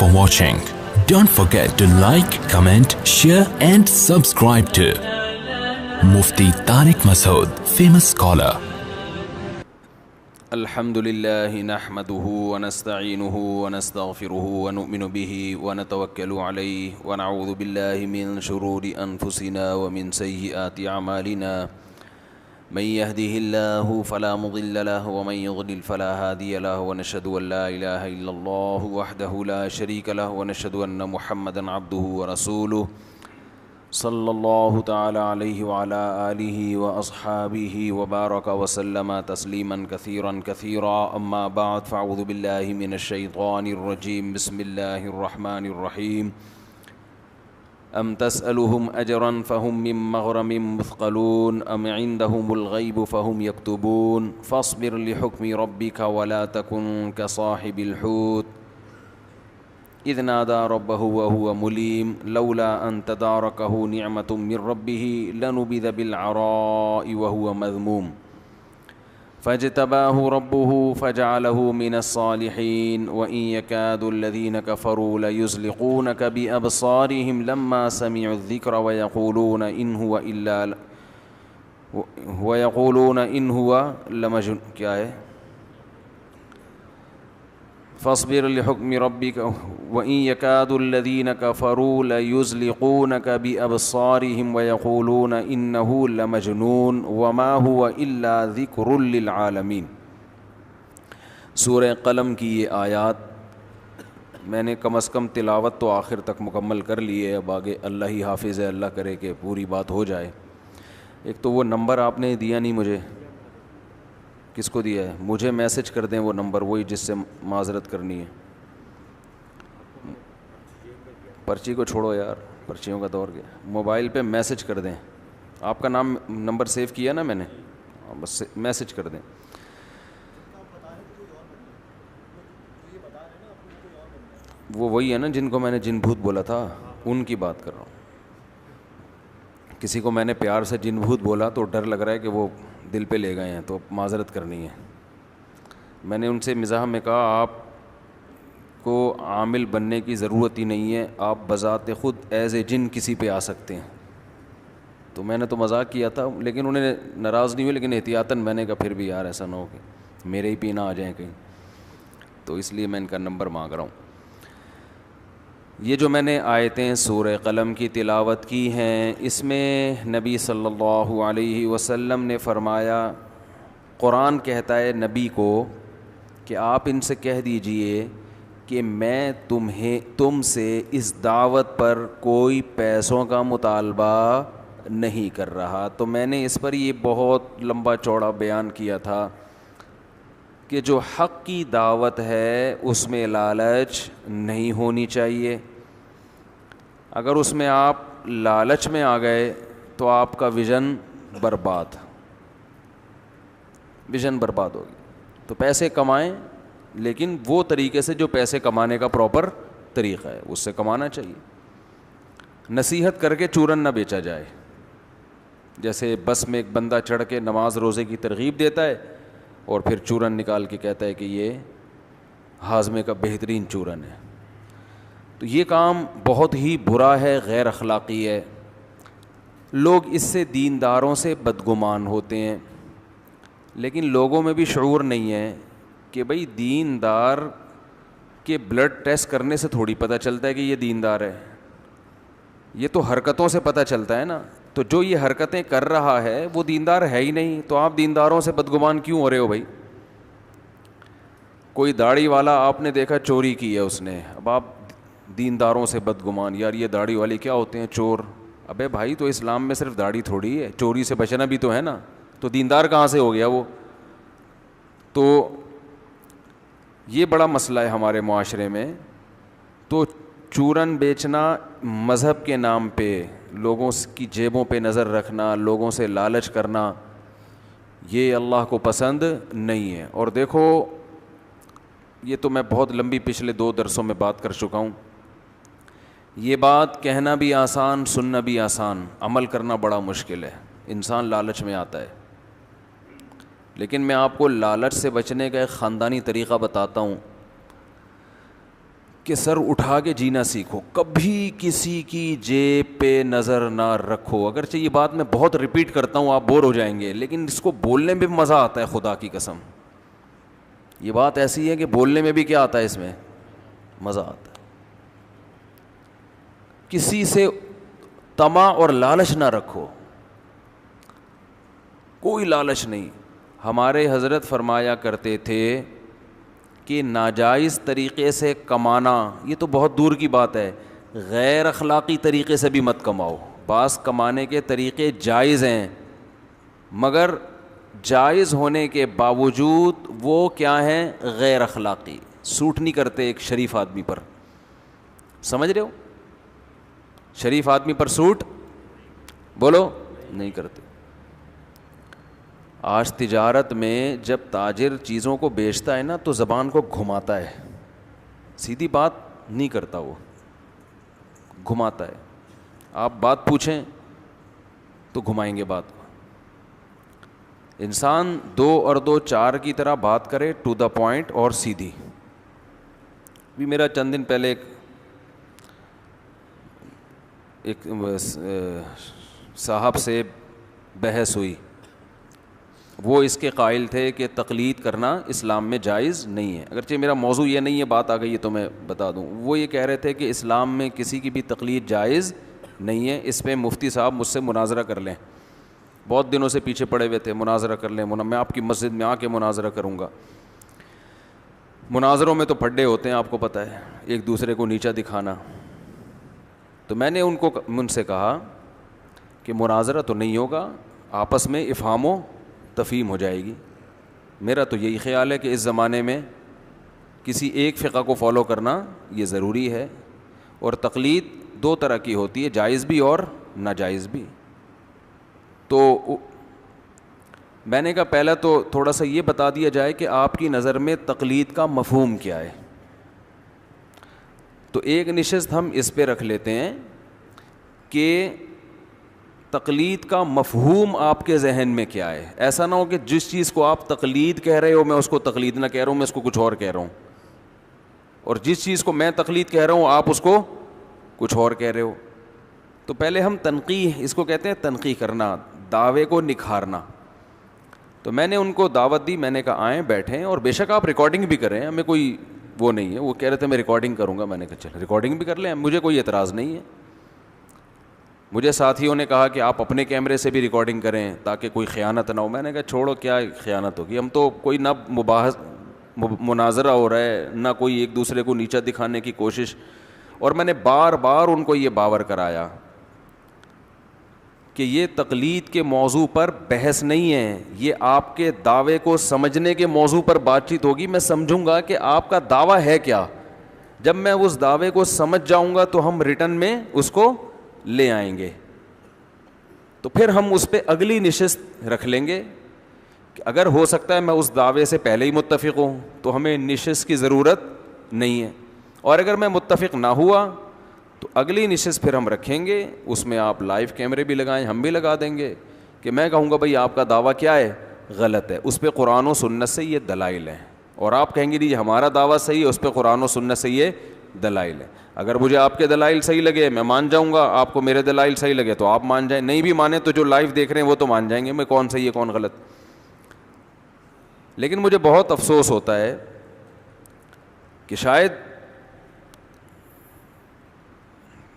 for watching. Don't forget to like, comment, share and subscribe to Mufti Tariq Masood, famous scholar. الحمدللہ نحمده ونستعینه ونستغفره ونؤمن به ونتوکل علیہ ونعوذ باللہ من شرور انفسنا ومن سیئات اعمالنا من يهده الله فلا مضل له ومن يضلل فلا هادي له ونشهد ان لا اله الا الله وحده لا شريك له ونشهد ان محمدا عبده ورسوله صلی اللہ تعالی علیہ وعلی آلہ واصحابہ وبارک وسلم تسلیما کثیرا کثیرا اما بعد فاعوذ باللہ من الشیطان الرجیم بسم اللہ الرحمن الرحیم ام تسألهم اجرا فهم من مغرم مثقلون ام عندهم الغیب فهم یکتبون فاصبر لحکم ربک ولا تکن كصاحب الحوت اذ نادى ربه وهو مليم لولا ان تداركه نعمة من ربه لنبذ بالعراء وهو مذموم فاجتباه ربه فجعله من الصالحين وإن يكاد الذين كفروا ليزلقونك بأبصارهم لما سمعوا الذكر ويقولون إن هو لمجنون کیا ہے فاصبر لحکم ربک وإن يكاد الذين كفروا ليزلقونك بأبصارهم ويقولون إنه لمجنون وما هو إلا ذكر للعالمین. سورہ قلم کی یہ آیات میں نے کم از کم تلاوت تو آخر تک مکمل کر لی ہے. اب آگے اللہ ہی حافظ ہے، اللہ کرے کہ پوری بات ہو جائے. ایک تو وہ نمبر آپ نے دیا نہیں مجھے، کس کو دیا ہے؟ مجھے میسج کر دیں وہ نمبر، وہی جس سے معذرت کرنی ہے. پرچی کو چھوڑو یار، پرچیوں کا دور گیا. موبائل پہ میسج کر دیں. آپ کا نام نمبر سیو کیا نا میں نے، بس میسج کر دیں. وہ وہی ہے نا جن کو میں نے جن بھوت بولا تھا، ان کی بات کر رہا ہوں. کسی کو میں نے پیار سے جن بھوت بولا تو ڈر لگ رہا ہے کہ وہ دل پہ لے گئے ہیں، تو معذرت کرنی ہے. میں نے ان سے مزاح میں کہا آپ کو عامل بننے کی ضرورت ہی نہیں ہے، آپ بذات خود ایز اے جن کسی پہ آ سکتے ہیں. تو میں نے تو مذاق کیا تھا، لیکن انہیں ناراض نہیں ہوئے، لیکن احتیاطاً میں نے کہا پھر بھی یار ایسا نہ ہو کہ میرے ہی پہ نہ آ جائیں کہیں، تو اس لیے میں ان کا نمبر مانگ رہا ہوں. یہ جو میں نے آیتیں سورہ قلم کی تلاوت کی ہیں، اس میں نبی صلی اللہ علیہ وسلم نے فرمایا، قرآن کہتا ہے نبی کو کہ آپ ان سے کہہ دیجئے کہ میں تم سے اس دعوت پر کوئی پیسوں کا مطالبہ نہیں کر رہا. تو میں نے اس پر یہ بہت لمبا چوڑا بیان کیا تھا کہ جو حق کی دعوت ہے اس میں لالچ نہیں ہونی چاہیے. اگر اس میں آپ لالچ میں آ گئے تو آپ کا ویژن برباد ہوگی. تو پیسے کمائیں، لیکن وہ طریقے سے جو پیسے کمانے کا پراپر طریقہ ہے اس سے کمانا چاہیے. نصیحت کر کے چورن نہ بیچا جائے. جیسے بس میں ایک بندہ چڑھ کے نماز روزے کی ترغیب دیتا ہے اور پھر چورن نکال کے کہتا ہے کہ یہ ہاضمے کا بہترین چورن ہے. تو یہ کام بہت ہی برا ہے، غیر اخلاقی ہے. لوگ اس سے دینداروں سے بدگمان ہوتے ہیں، لیکن لوگوں میں بھی شعور نہیں ہے کہ بھئی دیندار کے بلڈ ٹیسٹ کرنے سے تھوڑی پتہ چلتا ہے کہ یہ دیندار ہے. یہ تو حرکتوں سے پتہ چلتا ہے نا. تو جو یہ حرکتیں کر رہا ہے وہ دیندار ہے ہی نہیں، تو آپ دینداروں سے بدگمان کیوں ہو رہے ہو بھائی؟ کوئی داڑھی والا آپ نے دیکھا چوری کی ہے اس نے، اب آپ دینداروں سے بدگمان، یار یہ داڑھی والے کیا ہوتے ہیں چور. ابے بھائی تو اسلام میں صرف داڑھی تھوڑی ہے، چوری سے بچنا بھی تو ہے نا. تو دیندار کہاں سے ہو گیا وہ؟ تو یہ بڑا مسئلہ ہے ہمارے معاشرے میں. تو چورن بیچنا مذہب کے نام پہ، لوگوں کی جیبوں پہ نظر رکھنا، لوگوں سے لالچ کرنا، یہ اللہ کو پسند نہیں ہے. اور دیکھو یہ تو میں بہت لمبی پچھلے 2 درسوں میں بات کر چکا ہوں. یہ بات کہنا بھی آسان، سننا بھی آسان، عمل کرنا بڑا مشکل ہے. انسان لالچ میں آتا ہے. لیکن میں آپ کو لالچ سے بچنے کا ایک خاندانی طریقہ بتاتا ہوں. کہ سر اٹھا کے جینا سیکھو, کبھی کسی کی جیب پہ نظر نہ رکھو. اگرچہ یہ بات میں بہت ریپیٹ کرتا ہوں, آپ بور ہو جائیں گے, لیکن اس کو بولنے میں بھی مزہ آتا ہے, خدا کی قسم. یہ بات ایسی ہے کہ بولنے میں بھی کیا آتا ہے, اس میں مزہ آتا ہے. کسی سے طمع اور لالچ نہ رکھو, کوئی لالچ نہیں. ہمارے حضرت فرمایا کرتے تھے کہ ناجائز طریقے سے کمانا یہ تو بہت دور کی بات ہے, غیر اخلاقی طریقے سے بھی مت کماؤ. بعض کمانے کے طریقے جائز ہیں, مگر جائز ہونے کے باوجود وہ کیا ہیں, غیر اخلاقی, سوٹ نہیں کرتے ایک شریف آدمی پر. سمجھ رہے ہو, شریف آدمی پر سوٹ بولو نہیں کرتے. آج تجارت میں جب تاجر چیزوں کو بیچتا ہے نا تو زبان کو گھماتا ہے, سیدھی بات نہیں کرتا, وہ گھماتا ہے. آپ بات پوچھیں تو گھمائیں گے بات کو. انسان 2 اور 2 4 کی طرح بات کرے, ٹو دا پوائنٹ اور سیدھی. بھی میرا چند دن پہلے ایک صاحب سے بحث ہوئی. وہ اس کے قائل تھے کہ تقلید کرنا اسلام میں جائز نہیں ہے. اگرچہ میرا موضوع یہ نہیں ہے, بات آ گئی ہے تو میں بتا دوں. وہ یہ کہہ رہے تھے کہ اسلام میں کسی کی بھی تقلید جائز نہیں ہے. اس پہ مفتی صاحب مجھ سے مناظرہ کر لیں, بہت دنوں سے پیچھے پڑے ہوئے تھے, مناظرہ کر لیں, میں آپ کی مسجد میں آ کے مناظرہ کروں گا. مناظروں میں تو پھڈے ہوتے ہیں, آپ کو پتہ ہے, ایک دوسرے کو نیچا دکھانا. تو میں نے ان سے کہا کہ مناظرہ تو نہیں ہوگا, آپس میں افہام و تفہیم ہو جائے گی. میرا تو یہی خیال ہے کہ اس زمانے میں کسی ایک فقہ کو فالو کرنا یہ ضروری ہے. اور تقلید 2 طرح کی ہوتی ہے, جائز بھی اور ناجائز بھی. تو میں نے کہا پہلا تو تھوڑا سا یہ بتا دیا جائے کہ آپ کی نظر میں تقلید کا مفہوم کیا ہے. تو ایک نشست ہم اس پہ رکھ لیتے ہیں کہ تقلید کا مفہوم آپ کے ذہن میں کیا ہے. ایسا نہ ہو کہ جس چیز کو آپ تقلید کہہ رہے ہو میں اس کو تقلید نہ کہہ رہا ہوں, میں اس کو کچھ اور کہہ رہا ہوں, اور جس چیز کو میں تقلید کہہ رہا ہوں آپ اس کو کچھ اور کہہ رہے ہو. تو پہلے ہم تنقیح, اس کو کہتے ہیں تنقیح کرنا, دعوے کو نکھارنا. تو میں نے ان کو دعوت دی, میں نے کہا آئیں بیٹھیں, اور بے شک آپ ریکارڈنگ بھی کریں, ہمیں کوئی وہ نہیں ہے. وہ کہہ رہے تھے میں ریکارڈنگ کروں گا, میں نے کہا چل ریکارڈنگ بھی کر لیں, مجھے کوئی اعتراض نہیں ہے. مجھے ساتھیوں نے کہا کہ آپ اپنے کیمرے سے بھی ریکارڈنگ کریں تاکہ کوئی خیانت نہ ہو. میں نے کہا چھوڑو, کیا خیانت ہوگی, ہم تو کوئی نہ مناظرہ ہو رہا ہے نہ کوئی ایک دوسرے کو نیچا دکھانے کی کوشش. اور میں نے بار بار ان کو یہ باور کرایا کہ یہ تقلید کے موضوع پر بحث نہیں ہے, یہ آپ کے دعوے کو سمجھنے کے موضوع پر بات چیت ہوگی. میں سمجھوں گا کہ آپ کا دعویٰ ہے کیا, جب میں اس دعوے کو سمجھ جاؤں گا تو ہم ریٹن میں اس کو لے آئیں گے. تو پھر ہم اس پہ اگلی نشست رکھ لیں گے کہ اگر ہو سکتا ہے میں اس دعوے سے پہلے ہی متفق ہوں تو ہمیں نشست کی ضرورت نہیں ہے, اور اگر میں متفق نہ ہوا تو اگلی نشست پھر ہم رکھیں گے, اس میں آپ لائیو کیمرے بھی لگائیں, ہم بھی لگا دیں گے کہ میں کہوں گا بھائی آپ کا دعویٰ کیا ہے, غلط ہے, اس پہ قرآن و سنت سے یہ دلائل ہیں, اور آپ کہیں گے جی ہمارا دعویٰ صحیح ہے, اس پہ قرآن و سنت سے یہ دلائل ہے. اگر مجھے آپ کے دلائل صحیح لگے میں مان جاؤں گا, آپ کو میرے دلائل صحیح لگے تو آپ مان جائیں, نہیں بھی مانے تو جو لائیو دیکھ رہے ہیں وہ تو مان جائیں گے میں کون صحیح ہے کون غلط. لیکن مجھے بہت افسوس ہوتا ہے کہ شاید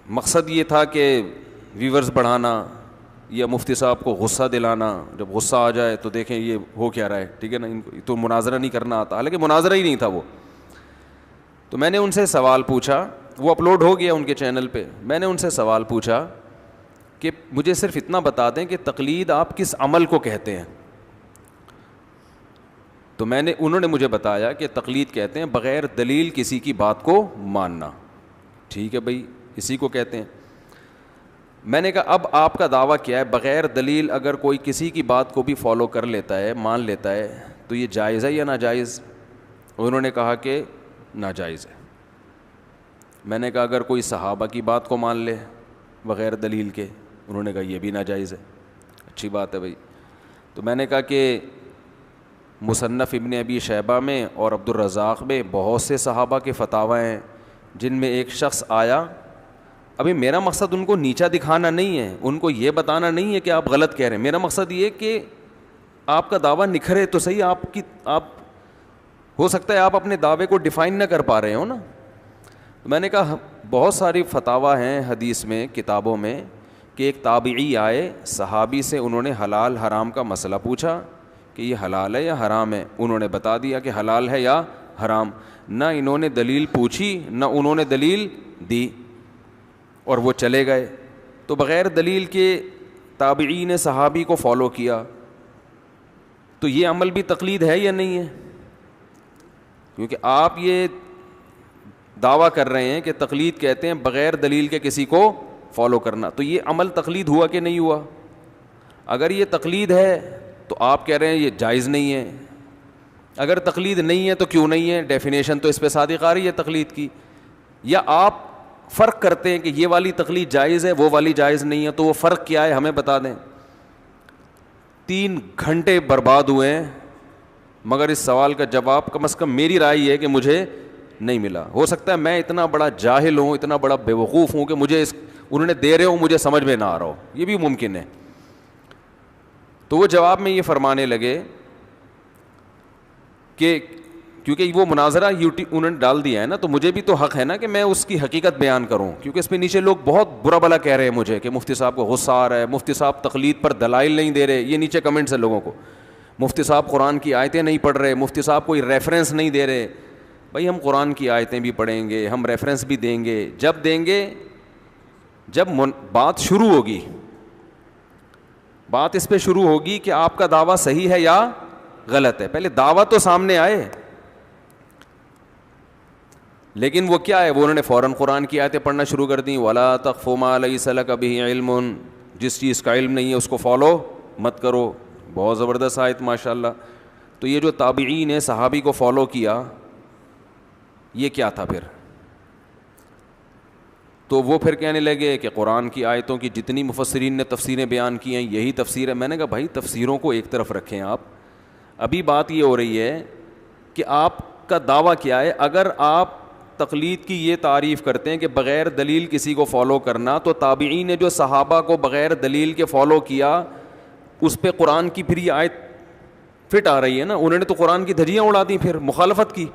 مقصد یہ تھا کہ ویورز بڑھانا یا مفتی صاحب کو غصہ دلانا, جب غصہ آ جائے تو دیکھیں یہ ہو کیا رہا ہے, ٹھیک ہے نا, ان کو تو مناظرہ نہیں کرنا آتا, حالانکہ مناظرہ ہی نہیں تھا وہ. تو میں نے ان سے سوال پوچھا, وہ اپلوڈ ہو گیا ان کے چینل پہ. میں نے ان سے سوال پوچھا کہ مجھے صرف اتنا بتا دیں کہ تقلید آپ کس عمل کو کہتے ہیں. تو انہوں نے مجھے بتایا کہ تقلید کہتے ہیں بغیر دلیل کسی کی بات کو ماننا. ٹھیک ہے بھائی, اسی کو کہتے ہیں. میں نے کہا اب آپ کا دعویٰ کیا ہے, بغیر دلیل اگر کوئی کسی کی بات کو بھی فالو کر لیتا ہے, مان لیتا ہے, تو یہ جائز ہے یا ناجائز؟ انہوں نے کہا کہ ناجائز ہے. میں نے کہا اگر کوئی صحابہ کی بات کو مان لے بغیر دلیل کے, انہوں نے کہا یہ بھی ناجائز ہے. اچھی بات ہے بھائی. تو میں نے کہا کہ مصنف ابن ابی شیبہ میں اور عبد الرزاق میں بہت سے صحابہ کے فتاوی ہیں جن میں ایک شخص آیا. ابھی میرا مقصد ان کو نیچا دکھانا نہیں ہے, ان کو یہ بتانا نہیں ہے کہ آپ غلط کہہ رہے ہیں. میرا مقصد یہ کہ آپ کا دعویٰ نکھرے تو صحیح. آپ ہو سکتا ہے آپ اپنے دعوے کو ڈیفائن نہ کر پا رہے ہو نا. میں نے کہا بہت ساری فتاویٰ ہیں حدیث میں, کتابوں میں, کہ ایک تابعی آئے صحابی سے, انہوں نے حلال حرام کا مسئلہ پوچھا کہ یہ حلال ہے یا حرام ہے. انہوں نے بتا دیا کہ حلال ہے یا حرام. نہ انہوں نے دلیل پوچھی نہ انہوں نے دلیل دی, اور وہ چلے گئے. تو بغیر دلیل کے تابعی نے صحابی کو فالو کیا, تو یہ عمل بھی تقلید ہے یا نہیں ہے؟ کیونکہ آپ یہ دعویٰ کر رہے ہیں کہ تقلید کہتے ہیں بغیر دلیل کے کسی کو فالو کرنا, تو یہ عمل تقلید ہوا کہ نہیں ہوا؟ اگر یہ تقلید ہے تو آپ کہہ رہے ہیں یہ جائز نہیں ہے. اگر تقلید نہیں ہے تو کیوں نہیں ہے؟ ڈیفینیشن تو اس پہ صادق آ رہی ہے تقلید کی. یا آپ فرق کرتے ہیں کہ یہ والی تقلید جائز ہے وہ والی جائز نہیں ہے, تو وہ فرق کیا ہے ہمیں بتا دیں. 3 گھنٹے برباد ہوئے ہیں, مگر اس سوال کا جواب کم از کم میری رائے یہ ہے کہ مجھے نہیں ملا. ہو سکتا ہے میں اتنا بڑا جاہل ہوں, اتنا بڑا بیوقوف ہوں کہ مجھے انہوں نے دے رہے ہوں مجھے سمجھ میں نہ آ رہا ہو, یہ بھی ممکن ہے. تو وہ جواب میں یہ فرمانے لگے کہ کیونکہ وہ مناظرہ انہوں نے ڈال دیا ہے نا, تو مجھے بھی تو حق ہے نا کہ میں اس کی حقیقت بیان کروں, کیونکہ اس پہ نیچے لوگ بہت برا بلا کہہ رہے ہیں مجھے کہ مفتی صاحب کو غصہ آ رہا ہے, مفتی صاحب تقلید پر دلائل نہیں دے رہے. یہ نیچے کمنٹس ہیں لوگوں کو. مفتی صاحب قرآن کی آیتیں نہیں پڑھ رہے, مفتی صاحب کوئی ریفرنس نہیں دے رہے. بھائی ہم قرآن کی آیتیں بھی پڑھیں گے, ہم ریفرنس بھی دیں گے, جب بات شروع ہوگی, بات اس پہ شروع ہوگی کہ آپ کا دعویٰ صحیح ہے یا غلط ہے. پہلے دعویٰ تو سامنے آئے. لیکن وہ کیا ہے, وہ انہوں نے فوراً قرآن کی آیتیں پڑھنا شروع کر دیں. وَلَا تَقْفُ مَا لَيْسَ لَكَ بِهِ عِلْمٌ, جس چیز کا علم نہیں ہے اس کو فالو مت کرو. بہت زبردست آیت ماشاء اللہ. تو یہ جو تابعین نے صحابی کو فالو کیا, یہ کیا تھا پھر؟ تو وہ پھر کہنے لگے کہ قرآن کی آیتوں کی جتنی مفسرین نے تفسیریں بیان کی ہیں یہی تفسیر ہے. میں نے کہا بھائی تفسیروں کو ایک طرف رکھیں آپ, ابھی بات یہ ہو رہی ہے کہ آپ کا دعویٰ کیا ہے. اگر آپ تقلید کی یہ تعریف کرتے ہیں کہ بغیر دلیل کسی کو فالو کرنا, تو تابعین نے جو صحابہ کو بغیر دلیل کے فالو کیا اس پہ قرآن کی پھر یہ آیت فٹ آ رہی ہے نا. انہوں نے تو قرآن کی دھجیاں اڑا دیں, پھر مخالفت کی.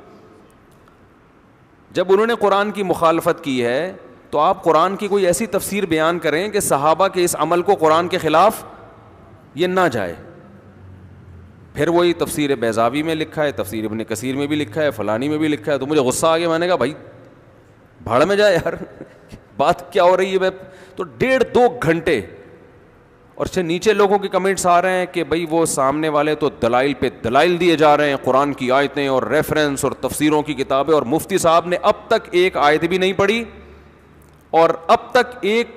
جب انہوں نے قرآن کی مخالفت کی ہے تو آپ قرآن کی کوئی ایسی تفسیر بیان کریں کہ صحابہ کے اس عمل کو قرآن کے خلاف یہ نہ جائے. پھر وہی تفسیر بیضاوی میں لکھا ہے, تفسیر ابن کثیر میں بھی لکھا ہے, فلانی میں بھی لکھا ہے. تو مجھے غصہ آ گیا, میں نے کہا بھائی بھاڑ میں جائے یار, بات کیا ہو رہی ہے. تو 1.5-2 گھنٹے, اور نیچے لوگوں کے کمنٹس آ رہے ہیں کہ بھائی وہ سامنے والے تو دلائل پہ دلائل دیے جا رہے ہیں, قرآن کی آیتیں اور ریفرنس اور تفسیروں کی کتابیں, اور مفتی صاحب نے اب تک ایک آیت بھی نہیں پڑھی اور اب تک ایک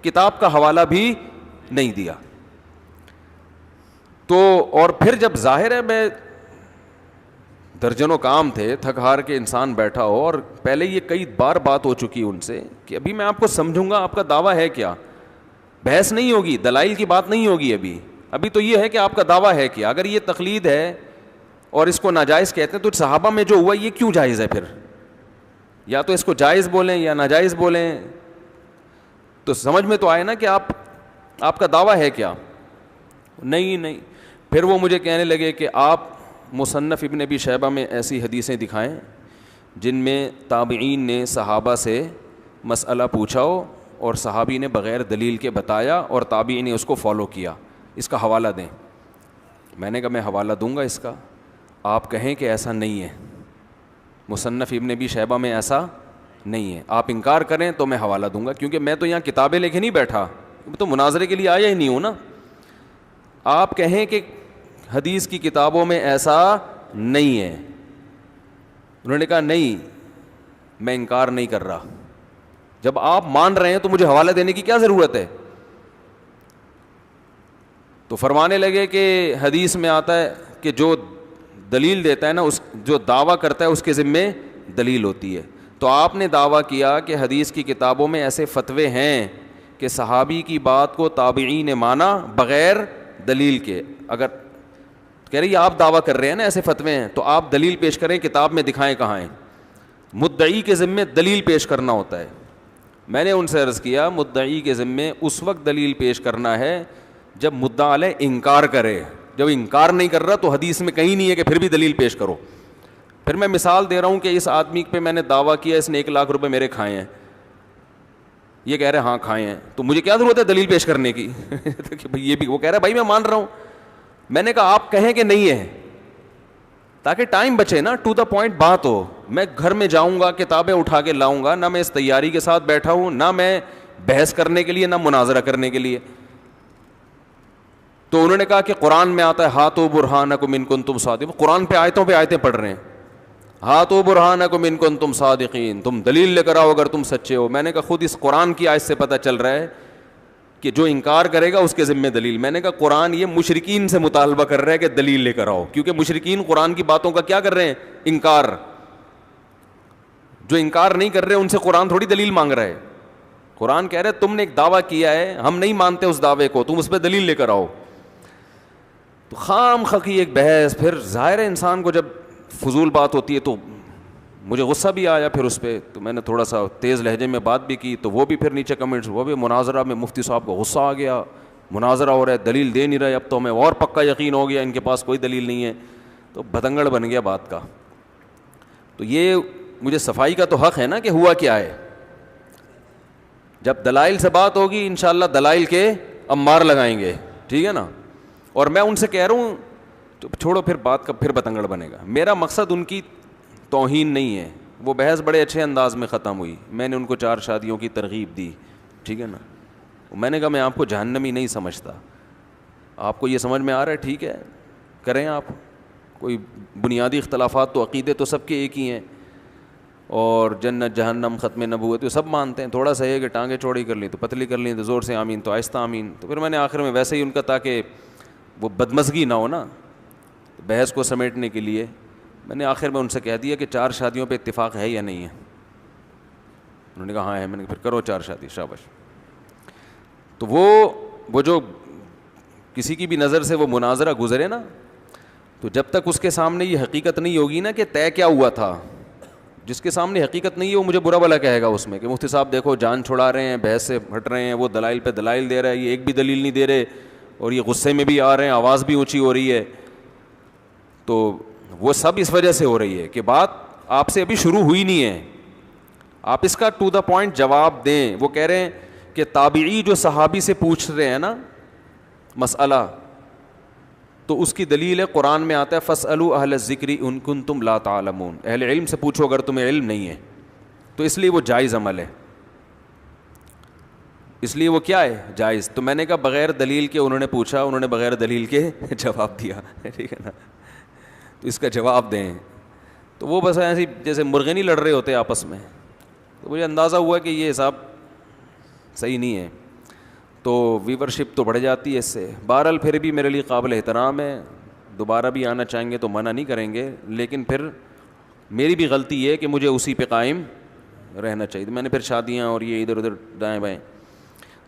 کتاب کا حوالہ بھی نہیں دیا. تو اور پھر جب ظاہر ہے میں درجنوں کام تھے, تھک ہار کے انسان بیٹھا ہو, اور پہلے یہ کئی بار بات ہو چکی ان سے کہ ابھی میں آپ کو سمجھوں گا آپ کا دعویٰ ہے کیا. بحث نہیں ہوگی, دلائل کی بات نہیں ہوگی. ابھی تو یہ ہے کہ آپ کا دعویٰ ہے کیا. اگر یہ تقلید ہے اور اس کو ناجائز کہتے ہیں تو صحابہ میں جو ہوا یہ کیوں جائز ہے پھر؟ یا تو اس کو جائز بولیں یا ناجائز بولیں, تو سمجھ میں تو آئے نا کہ آپ کا دعویٰ ہے کیا. نہیں. پھر وہ مجھے کہنے لگے کہ آپ مصنف ابن ابی شیبہ میں ایسی حدیثیں دکھائیں جن میں تابعین نے صحابہ سے مسئلہ پوچھا ہو اور صحابی نے بغیر دلیل کے بتایا اور تابعین نے اس کو فالو کیا, اس کا حوالہ دیں. میں نے کہا میں حوالہ دوں گا اس کا, آپ کہیں کہ ایسا نہیں ہے, مصنف ابن ابی شیبہ میں ایسا نہیں ہے. آپ انکار کریں تو میں حوالہ دوں گا, کیونکہ میں تو یہاں کتابیں لے کے نہیں بیٹھا, میں تو مناظرے کے لیے آیا ہی نہیں ہوں نا. آپ کہیں کہ حدیث کی کتابوں میں ایسا نہیں ہے. انہوں نے کہا نہیں, میں انکار نہیں کر رہا. جب آپ مان رہے ہیں تو مجھے حوالہ دینے کی کیا ضرورت ہے؟ تو فرمانے لگے کہ حدیث میں آتا ہے کہ جو دلیل دیتا ہے نا, اس جو دعویٰ کرتا ہے اس کے ذمے دلیل ہوتی ہے. تو آپ نے دعویٰ کیا کہ حدیث کی کتابوں میں ایسے فتوے ہیں کہ صحابی کی بات کو تابعین نے مانا بغیر دلیل کے. اگر کہہ رہی آپ دعویٰ کر رہے ہیں نا ایسے فتوے ہیں, تو آپ دلیل پیش کریں, کتاب میں دکھائیں کہاں ہیں. مدعی کے ذمے دلیل پیش کرنا ہوتا ہے. میں نے ان سے عرض کیا مدعی کے ذمے اس وقت دلیل پیش کرنا ہے جب مدعا علیہ انکار کرے. جب انکار نہیں کر رہا تو حدیث میں کہیں نہیں ہے کہ پھر بھی دلیل پیش کرو. پھر میں مثال دے رہا ہوں کہ اس آدمی پہ میں نے دعویٰ کیا اس نے 1,00,000 روپے میرے کھائے ہیں, یہ کہہ رہے ہیں ہاں کھائے ہیں, تو مجھے کیا ضرورت ہے دلیل پیش کرنے کی؟ یہ بھی وہ کہہ رہا ہے بھائی میں مان رہا ہوں. میں نے کہا آپ کہیں کہ نہیں ہے تاکہ ٹائم بچے نا, ٹو دا پوائنٹ بات ہو. میں گھر میں جاؤں گا کتابیں اٹھا کے لاؤں گا, نہ میں اس تیاری کے ساتھ بیٹھا ہوں, نہ میں بحث کرنے کے لیے نہ مناظرہ کرنے کے لیے. تو انہوں نے کہا کہ قرآن میں آتا ہے ہاتھو برہانکم ان کنتم صادقین. قرآن پہ آیتیں پڑھ رہے ہیں, ہاتھو برہانکم ان کنتم صادقین, تم دلیل لے کر آؤ اگر تم سچے ہو. میں نے کہا خود اس قرآن کی آیت سے پتہ چل رہا ہے کہ جو انکار کرے گا اس کے ذمہ دلیل. میں نے کہا قرآن یہ مشرکین سے مطالبہ کر رہا ہے کہ دلیل لے کر آؤ, کیونکہ مشرکین قرآن کی باتوں کا کیا کر رہے ہیں؟ انکار. جو انکار نہیں کر رہے ان سے قرآن تھوڑی دلیل مانگ رہا ہے. قرآن کہہ رہا ہے تم نے ایک دعویٰ کیا ہے, ہم نہیں مانتے اس دعوے کو, تم اس پہ دلیل لے کر آؤ. تو خام خقی ایک بحث. پھر ظاہر ہے انسان کو جب فضول بات ہوتی ہے تو مجھے غصہ بھی آیا پھر اس پہ, تو میں نے تھوڑا سا تیز لہجے میں بات بھی کی, تو وہ بھی پھر نیچے کمنٹس, وہ بھی مناظرہ میں مفتی صاحب کو غصہ آ گیا, مناظرہ ہو رہا ہے دلیل دے نہیں رہے, اب تو ہمیں اور پکا یقین ہو گیا ان کے پاس کوئی دلیل نہیں ہے. تو بھتنگڑ بن گیا بات کا. تو یہ مجھے صفائی کا تو حق ہے نا کہ ہوا کیا ہے. جب دلائل سے بات ہوگی انشاءاللہ دلائل کے امار لگائیں گے, ٹھیک ہے نا. اور میں ان سے کہہ رہا ہوں تو چھوڑو پھر بات کا پھر بتنگڑ بنے گا. میرا مقصد ان کی توہین نہیں ہے. وہ بحث بڑے اچھے انداز میں ختم ہوئی. میں نے ان کو 4 شادیوں کی ترغیب دی, ٹھیک ہے نا. میں نے کہا میں آپ کو جہنمی نہیں سمجھتا, آپ کو یہ سمجھ میں آ رہا ہے, ٹھیک ہے کریں آپ. کوئی بنیادی اختلافات تو عقیدے تو سب کے ایک ہی ہیں, اور جنت جہنم ختم نبوت یہ سب مانتے ہیں. تھوڑا سا ہے کہ ٹانگیں چوڑی کر لیں تو پتلی کر لیں, تو زور سے آمین تو آہستہ آمین. تو پھر میں نے آخر میں ویسے ہی ان کا, تاکہ وہ بدمزگی نہ ہو نا بحث کو سمیٹنے کے لیے, میں نے آخر میں ان سے کہہ دیا کہ 4 شادیوں پہ اتفاق ہے یا نہیں ہے. انہوں نے کہا ہاں ہے. میں نے کہا پھر کرو 4 شادی, شاباش. تو وہ جو کسی کی بھی نظر سے وہ مناظرہ گزرے نا, تو جب تک اس کے سامنے یہ حقیقت نہیں ہوگی نا کہ طے کیا ہوا تھا, جس کے سامنے حقیقت نہیں ہے وہ مجھے برا بھلا کہے گا اس میں کہ مفتی صاحب دیکھو جان چھڑا رہے ہیں, بحث سے ہٹ رہے ہیں, وہ دلائل پہ دلائل دے رہا ہے, یہ ایک بھی دلیل نہیں دے رہے, اور یہ غصے میں بھی آ رہے ہیں, آواز بھی اونچی ہو رہی ہے. تو وہ سب اس وجہ سے ہو رہی ہے کہ بات آپ سے ابھی شروع ہوئی نہیں ہے. آپ اس کا ٹو دا پوائنٹ جواب دیں. وہ کہہ رہے ہیں کہ تابعی جو صحابی سے پوچھ رہے ہیں نا مسئلہ, تو اس کی دلیل ہے قرآن میں آتا ہے فاسألوا اہل الذکر ان کنتم لا تعلمون, اہل علم سے پوچھو اگر تمہیں علم نہیں ہے. تو اس لیے وہ جائز عمل ہے, اس لیے وہ کیا ہے جائز. تو میں نے کہا بغیر دلیل کے انہوں نے پوچھا, انہوں نے بغیر دلیل کے جواب دیا, ٹھیک ہے نا. تو اس کا جواب دیں. تو وہ بس ایسی جیسے مرغے نہیں لڑ رہے ہوتے آپس میں. تو مجھے اندازہ ہوا کہ یہ حساب صحیح نہیں ہے, تو ویورشپ تو بڑھ جاتی ہے اس سے. بہرحال پھر بھی میرے لیے قابل احترام ہے, دوبارہ بھی آنا چاہیں گے تو منع نہیں کریں گے, لیکن پھر میری بھی غلطی ہے کہ مجھے اسی پہ قائم رہنا چاہیے. میں نے پھر شادیاں اور یہ ادھر ادھر دائیں بائیں,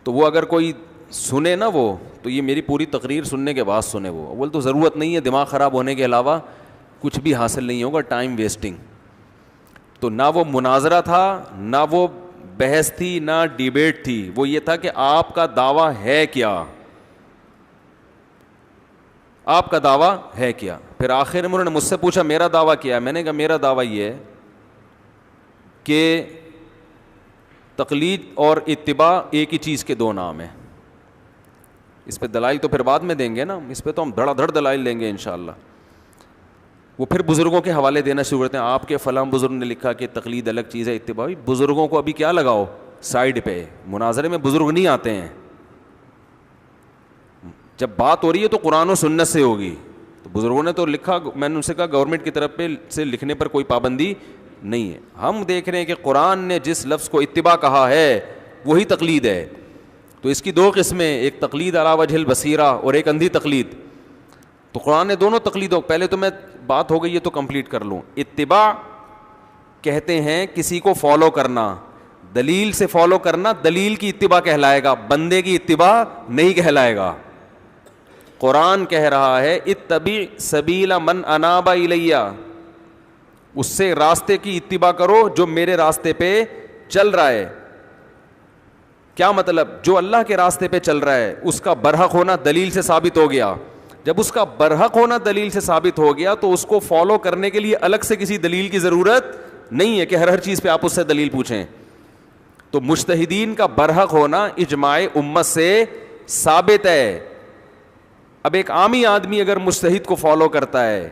تو وہ اگر کوئی سنے نا وہ, تو یہ میری پوری تقریر سننے کے بعد سنے. وہ اول تو ضرورت نہیں ہے, دماغ خراب ہونے کے علاوہ کچھ بھی حاصل نہیں ہوگا, ٹائم ویسٹنگ. تو نہ وہ مناظرہ تھا, نہ وہ بحث تھی, نہ ڈیبیٹ تھی. وہ یہ تھا کہ آپ کا دعویٰ ہے کیا, آپ کا دعویٰ ہے کیا. پھر آخر میں انہوں نے مجھ سے پوچھا میرا دعویٰ کیا ہے. میں نے کہا میرا دعویٰ یہ ہے کہ تقلید اور اتباع ایک ہی چیز کے 2 نام ہیں. اس پہ دلائل تو پھر بعد میں دیں گے نا, اس پہ تو ہم دھڑا دھڑ دلائل دیں گے انشاءاللہ. وہ پھر بزرگوں کے حوالے دینا شروع کرتے ہیں. آپ کے فلاں بزرگ نے لکھا کہ تقلید الگ چیز ہے, اتباع. بزرگوں کو ابھی کیا لگاؤ سائڈ پہ, مناظرے میں بزرگ نہیں آتے ہیں. جب بات ہو رہی ہے تو قرآن و سنت سے ہوگی. تو بزرگوں نے تو لکھا, میں نے ان سے کہا گورنمنٹ کی طرف پہ سے لکھنے پر کوئی پابندی نہیں ہے. ہم دیکھ رہے ہیں کہ قرآن نے جس لفظ کو اتباع کہا ہے وہی تقلید ہے. تو اس کی 2 قسمیں, ایک تقلید علی وجہ البصیرہ اور ایک اندھی تقلید. تو قرآن نے دونوں تقلیدوں, پہلے تو میں بات ہو گئی ہے تو کمپلیٹ کر لوں. اتباع کہتے ہیں کسی کو فالو کرنا, دلیل سے فالو کرنا دلیل کی اتباع کہلائے گا, بندے کی اتباع نہیں کہلائے گا. قرآن کہہ رہا ہے اتبع سبیل من اناب الیہ, اس سے راستے کی اتباع کرو جو میرے راستے پہ چل رہا ہے. کیا مطلب؟ جو اللہ کے راستے پہ چل رہا ہے اس کا برحق ہونا دلیل سے ثابت ہو گیا. جب اس کا برحق ہونا دلیل سے ثابت ہو گیا تو اس کو فالو کرنے کے لیے الگ سے کسی دلیل کی ضرورت نہیں ہے کہ ہر چیز پہ آپ اس سے دلیل پوچھیں. تو مجتہدین کا برحق ہونا اجماع امت سے ثابت ہے. اب ایک عامی آدمی اگر مجتہد کو فالو کرتا ہے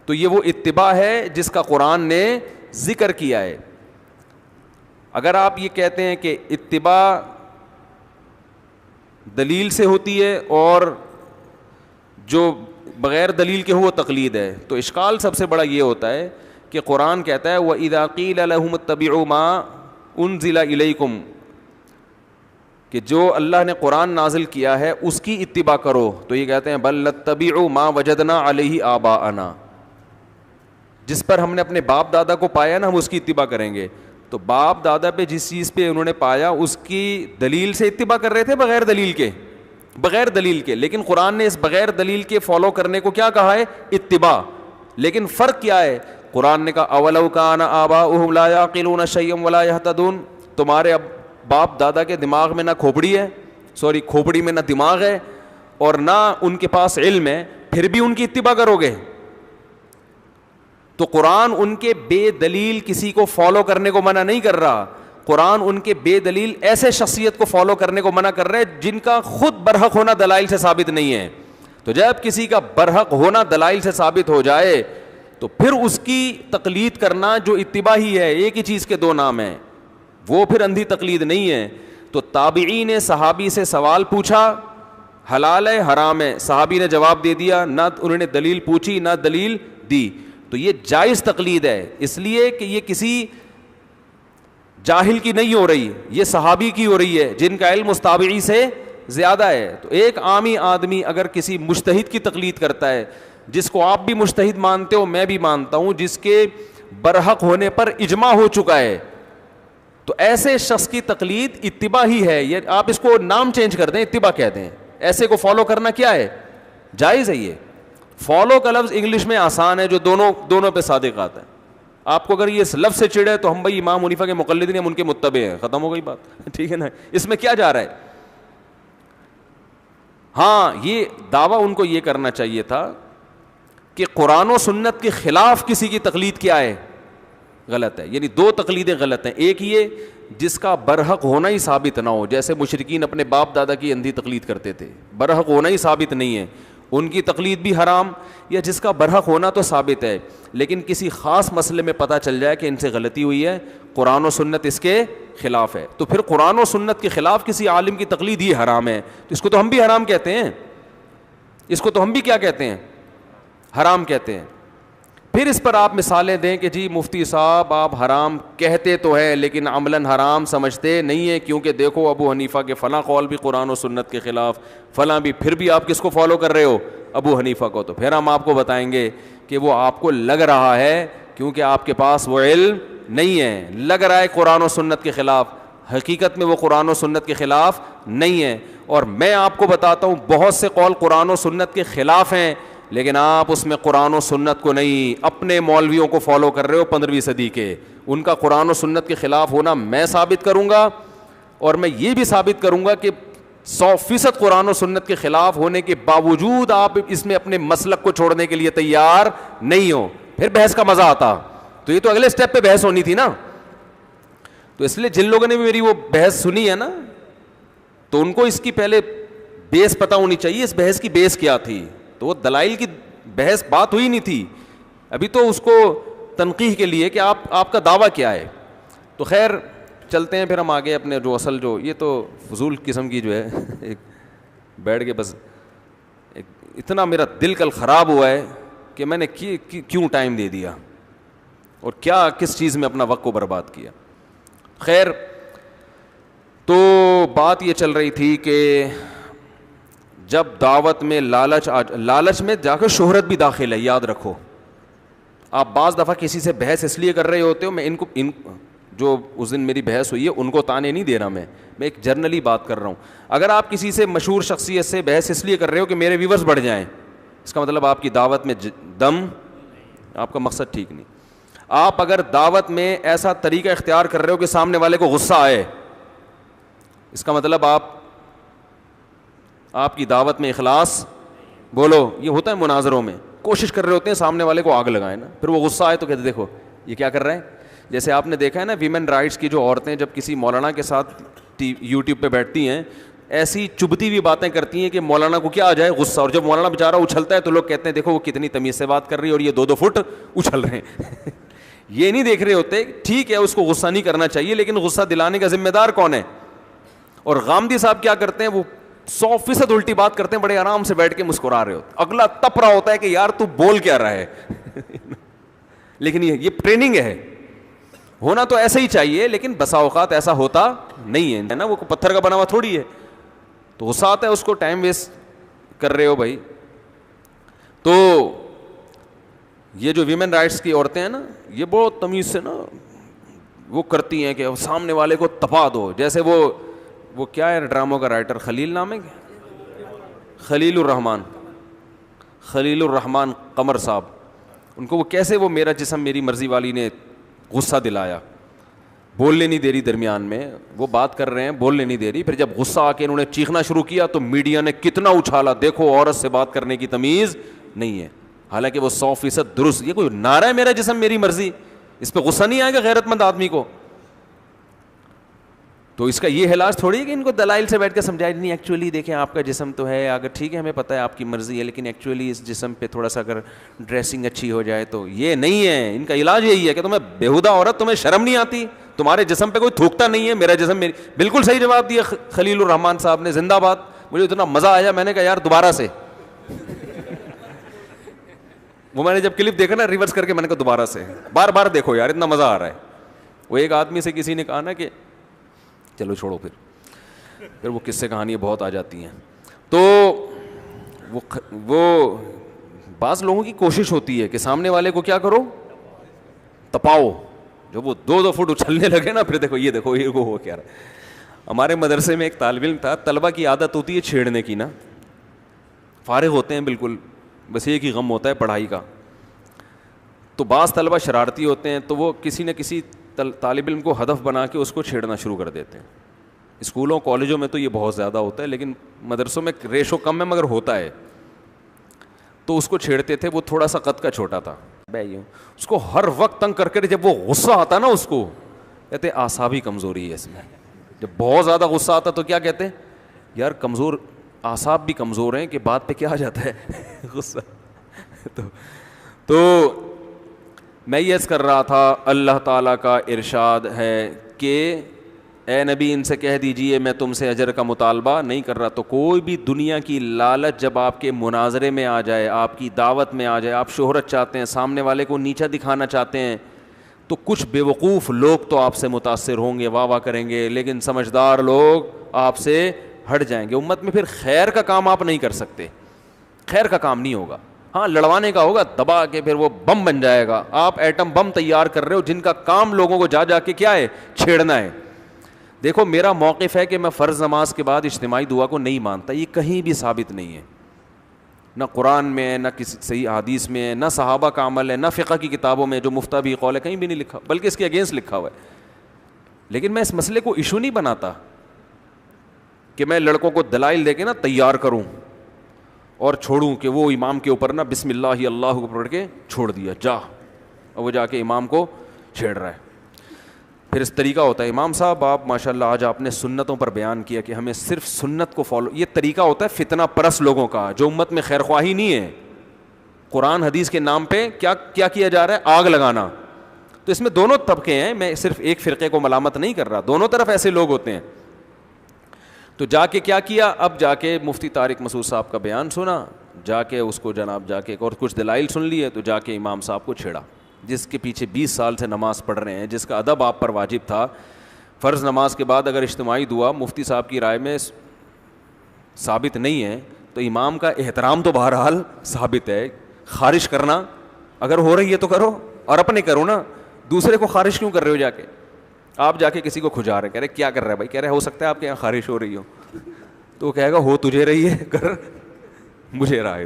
تو یہ وہ اتباع ہے جس کا قرآن نے ذکر کیا ہے. اگر آپ یہ کہتے ہیں کہ اتباع دلیل سے ہوتی ہے اور جو بغیر دلیل کے ہو وہ تقلید ہے, تو اشکال سب سے بڑا یہ ہوتا ہے کہ قرآن کہتا ہے وَإِذَا قِيلَ لَهُمُ اتَّبِعُوا مَا أُنزِلَ إِلَيْكُمْ, کہ جو اللہ نے قرآن نازل کیا ہے اس کی اتباع کرو, تو یہ کہتے ہیں بل نتبع ما وجدنا علیہ آباءنا, جس پر ہم نے اپنے باپ دادا کو پایا نا ہم اس کی اتباع کریں گے. تو باپ دادا پہ جس چیز پہ انہوں نے پایا اس کی دلیل سے اتباع کر رہے تھے بغیر دلیل کے. لیکن قرآن نے اس بغیر دلیل کے فالو کرنے کو کیا کہا ہے؟ اتباع. لیکن فرق کیا ہے؟ قرآن نے کہا اولو کان آباؤہم لا یعقلون شیئا ولا یہتدون, تمہارے اب باپ دادا کے دماغ میں نہ کھوپڑی میں نہ دماغ ہے اور نہ ان کے پاس علم ہے, پھر بھی ان کی اتباع کرو گے. تو قرآن ان کے بے دلیل کسی کو فالو کرنے کو منع نہیں کر رہا, قرآن ان کے بے دلیل ایسے شخصیت کو فالو کرنے کو منع کر رہے جن کا خود برحق ہونا دلائل سے ثابت نہیں ہے. تو جب کسی کا برحق ہونا دلائل سے ثابت ہو جائے تو پھر اس کی تقلید کرنا جو اتباع ہی ہے, ایک ہی چیز کے دو نام ہیں, وہ پھر اندھی تقلید نہیں ہے. تو تابعی نے صحابی سے سوال پوچھا حلال ہے حرام ہے, صحابی نے جواب دے دیا, نہ انہوں نے دلیل پوچھی نہ دلیل دی, تو یہ جائز تقلید ہے. اس لیے کہ یہ کسی جاہل کی نہیں ہو رہی, یہ صحابی کی ہو رہی ہے جن کا علم اس تابعی سے زیادہ ہے. تو ایک عامی آدمی اگر کسی مجتہد کی تقلید کرتا ہے, جس کو آپ بھی مجتہد مانتے ہو میں بھی مانتا ہوں, جس کے برحق ہونے پر اجماع ہو چکا ہے, تو ایسے شخص کی تقلید اتباع ہی ہے. یہ آپ اس کو نام چینج کر دیں, اتباع کہہ دیں. ایسے کو فالو کرنا کیا ہے؟ جائز ہے. یہ فالو کا لفظ انگلش میں آسان ہے, جو دونوں پہ صادق آتا ہے. آپ کو اگر یہ اس لفظ سے چڑھے تو ہم بھائی امام حنیفہ کے مقلد ہیں, ہم ان کے متبع ہیں, ختم ہو گئی بات, ٹھیک ہے نا. اس میں کیا جا رہا ہے؟ ہاں یہ دعویٰ ان کو یہ کرنا چاہیے تھا کہ قرآن و سنت کے خلاف کسی کی تقلید کیا ہے؟ غلط ہے. یعنی دو تقلیدیں غلط ہیں. ایک یہ جس کا برحق ہونا ہی ثابت نہ ہو, جیسے مشرکین اپنے باپ دادا کی اندھی تقلید کرتے تھے, برحق ہونا ہی ثابت نہیں ہے, ان کی تقلید بھی حرام. یا جس کا برحق ہونا تو ثابت ہے لیکن کسی خاص مسئلے میں پتہ چل جائے کہ ان سے غلطی ہوئی ہے, قرآن و سنت اس کے خلاف ہے, تو پھر قرآن و سنت کے خلاف کسی عالم کی تقلید ہی حرام ہے. تو اس کو تو ہم بھی حرام کہتے ہیں, اس کو تو ہم بھی کیا کہتے ہیں؟ حرام کہتے ہیں. پھر اس پر آپ مثالیں دیں کہ جی مفتی صاحب آپ حرام کہتے تو ہیں لیکن عملاً حرام سمجھتے نہیں ہیں, کیونکہ دیکھو ابو حنیفہ کے فلاں قول بھی قرآن و سنت کے خلاف, فلاں بھی, پھر بھی آپ کس کو فالو کر رہے ہو؟ ابو حنیفہ کو. تو پھر ہم آپ کو بتائیں گے کہ وہ آپ کو لگ رہا ہے کیونکہ آپ کے پاس وہ علم نہیں ہے, لگ رہا ہے قرآن و سنت کے خلاف, حقیقت میں وہ قرآن و سنت کے خلاف نہیں ہے. اور میں آپ کو بتاتا ہوں بہت سے قول قرآن و سنت کے خلاف ہیں, لیکن آپ اس میں قرآن و سنت کو نہیں, اپنے مولویوں کو فالو کر رہے ہو 15ویں صدی کے. ان کا قرآن و سنت کے خلاف ہونا میں ثابت کروں گا, اور میں یہ بھی ثابت کروں گا کہ 100% قرآن و سنت کے خلاف ہونے کے باوجود آپ اس میں اپنے مسلک کو چھوڑنے کے لیے تیار نہیں ہو. پھر بحث کا مزہ آتا. تو یہ تو اگلے سٹیپ پہ بحث ہونی تھی نا. تو اس لیے جن لوگوں نے بھی میری وہ بحث سنی ہے نا, تو ان کو اس کی پہلے بیس پتہ ہونی چاہیے, اس بحث کی بیس کیا تھی. تو وہ دلائل کی بحث بات ہوئی نہیں تھی, ابھی تو اس کو تنقیح کے لیے کہ آپ کا دعویٰ کیا ہے. تو خیر چلتے ہیں پھر ہم آگے اپنے جو اصل جو یہ تو فضول قسم کی جو ہے ایک بیٹھ کے بس اتنا میرا دل کل خراب ہوا ہے کہ میں نے کیوں ٹائم دے دیا اور کیا کس چیز میں اپنا وقت کو برباد کیا. خیر تو بات یہ چل رہی تھی کہ جب دعوت میں لالچ میں جا کے شہرت بھی داخل ہے. یاد رکھو آپ بعض دفعہ کسی سے بحث اس لیے کر رہے ہوتے ہو, میں ان جو اس دن میری بحث ہوئی ہے ان کو تانے نہیں دے رہا, میں ایک جرنلی بات کر رہا ہوں. اگر آپ کسی سے مشہور شخصیت سے بحث اس لیے کر رہے ہو کہ میرے ویورز بڑھ جائیں, اس کا مطلب آپ کی دعوت میں دم, آپ کا مقصد ٹھیک نہیں. آپ اگر دعوت میں ایسا طریقہ اختیار کر رہے ہو کہ سامنے والے کو غصہ آئے, اس کا مطلب آپ کی دعوت میں اخلاص, بولو یہ ہوتا ہے مناظروں میں, کوشش کر رہے ہوتے ہیں سامنے والے کو آگ لگائیں نا, پھر وہ غصہ آئے تو کہتے دیکھو یہ کیا کر رہے ہیں. جیسے آپ نے دیکھا ہے نا ویمن رائٹس کی جو عورتیں جب کسی مولانا کے ساتھ یوٹیوب پہ بیٹھتی ہیں, ایسی چبھتی ہوئی باتیں کرتی ہیں کہ مولانا کو کیا آ جائے غصہ, اور جب مولانا بیچارہ اچھلتا ہے تو لوگ کہتے ہیں دیکھو وہ کتنی تمیز سے بات کر رہی ہے اور یہ 2-2 فٹ اچھل رہے ہیں. یہ نہیں دیکھ رہے ہوتے, ٹھیک ہے اس کو غصہ نہیں کرنا چاہیے لیکن غصہ دلانے کا ذمہ دار کون ہے. اور غامدی صاحب کیا کرتے ہیں, وہ 100% الٹی بات کرتے ہیں, بڑے آرام سے بیٹھ کے مسکرا رہے ہوتے, اگلا تپ رہا ہوتا ہے کہ یار تو بول کیا رہا ہے. لیکن یہ ٹریننگ ہے, ہونا تو ایسا ہی چاہیے لیکن بسا اوقات ایسا ہوتا نہیں ہے نا, وہ پتھر کا بنا ہوا تھوڑی ہے. تو غصہ آتا ہے, اس کو ٹائم ویسٹ کر رہے ہو بھائی. تو یہ جو ویمن رائٹس کی عورتیں ہیں نا, یہ بہت تمیز سے نا وہ کرتی ہیں کہ سامنے والے کو تپا دو. جیسے وہ کیا ہے ڈراموں کا رائٹر, خلیل نام ہے, خلیل الرحمان قمر صاحب, ان کو وہ کیسے وہ میرا جسم میری مرضی والی نے غصہ دلایا, بولنے نہیں دے رہی, درمیان میں وہ بات کر رہے ہیں بولنے نہیں دے رہی, پھر جب غصہ آ کے انہوں نے چیخنا شروع کیا تو میڈیا نے کتنا اچھالا, دیکھو عورت سے بات کرنے کی تمیز نہیں ہے. حالانکہ وہ 100% درست, یہ کوئی نعرہ ہے میرا جسم میری مرضی, اس پہ غصہ نہیں آئے گا غیرت مند آدمی کو. تو اس کا یہ علاج تھوڑی ہے کہ ان کو دلائل سے بیٹھ کے سمجھائے, نہیں ایکچولی دیکھیں آپ کا جسم تو ہے, اگر ٹھیک ہے ہمیں پتہ ہے آپ کی مرضی ہے لیکن ایکچولی اس جسم پہ تھوڑا سا اگر ڈریسنگ اچھی ہو جائے تو. یہ نہیں ہے, ان کا علاج یہی ہے کہ تمہیں بےہودہ عورت, تمہیں شرم نہیں آتی, تمہارے جسم پہ کوئی تھوکتا نہیں ہے, میرا جسم میری. بالکل صحیح جواب دیا خلیل الرحمان صاحب نے, زندہ باد. مجھے اتنا مزہ آیا, میں نے کہا یار دوبارہ سے وہ میں نے جب کلپ دیکھا نا ریورس کر کے, میں نے کہا دوبارہ سے بار بار دیکھو یار اتنا مزہ آ رہا ہے. وہ ایک آدمی سے کسی نے کہا نا کہ چلو چھوڑو, پھر وہ قصے کہانیاں بہت آ جاتی ہیں. تو وہ بعض لوگوں کی کوشش ہوتی ہے کہ سامنے والے کو کیا کرو, تپاؤ. جب وہ 2-2 فٹ اچھلنے لگے نا, پھر دیکھو یہ ہو کیا رہا ہے. ہمارے مدرسے میں ایک طالب علم تھا, طلبہ کی عادت ہوتی ہے چھیڑنے کی نا, فارغ ہوتے ہیں بالکل, بس ایک ہی غم ہوتا ہے پڑھائی کا. تو بعض طلبہ شرارتی ہوتے ہیں, تو وہ کسی نہ کسی طالب علم کو ہدف بنا کے اس کو چھیڑنا شروع کر دیتے ہیں. اسکولوں کالجوں میں تو یہ بہت زیادہ ہوتا ہے, لیکن مدرسوں میں ریشو کم ہے مگر ہوتا ہے. تو اس کو چھیڑتے تھے, وہ تھوڑا سا قد کا چھوٹا تھا, اس کو ہر وقت تنگ کر کے, جب وہ غصہ آتا نا اس کو کہتے اعصابی کمزوری ہے اس میں. جب بہت زیادہ غصہ آتا تو کیا کہتے یار کمزور اعصاب بھی کمزور ہیں کہ بات پہ کیا آ جاتا ہے غصہ. تو میں یہ کر رہا تھا, اللہ تعالیٰ کا ارشاد ہے کہ اے نبی ان سے کہہ دیجئے میں تم سے اجر کا مطالبہ نہیں کر رہا. تو کوئی بھی دنیا کی لالچ جب آپ کے مناظرے میں آ جائے, آپ کی دعوت میں آ جائے, آپ شہرت چاہتے ہیں, سامنے والے کو نیچا دکھانا چاہتے ہیں, تو کچھ بیوقوف لوگ تو آپ سے متاثر ہوں گے, واہ واہ کریں گے, لیکن سمجھدار لوگ آپ سے ہٹ جائیں گے. امت میں پھر خیر کا کام آپ نہیں کر سکتے, خیر کا کام نہیں ہوگا. ہاں لڑوانے کا ہوگا, دبا کے پھر وہ بم بن جائے گا. آپ ایٹم بم تیار کر رہے ہو جن کا کام لوگوں کو جا کے کیا ہے, چھیڑنا ہے. دیکھو میرا موقف ہے کہ میں فرض نماز کے بعد اجتماعی دعا کو نہیں مانتا, یہ کہیں بھی ثابت نہیں ہے, نہ قرآن میں ہے, نہ کسی صحیح حدیث میں ہے, نہ صحابہ کا عمل ہے, نہ فقہ کی کتابوں میں جو مفتہ بھی قول ہے کہیں بھی نہیں لکھا, بلکہ اس کے اگینسٹ لکھا ہوا ہے. لیکن میں اس مسئلے کو ایشو نہیں بناتا کہ میں لڑکوں کو دلائل دے کے نا تیار کروں اور چھوڑوں کہ وہ امام کے اوپر نا بسم اللہ اللہ کو پڑھ کے چھوڑ دیا جا, اور وہ جا کے امام کو چھیڑ رہا ہے. پھر اس طریقہ ہوتا ہے, امام صاحب آپ ماشاءاللہ آج آپ نے سنتوں پر بیان کیا کہ ہمیں صرف سنت کو فالو, یہ طریقہ ہوتا ہے فتنہ پرست لوگوں کا جو امت میں خیر خواہی نہیں ہے. قرآن حدیث کے نام پہ کیا کیا جا رہا ہے, آگ لگانا. تو اس میں دونوں طبقے ہیں, میں صرف ایک فرقے کو ملامت نہیں کر رہا, دونوں طرف ایسے لوگ ہوتے ہیں. تو جا کے کیا کیا, اب جا کے مفتی طارق مسعود صاحب کا بیان سنا, جا کے اس کو جناب جا کے اور کچھ دلائل سن لیے, تو جا کے امام صاحب کو چھیڑا, جس کے پیچھے 20 سال سے نماز پڑھ رہے ہیں, جس کا ادب آپ پر واجب تھا. فرض نماز کے بعد اگر اجتماعی دعا مفتی صاحب کی رائے میں ثابت نہیں ہے تو امام کا احترام تو بہرحال ثابت ہے. خارج کرنا اگر ہو رہی ہے تو کرو, اور اپنے کرو نا, دوسرے کو خارج کیوں کر رہے ہو. جا کے آپ جا کے کسی کو کھجا رہے, کہہ رہے کیا کر رہے ہیں بھائی, کہہ رہے ہو سکتا ہے آپ کے یہاں خارج ہو رہی ہو, تو وہ کہے گا ہو تجھے رہی ہے, کر مجھے رہا ہے.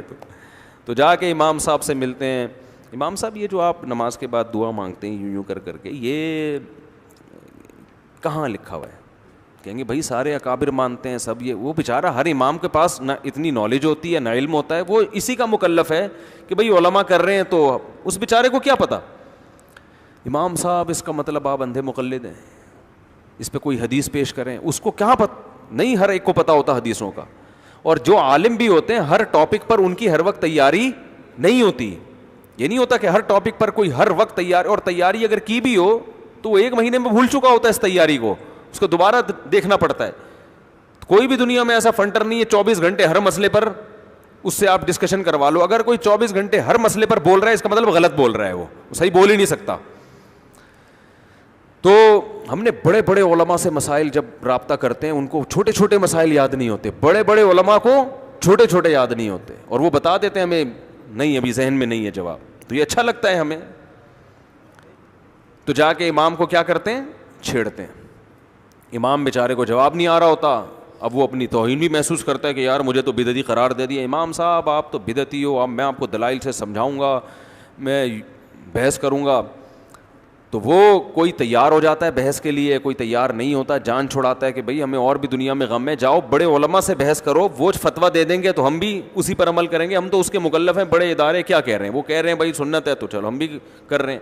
تو جا کے امام صاحب سے ملتے ہیں, امام صاحب یہ جو آپ نماز کے بعد دعا مانگتے ہیں یوں یوں کر کر کے, یہ کہاں لکھا ہوا ہے؟ کہیں گے بھائی سارے اکابر مانتے ہیں سب. یہ وہ بیچارہ, ہر امام کے پاس نہ اتنی نالج ہوتی ہے نہ علم ہوتا ہے, وہ اسی کا مکلف ہے کہ بھائی علماء کر رہے ہیں تو اس بیچارے کو کیا پتہ. امام صاحب اس کا مطلب آپ اندھے مقلد ہیں, اس پہ کوئی حدیث پیش کریں, اس کو کیا پتہ نہیں, ہر ایک کو پتہ ہوتا حدیثوں کا. اور جو عالم بھی ہوتے ہیں ہر ٹاپک پر ان کی ہر وقت تیاری نہیں ہوتی. یہ نہیں ہوتا کہ ہر ٹاپک پر کوئی ہر وقت تیار, اور تیاری اگر کی بھی ہو تو وہ 1 مہینے میں بھول چکا ہوتا ہے اس تیاری کو, اس کو دوبارہ دیکھنا پڑتا ہے. کوئی بھی دنیا میں ایسا فنٹر نہیں ہے 24 گھنٹے ہر مسئلے پر اس سے آپ ڈسکشن کروا لو. اگر کوئی 24 گھنٹے ہر مسئلے پر بول رہا ہے اس کا مطلب غلط بول رہا ہے, وہ صحیح بول ہی نہیں سکتا. تو ہم نے بڑے بڑے علماء سے مسائل جب رابطہ کرتے ہیں, ان کو چھوٹے چھوٹے مسائل یاد نہیں ہوتے, بڑے بڑے علماء کو چھوٹے چھوٹے یاد نہیں ہوتے, اور وہ بتا دیتے ہیں ہمیں نہیں ابھی ذہن میں نہیں ہے جواب. تو یہ اچھا لگتا ہے ہمیں. تو جا کے امام کو کیا کرتے ہیں, چھیڑتے ہیں. امام بیچارے کو جواب نہیں آ رہا ہوتا, اب وہ اپنی توہین بھی محسوس کرتا ہے کہ یار مجھے تو بدعتی قرار دے دیا. امام صاحب آپ تو بدعتی ہو, اب میں آپ کو دلائل سے سمجھاؤں گا, میں بحث کروں گا. تو وہ کوئی تیار ہو جاتا ہے بحث کے لیے, کوئی تیار نہیں ہوتا, جان چھڑاتا ہے کہ بھئی ہمیں اور بھی دنیا میں غم ہے, جاؤ بڑے علماء سے بحث کرو, وہ فتویٰ دے دیں گے تو ہم بھی اسی پر عمل کریں گے, ہم تو اس کے مکلف ہیں. بڑے ادارے کیا کہہ رہے ہیں, وہ کہہ رہے ہیں بھائی سنت ہے تو چلو ہم بھی کر رہے ہیں.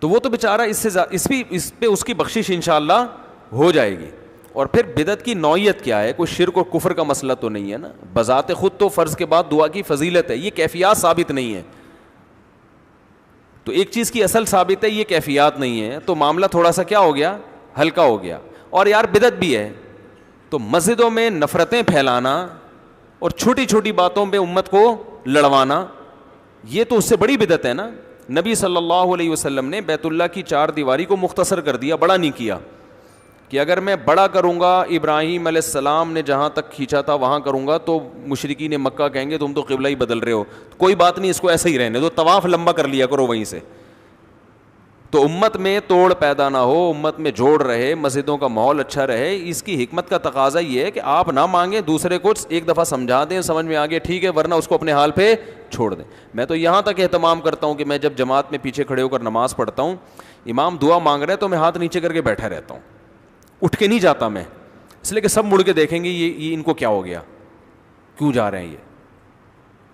تو وہ تو بیچارہ اس پہ اس کی بخشش انشاءاللہ ہو جائے گی. اور پھر بدعت کی نوعیت کیا ہے, کوئی شرک و کفر کا مسئلہ تو نہیں ہے نا. بذات خود تو فرض کے بعد دعا کی فضیلت ہے, یہ کیفیات ثابت نہیں ہے. تو ایک چیز کی اصل ثابت ہے, یہ کیفیات نہیں ہے, تو معاملہ تھوڑا سا کیا ہو گیا, ہلکا ہو گیا. اور یار بدعت بھی ہے تو مسجدوں میں نفرتیں پھیلانا اور چھوٹی چھوٹی باتوں پہ امت کو لڑوانا, یہ تو اس سے بڑی بدعت ہے نا. نبی صلی اللہ علیہ وسلم نے بیت اللہ کی 4 دیواری کو مختصر کر دیا, بڑا نہیں کیا, کہ اگر میں بڑا کروں گا, ابراہیم علیہ السلام نے جہاں تک کھینچا تھا وہاں کروں گا تو مشرکین مکہ کہیں گے تم تو قبلہ ہی بدل رہے ہو. کوئی بات نہیں, اس کو ایسے ہی رہنے دو, طواف لمبا کر لیا کرو وہیں سے. تو امت میں توڑ پیدا نہ ہو, امت میں جوڑ رہے, مسجدوں کا ماحول اچھا رہے. اس کی حکمت کا تقاضا یہ ہے کہ آپ نہ مانگیں, دوسرے کو ایک دفعہ سمجھا دیں, سمجھ میں آگے ٹھیک ہے, ورنہ اس کو اپنے حال پہ چھوڑ دیں. میں تو یہاں تک اہتمام کرتا ہوں کہ میں جب جماعت میں پیچھے کھڑے ہو کر نماز پڑھتا ہوں, امام دعا مانگ رہے تو میں ہاتھ نیچے کر کے بیٹھا رہتا ہوں, اٹھ کے نہیں جاتا میں, اس لیے کہ سب مڑ کے دیکھیں گے یہ ان کو کیا ہو گیا, کیوں جا رہے ہیں یہ.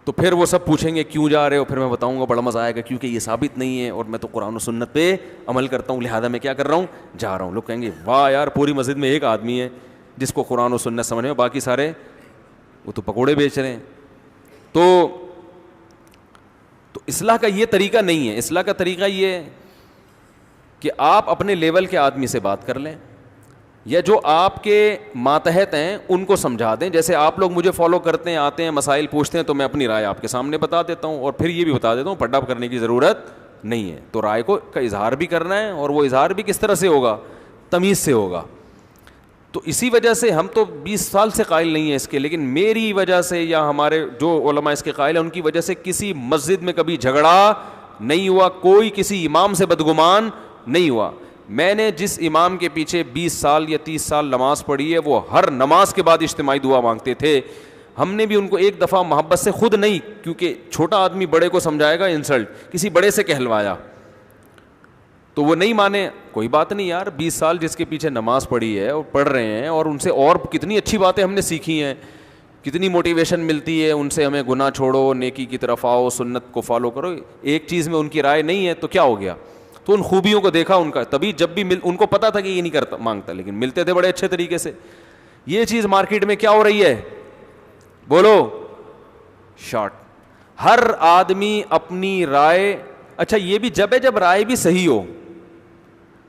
تو پھر وہ سب پوچھیں گے کیوں جا رہے ہو, پھر میں بتاؤں گا, بڑا مزہ آئے گا, کیونکہ یہ ثابت نہیں ہے اور میں تو قرآن و سنت پہ عمل کرتا ہوں, لہذا میں کیا کر رہا ہوں, جا رہا ہوں. لوگ کہیں گے واہ یار, پوری مسجد میں ایک آدمی ہے جس کو قرآن و سنت سمجھ میں, باقی سارے وہ تو پکوڑے بیچ رہے ہیں. تو اصلاح کا یہ طریقہ نہیں ہے. اصلاح کا طریقہ یہ ہے کہ آپ اپنے لیول کے آدمی سے بات کر لیں, یا جو آپ کے ماتحت ہیں ان کو سمجھا دیں. جیسے آپ لوگ مجھے فالو کرتے ہیں, آتے ہیں, مسائل پوچھتے ہیں, تو میں اپنی رائے آپ کے سامنے بتا دیتا ہوں, اور پھر یہ بھی بتا دیتا ہوں پڈا کرنے کی ضرورت نہیں ہے. تو رائے کا اظہار بھی کرنا ہے, اور وہ اظہار بھی کس طرح سے ہوگا, تمیز سے ہوگا. تو اسی وجہ سے ہم تو 20 سال سے قائل نہیں ہیں اس کے, لیکن میری وجہ سے یا ہمارے جو علماء اس کے قائل ہیں ان کی وجہ سے کسی مسجد میں کبھی جھگڑا نہیں ہوا, کوئی کسی امام سے بدگمان نہیں ہوا. میں نے جس امام کے پیچھے 20 سال یا 30 سال نماز پڑھی ہے, وہ ہر نماز کے بعد اجتماعی دعا مانگتے تھے. ہم نے بھی ان کو ایک دفعہ محبت سے, خود نہیں, کیونکہ چھوٹا آدمی بڑے کو سمجھائے گا انسلٹ, کسی بڑے سے کہلوایا تو وہ نہیں مانے, کوئی بات نہیں یار, 20 سال جس کے پیچھے نماز پڑھی ہے اور پڑھ رہے ہیں, اور ان سے اور کتنی اچھی باتیں ہم نے سیکھی ہیں, کتنی موٹیویشن ملتی ہے ان سے, ہمیں گناہ چھوڑو, نیکی کی طرف آؤ, سنت کو فالو کرو. ایک چیز میں ان کی رائے نہیں ہے تو کیا ہو گیا, تو ان خوبیوں کو دیکھا ان کا, تبھی جب بھی ان کو پتا تھا کہ یہ نہیں کرتا مانگتا, لیکن ملتے تھے بڑے اچھے طریقے سے. یہ چیز مارکیٹ میں کیا ہو رہی ہے, بولو, شارٹ. ہر آدمی اپنی رائے, اچھا یہ بھی جب ہے جب رائے بھی صحیح ہو.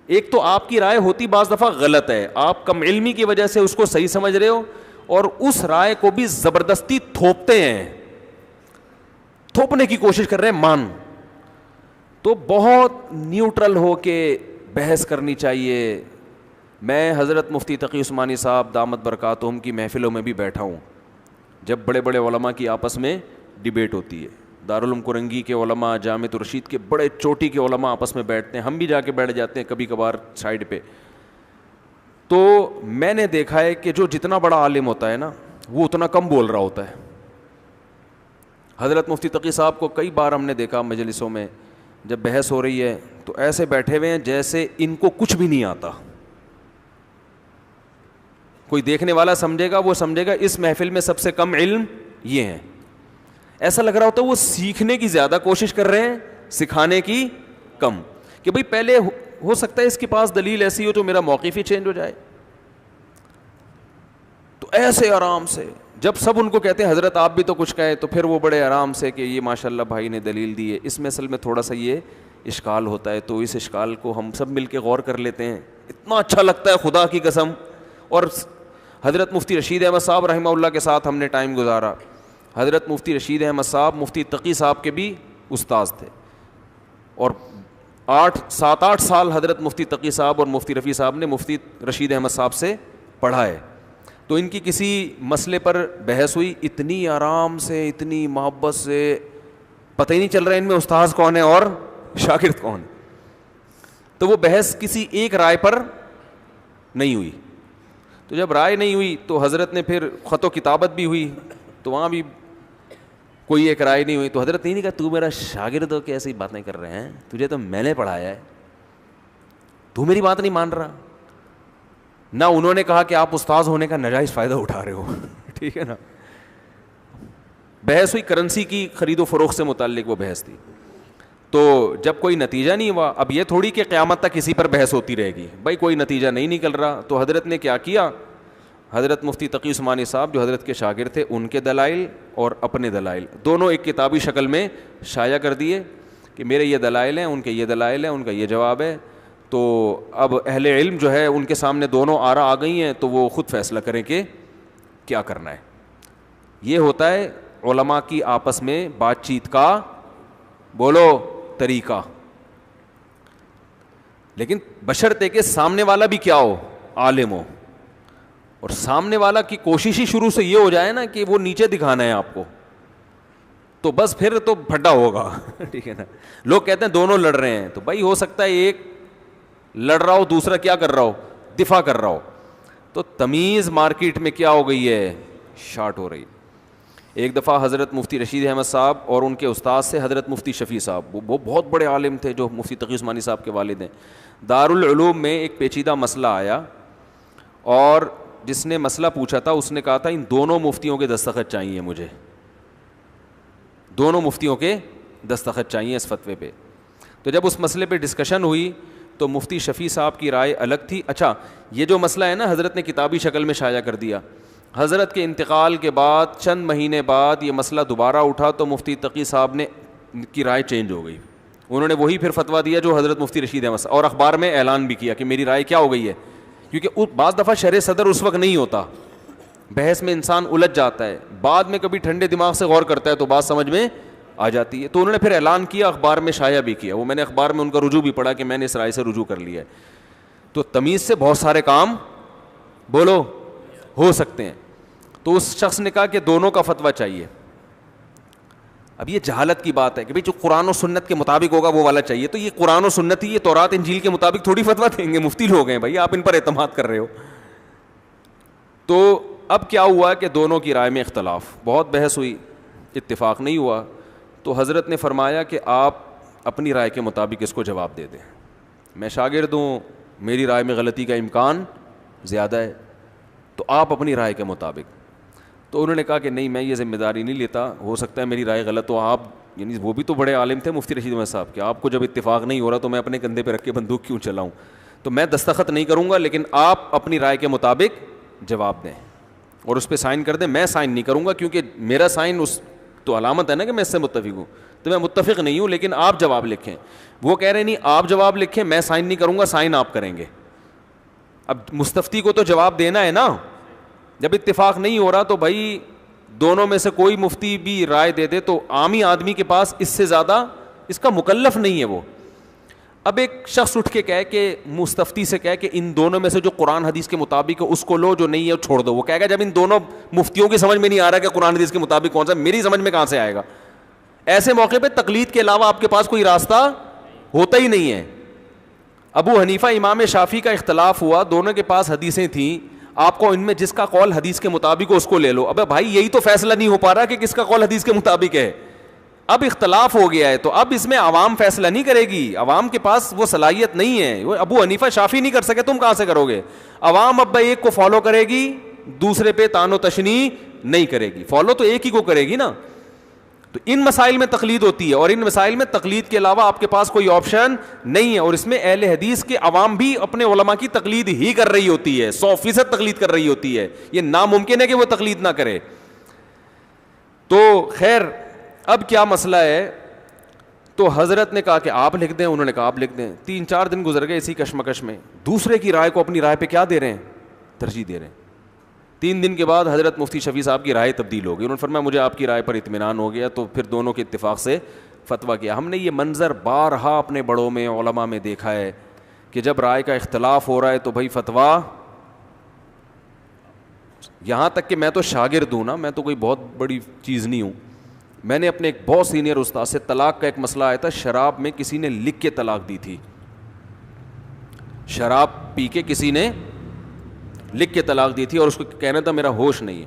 ایک تو آپ کی رائے ہوتی بعض دفعہ غلط ہے, آپ کم علمی کی وجہ سے اس کو صحیح سمجھ رہے ہو, اور اس رائے کو بھی زبردستی تھوپتے ہیں, تھوپنے کی کوشش کر رہے ہیں مان. تو بہت نیوٹرل ہو کے بحث کرنی چاہیے. میں حضرت مفتی تقی عثمانی صاحب دامت برکاتہم کی محفلوں میں بھی بیٹھا ہوں, جب بڑے بڑے علماء کی آپس میں ڈیبیٹ ہوتی ہے. دارالعلوم کرنگی کے علماء, جامعۃ الرشید کے بڑے چوٹی کے علماء آپس میں بیٹھتے ہیں, ہم بھی جا کے بیٹھ جاتے ہیں کبھی کبھار سائڈ پہ. تو میں نے دیکھا ہے کہ جو جتنا بڑا عالم ہوتا ہے نا, وہ اتنا کم بول رہا ہوتا ہے. حضرت مفتی تقی صاحب کو کئی بار ہم نے دیکھا مجلسوں میں جب بحث ہو رہی ہے تو ایسے بیٹھے ہوئے ہیں جیسے ان کو کچھ بھی نہیں آتا. کوئی دیکھنے والا سمجھے گا, وہ سمجھے گا اس محفل میں سب سے کم علم یہ ہیں. ایسا لگ رہا ہوتا ہے وہ سیکھنے کی زیادہ کوشش کر رہے ہیں, سکھانے کی کم, کہ بھئی پہلے ہو سکتا ہے اس کے پاس دلیل ایسی ہو جو میرا موقف ہی چینج ہو جائے. تو ایسے آرام سے جب سب ان کو کہتے ہیں حضرت آپ بھی تو کچھ کہے, تو پھر وہ بڑے آرام سے کہ یہ ماشاءاللہ بھائی نے دلیل دی ہے. اس میں اصل میں تھوڑا سا یہ اشکال ہوتا ہے, تو اس اشکال کو ہم سب مل کے غور کر لیتے ہیں. اتنا اچھا لگتا ہے خدا کی قسم. اور حضرت مفتی رشید احمد صاحب رحمہ اللہ کے ساتھ ہم نے ٹائم گزارا. حضرت مفتی رشید احمد صاحب مفتی تقی صاحب کے بھی استاذ تھے, اور 7-8 سال حضرت مفتی تقی صاحب اور مفتی رفیع صاحب نے مفتی رشید احمد صاحب سے پڑھا ہے. تو ان کی کسی مسئلے پر بحث ہوئی, اتنی آرام سے, اتنی محبت سے, پتہ ہی نہیں چل رہا ان میں استاذ کون ہے اور شاگرد کون ہے. تو وہ بحث کسی ایک رائے پر نہیں ہوئی. تو جب رائے نہیں ہوئی تو حضرت نے پھر خط و کتابت بھی ہوئی, تو وہاں بھی کوئی ایک رائے نہیں ہوئی. تو حضرت نے نہیں کہا تو میرا شاگرد ہو کے ایسی باتیں کر رہے ہیں, تجھے تو میں نے پڑھایا ہے, تو میری بات نہیں مان رہا. نہ انہوں نے کہا کہ آپ استاذ ہونے کا ناجائز فائدہ اٹھا رہے ہو. ٹھیک ہے نا. بحث ہوئی کرنسی کی خرید و فروخت سے متعلق, وہ بحث تھی. تو جب کوئی نتیجہ نہیں ہوا, اب یہ تھوڑی کہ قیامت تک کسی پر بحث ہوتی رہے گی, بھائی کوئی نتیجہ نہیں نکل رہا, تو حضرت نے کیا کیا, حضرت مفتی تقی عثمانی صاحب جو حضرت کے شاگرد تھے, ان کے دلائل اور اپنے دلائل دونوں ایک کتابی شکل میں شائع کر دیے کہ میرے یہ دلائل ہیں, ان کے یہ دلائل ہیں, ان کا یہ جواب ہے. تو اب اہل علم جو ہے ان کے سامنے دونوں آرا آ گئی ہیں, تو وہ خود فیصلہ کریں کہ کیا کرنا ہے. یہ ہوتا ہے علماء کی آپس میں بات چیت کا بولو طریقہ. لیکن بشرطے کہ سامنے والا بھی کیا ہو, عالم ہو, اور سامنے والا کی کوشش ہی شروع سے یہ ہو جائے نا کہ وہ نیچے دکھانا ہے آپ کو, تو بس پھر تو پھڈا ہوگا. ٹھیک ہے نا. لوگ کہتے ہیں دونوں لڑ رہے ہیں, تو بھائی ہو سکتا ہے ایک لڑ رہا ہو, دوسرا کیا کر رہا ہو, دفاع کر رہا ہو. تو تمیز مارکیٹ میں کیا ہو گئی ہے, شارٹ ہو رہی. ایک دفعہ حضرت مفتی رشید احمد صاحب اور ان کے استاد سے حضرت مفتی شفیع صاحب, وہ بہت بڑے عالم تھے جو مفتی تقی عثمانی صاحب کے والد ہیں. دارالعلوم میں ایک پیچیدہ مسئلہ آیا, اور جس نے مسئلہ پوچھا تھا اس نے کہا تھا ان دونوں مفتیوں کے دستخط چاہیے مجھے, دونوں مفتیوں کے دستخط چاہیے اس فتوے پہ. تو جب اس مسئلے پہ ڈسکشن ہوئی تو مفتی شفیع صاحب کی رائے الگ تھی. اچھا, یہ جو مسئلہ ہے نا حضرت نے کتابی شکل میں شائع کر دیا. حضرت کے انتقال کے بعد چند مہینے بعد یہ مسئلہ دوبارہ اٹھا تو مفتی تقی صاحب نے کی رائے چینج ہو گئی. انہوں نے وہی پھر فتویٰ دیا جو حضرت مفتی رشید احمد صاحب, اور اخبار میں اعلان بھی کیا کہ میری رائے کیا ہو گئی ہے. کیونکہ بعض دفعہ شرح صدر اس وقت نہیں ہوتا, بحث میں انسان الجھ جاتا ہے, بعد میں کبھی ٹھنڈے دماغ سے غور کرتا ہے تو بات سمجھ میں آ جاتی ہے. تو انہوں نے پھر اعلان کیا, اخبار میں شائع بھی کیا. وہ میں نے اخبار میں ان کا رجوع بھی پڑھا کہ میں نے اس رائے سے رجوع کر لیا ہے. تو تمیز سے بہت سارے کام بولو ہو سکتے ہیں. تو اس شخص نے کہا کہ دونوں کا فتویٰ چاہیے. اب یہ جہالت کی بات ہے کہ بھئی جو قرآن و سنت کے مطابق ہوگا وہ والا چاہیے. تو یہ قرآن و سنت ہی, یہ تورات انجیل کے مطابق تھوڑی فتویٰ دیں گے, مفتی لوگ ہیں بھائی, آپ ان پر اعتماد کر رہے ہو. تو اب کیا ہوا کہ دونوں کی رائے میں اختلاف, بہت بحث ہوئی, اتفاق نہیں ہوا. تو حضرت نے فرمایا کہ آپ اپنی رائے کے مطابق اس کو جواب دے دیں. میں شاگرد ہوں, میری رائے میں غلطی کا امکان زیادہ ہے, تو آپ اپنی رائے کے مطابق. تو انہوں نے کہا کہ نہیں, میں یہ ذمہ داری نہیں لیتا, ہو سکتا ہے میری رائے غلط ہو. آپ یعنی وہ بھی تو بڑے عالم تھے مفتی رشید احمد صاحب کے, آپ کو جب اتفاق نہیں ہو رہا تو میں اپنے کندھے پہ رکھ کے بندوق کیوں چلاؤں. تو میں دستخط نہیں کروں گا, لیکن آپ اپنی رائے کے مطابق جواب دیں اور اس پہ سائن کر دیں. میں سائن نہیں کروں گا کیونکہ میرا سائن اس تو علامت ہے نا کہ میں اس سے متفق ہوں. تو میں متفق نہیں ہوں, لیکن آپ جواب لکھیں. وہ کہہ رہے نہیں آپ جواب لکھیں, میں سائن نہیں کروں گا, سائن آپ کریں گے. اب مستفتی کو تو جواب دینا ہے نا. جب اتفاق نہیں ہو رہا تو بھائی دونوں میں سے کوئی مفتی بھی رائے دے دے تو عامی آدمی کے پاس اس سے زیادہ اس کا مکلف نہیں ہے وہ. اب ایک شخص اٹھ کے کہے کہ مستفتی سے کہے کہ ان دونوں میں سے جو قرآن حدیث کے مطابق ہے اس کو لو, جو نہیں ہے وہ چھوڑ دو. وہ کہے گا جب ان دونوں مفتیوں کی سمجھ میں نہیں آ رہا کہ قرآن حدیث کے مطابق کون سا, میری سمجھ میں کہاں سے آئے گا. ایسے موقع پہ تقلید کے علاوہ آپ کے پاس کوئی راستہ ہوتا ہی نہیں ہے. ابو حنیفہ امام شافعی کا اختلاف ہوا, دونوں کے پاس حدیثیں تھیں, آپ کو ان میں جس کا قول حدیث کے مطابق ہو اس کو لے لو. ابے بھائی یہی تو فیصلہ نہیں ہو پا رہا کہ کس کا قول حدیث کے مطابق ہے. اب اختلاف ہو گیا ہے تو اب اس میں عوام فیصلہ نہیں کرے گی, عوام کے پاس وہ صلاحیت نہیں ہے. وہ ابو حنیفہ شافعی نہیں کر سکے, تم کہاں سے کرو گے؟ عوام اب ایک کو فالو کرے گی, دوسرے پہ تان و تشنیع نہیں کرے گی, فالو تو ایک ہی کو کرے گی نا. تو ان مسائل میں تقلید ہوتی ہے, اور ان مسائل میں تقلید کے علاوہ آپ کے پاس کوئی آپشن نہیں ہے. اور اس میں اہل حدیث کے عوام بھی اپنے علماء کی تقلید ہی کر رہی ہوتی ہے, 100% تقلید کر رہی ہوتی ہے. یہ ناممکن ہے کہ وہ تقلید نہ کرے. تو خیر اب کیا مسئلہ ہے, تو حضرت نے کہا کہ آپ لکھ دیں, انہوں نے کہا آپ لکھ دیں. 3-4 دن گزر گئے اسی کشمکش میں, دوسرے کی رائے کو اپنی رائے پہ کیا دے رہے ہیں, ترجیح دے رہے ہیں. 3 دن کے بعد حضرت مفتی شفیع صاحب کی رائے تبدیل ہو گئی. انہوں نے فرمایا مجھے آپ کی رائے پر اطمینان ہو گیا. تو پھر دونوں کے اتفاق سے فتویٰ کیا. ہم نے یہ منظر بارہا اپنے بڑوں میں, علماء میں دیکھا ہے کہ جب رائے کا اختلاف ہو رہا ہے تو بھائی فتویٰ, یہاں تک کہ میں تو شاگرد ہوں نا, میں تو کوئی بہت بڑی چیز نہیں ہوں. میں نے اپنے ایک بہت سینئر استاد سے طلاق کا ایک مسئلہ آیا تھا, شراب میں کسی نے لکھ کے طلاق دی تھی, شراب پی کے کسی نے لکھ کے طلاق دی تھی, اور اس کو کہنا تھا میرا ہوش نہیں ہے.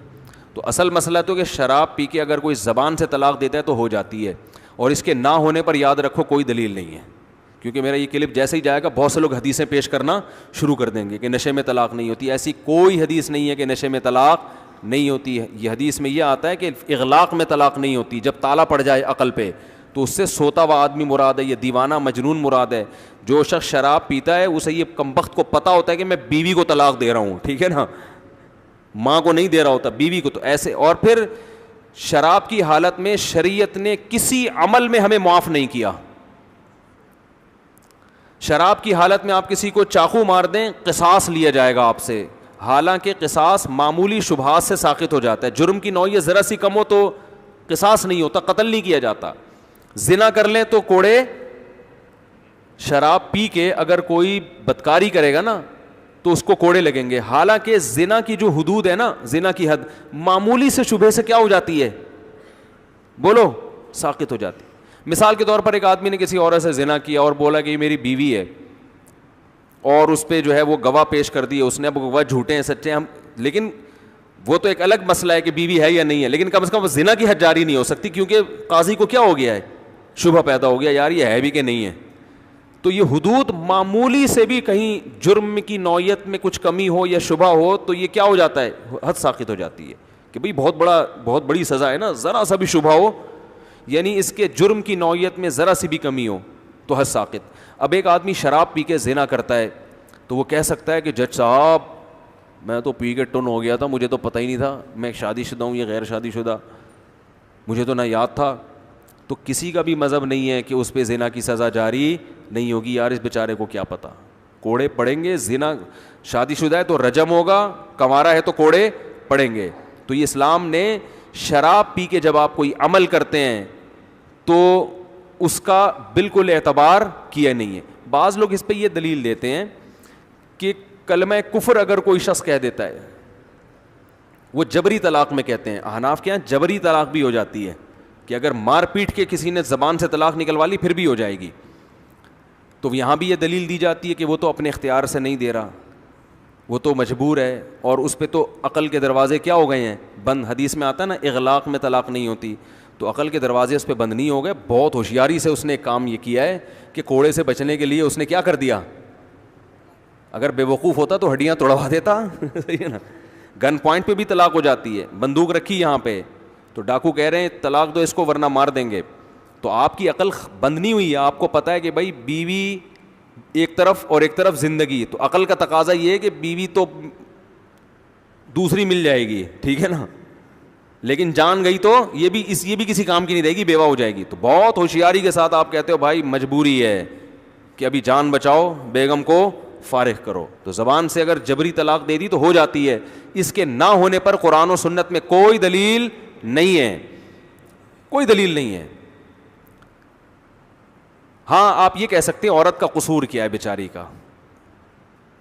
تو اصل مسئلہ تو کہ شراب پی کے اگر کوئی زبان سے طلاق دیتا ہے تو ہو جاتی ہے, اور اس کے نہ ہونے پر یاد رکھو کوئی دلیل نہیں ہے. کیونکہ میرا یہ کلپ جیسے ہی جائے گا بہت سے لوگ حدیثیں پیش کرنا شروع کر دیں گے کہ نشے میں طلاق نہیں ہوتی. ایسی کوئی حدیث نہیں ہے کہ نشے میں طلاق نہیں ہوتی ہے. یہ حدیث میں یہ آتا ہے کہ اغلاق میں طلاق نہیں ہوتی, جب تالا پڑ جائے عقل پہ تو اس سے سوتا ہوا آدمی مراد ہے, یہ دیوانہ مجنون مراد ہے. جو شخص شراب پیتا ہے اسے یہ کمبخت کو پتہ ہوتا ہے کہ میں بیوی کو طلاق دے رہا ہوں, ٹھیک ہے نا, ماں کو نہیں دے رہا ہوتا, بیوی کو. تو ایسے, اور پھر شراب کی حالت میں شریعت نے کسی عمل میں ہمیں معاف نہیں کیا. شراب کی حالت میں آپ کسی کو چاقو مار دیں قصاص لیا جائے گا آپ سے, حالانکہ قصاص معمولی شبہات سے ساقط ہو جاتا ہے. جرم کی نوعیت ذرا سی کم ہو تو قصاص نہیں ہوتا, قتل نہیں کیا جاتا. زنا کر لیں تو کوڑے, شراب پی کے اگر کوئی بدکاری کرے گا نا تو اس کو کوڑے لگیں گے. حالانکہ زنا کی جو حدود ہے نا, زنا کی حد معمولی سے شبہ سے کیا ہو جاتی ہے, بولو, ساقط ہو جاتی. مثال کے طور پر ایک آدمی نے کسی عورت سے زنا کیا اور بولا کہ یہ میری بیوی ہے, اور اس پہ جو ہے وہ گواہ پیش کر دیے اس نے. اب گواہ جھوٹے ہیں سچے ہیں ہم, لیکن وہ تو ایک الگ مسئلہ ہے کہ بیوی ہے یا نہیں ہے, لیکن کم از کم زنا کی حد جاری نہیں ہو سکتی, کیونکہ قاضی کو کیا ہو گیا ہے, شبہ پیدا ہو گیا, یار یہ ہے بھی کہ نہیں ہے. تو یہ حدود معمولی سے بھی کہیں جرم کی نوعیت میں کچھ کمی ہو یا شبہ ہو تو یہ کیا ہو جاتا ہے, حد ساقط ہو جاتی ہے کہ بھئی بہت بڑی سزا ہے نا, ذرا سا بھی شبہ ہو, یعنی اس کے جرم کی نوعیت میں ذرا سی بھی کمی ہو تو حد ساقط. اب ایک آدمی شراب پی کے زنا کرتا ہے تو وہ کہہ سکتا ہے کہ جج صاحب میں تو پی کے ٹن ہو گیا تھا, مجھے تو پتہ ہی نہیں تھا, میں شادی شدہ ہوں, یہ غیر شادی شدہ, مجھے تو نہ یاد تھا. تو کسی کا بھی مذہب نہیں ہے کہ اس پہ زنا کی سزا جاری نہیں ہوگی. یار اس بیچارے کو کیا پتہ, کوڑے پڑیں گے. زنا شادی شدہ ہے تو رجم ہوگا, کنوارا ہے تو کوڑے پڑیں گے. تو یہ اسلام نے شراب پی کے جب آپ کوئی عمل کرتے ہیں تو اس کا بالکل اعتبار کیا نہیں ہے. بعض لوگ اس پہ یہ دلیل دیتے ہیں کہ کلمہ کفر اگر کوئی شخص کہہ دیتا ہے, وہ جبری طلاق میں کہتے ہیں, احناف کے یہاں جبری طلاق بھی ہو جاتی ہے کہ اگر مار پیٹ کے کسی نے زبان سے طلاق نکلوا لی پھر بھی ہو جائے گی. تو یہاں بھی یہ دلیل دی جاتی ہے کہ وہ تو اپنے اختیار سے نہیں دے رہا, وہ تو مجبور ہے, اور اس پہ تو عقل کے دروازے کیا ہو گئے ہیں, بند. حدیث میں آتا ہے نا اغلاق میں طلاق نہیں ہوتی, تو عقل کے دروازے اس پہ بند نہیں ہو گئے. بہت ہوشیاری سے اس نے ایک کام یہ کیا ہے کہ کوڑے سے بچنے کے لیے اس نے کیا کر دیا, اگر بے وقوف ہوتا تو ہڈیاں توڑوا دیتا. صحیح ہے نا, گن پوائنٹ پہ بھی طلاق ہو جاتی ہے, بندوق رکھی یہاں پہ تو ڈاکو کہہ رہے ہیں طلاق دو اس کو ورنہ مار دیں گے. تو آپ کی عقل بند نہیں ہوئی ہے, آپ کو پتہ ہے کہ بھائی بیوی ایک طرف اور ایک طرف زندگی, تو عقل کا تقاضا یہ ہے کہ بیوی تو دوسری مل جائے گی, ٹھیک ہے نا, لیکن جان گئی تو یہ بھی کسی کام کی نہیں رہے گی, بیوہ ہو جائے گی. تو بہت ہوشیاری کے ساتھ آپ کہتے ہو بھائی مجبوری ہے کہ ابھی جان بچاؤ, بیگم کو فارغ کرو. تو زبان سے اگر جبری طلاق دے دی تو ہو جاتی ہے. اس کے نہ ہونے پر قرآن و سنت میں کوئی دلیل نہیں ہے, کوئی دلیل نہیں ہے. ہاں آپ یہ کہہ سکتے ہیں عورت کا قصور کیا ہے بیچاری کا,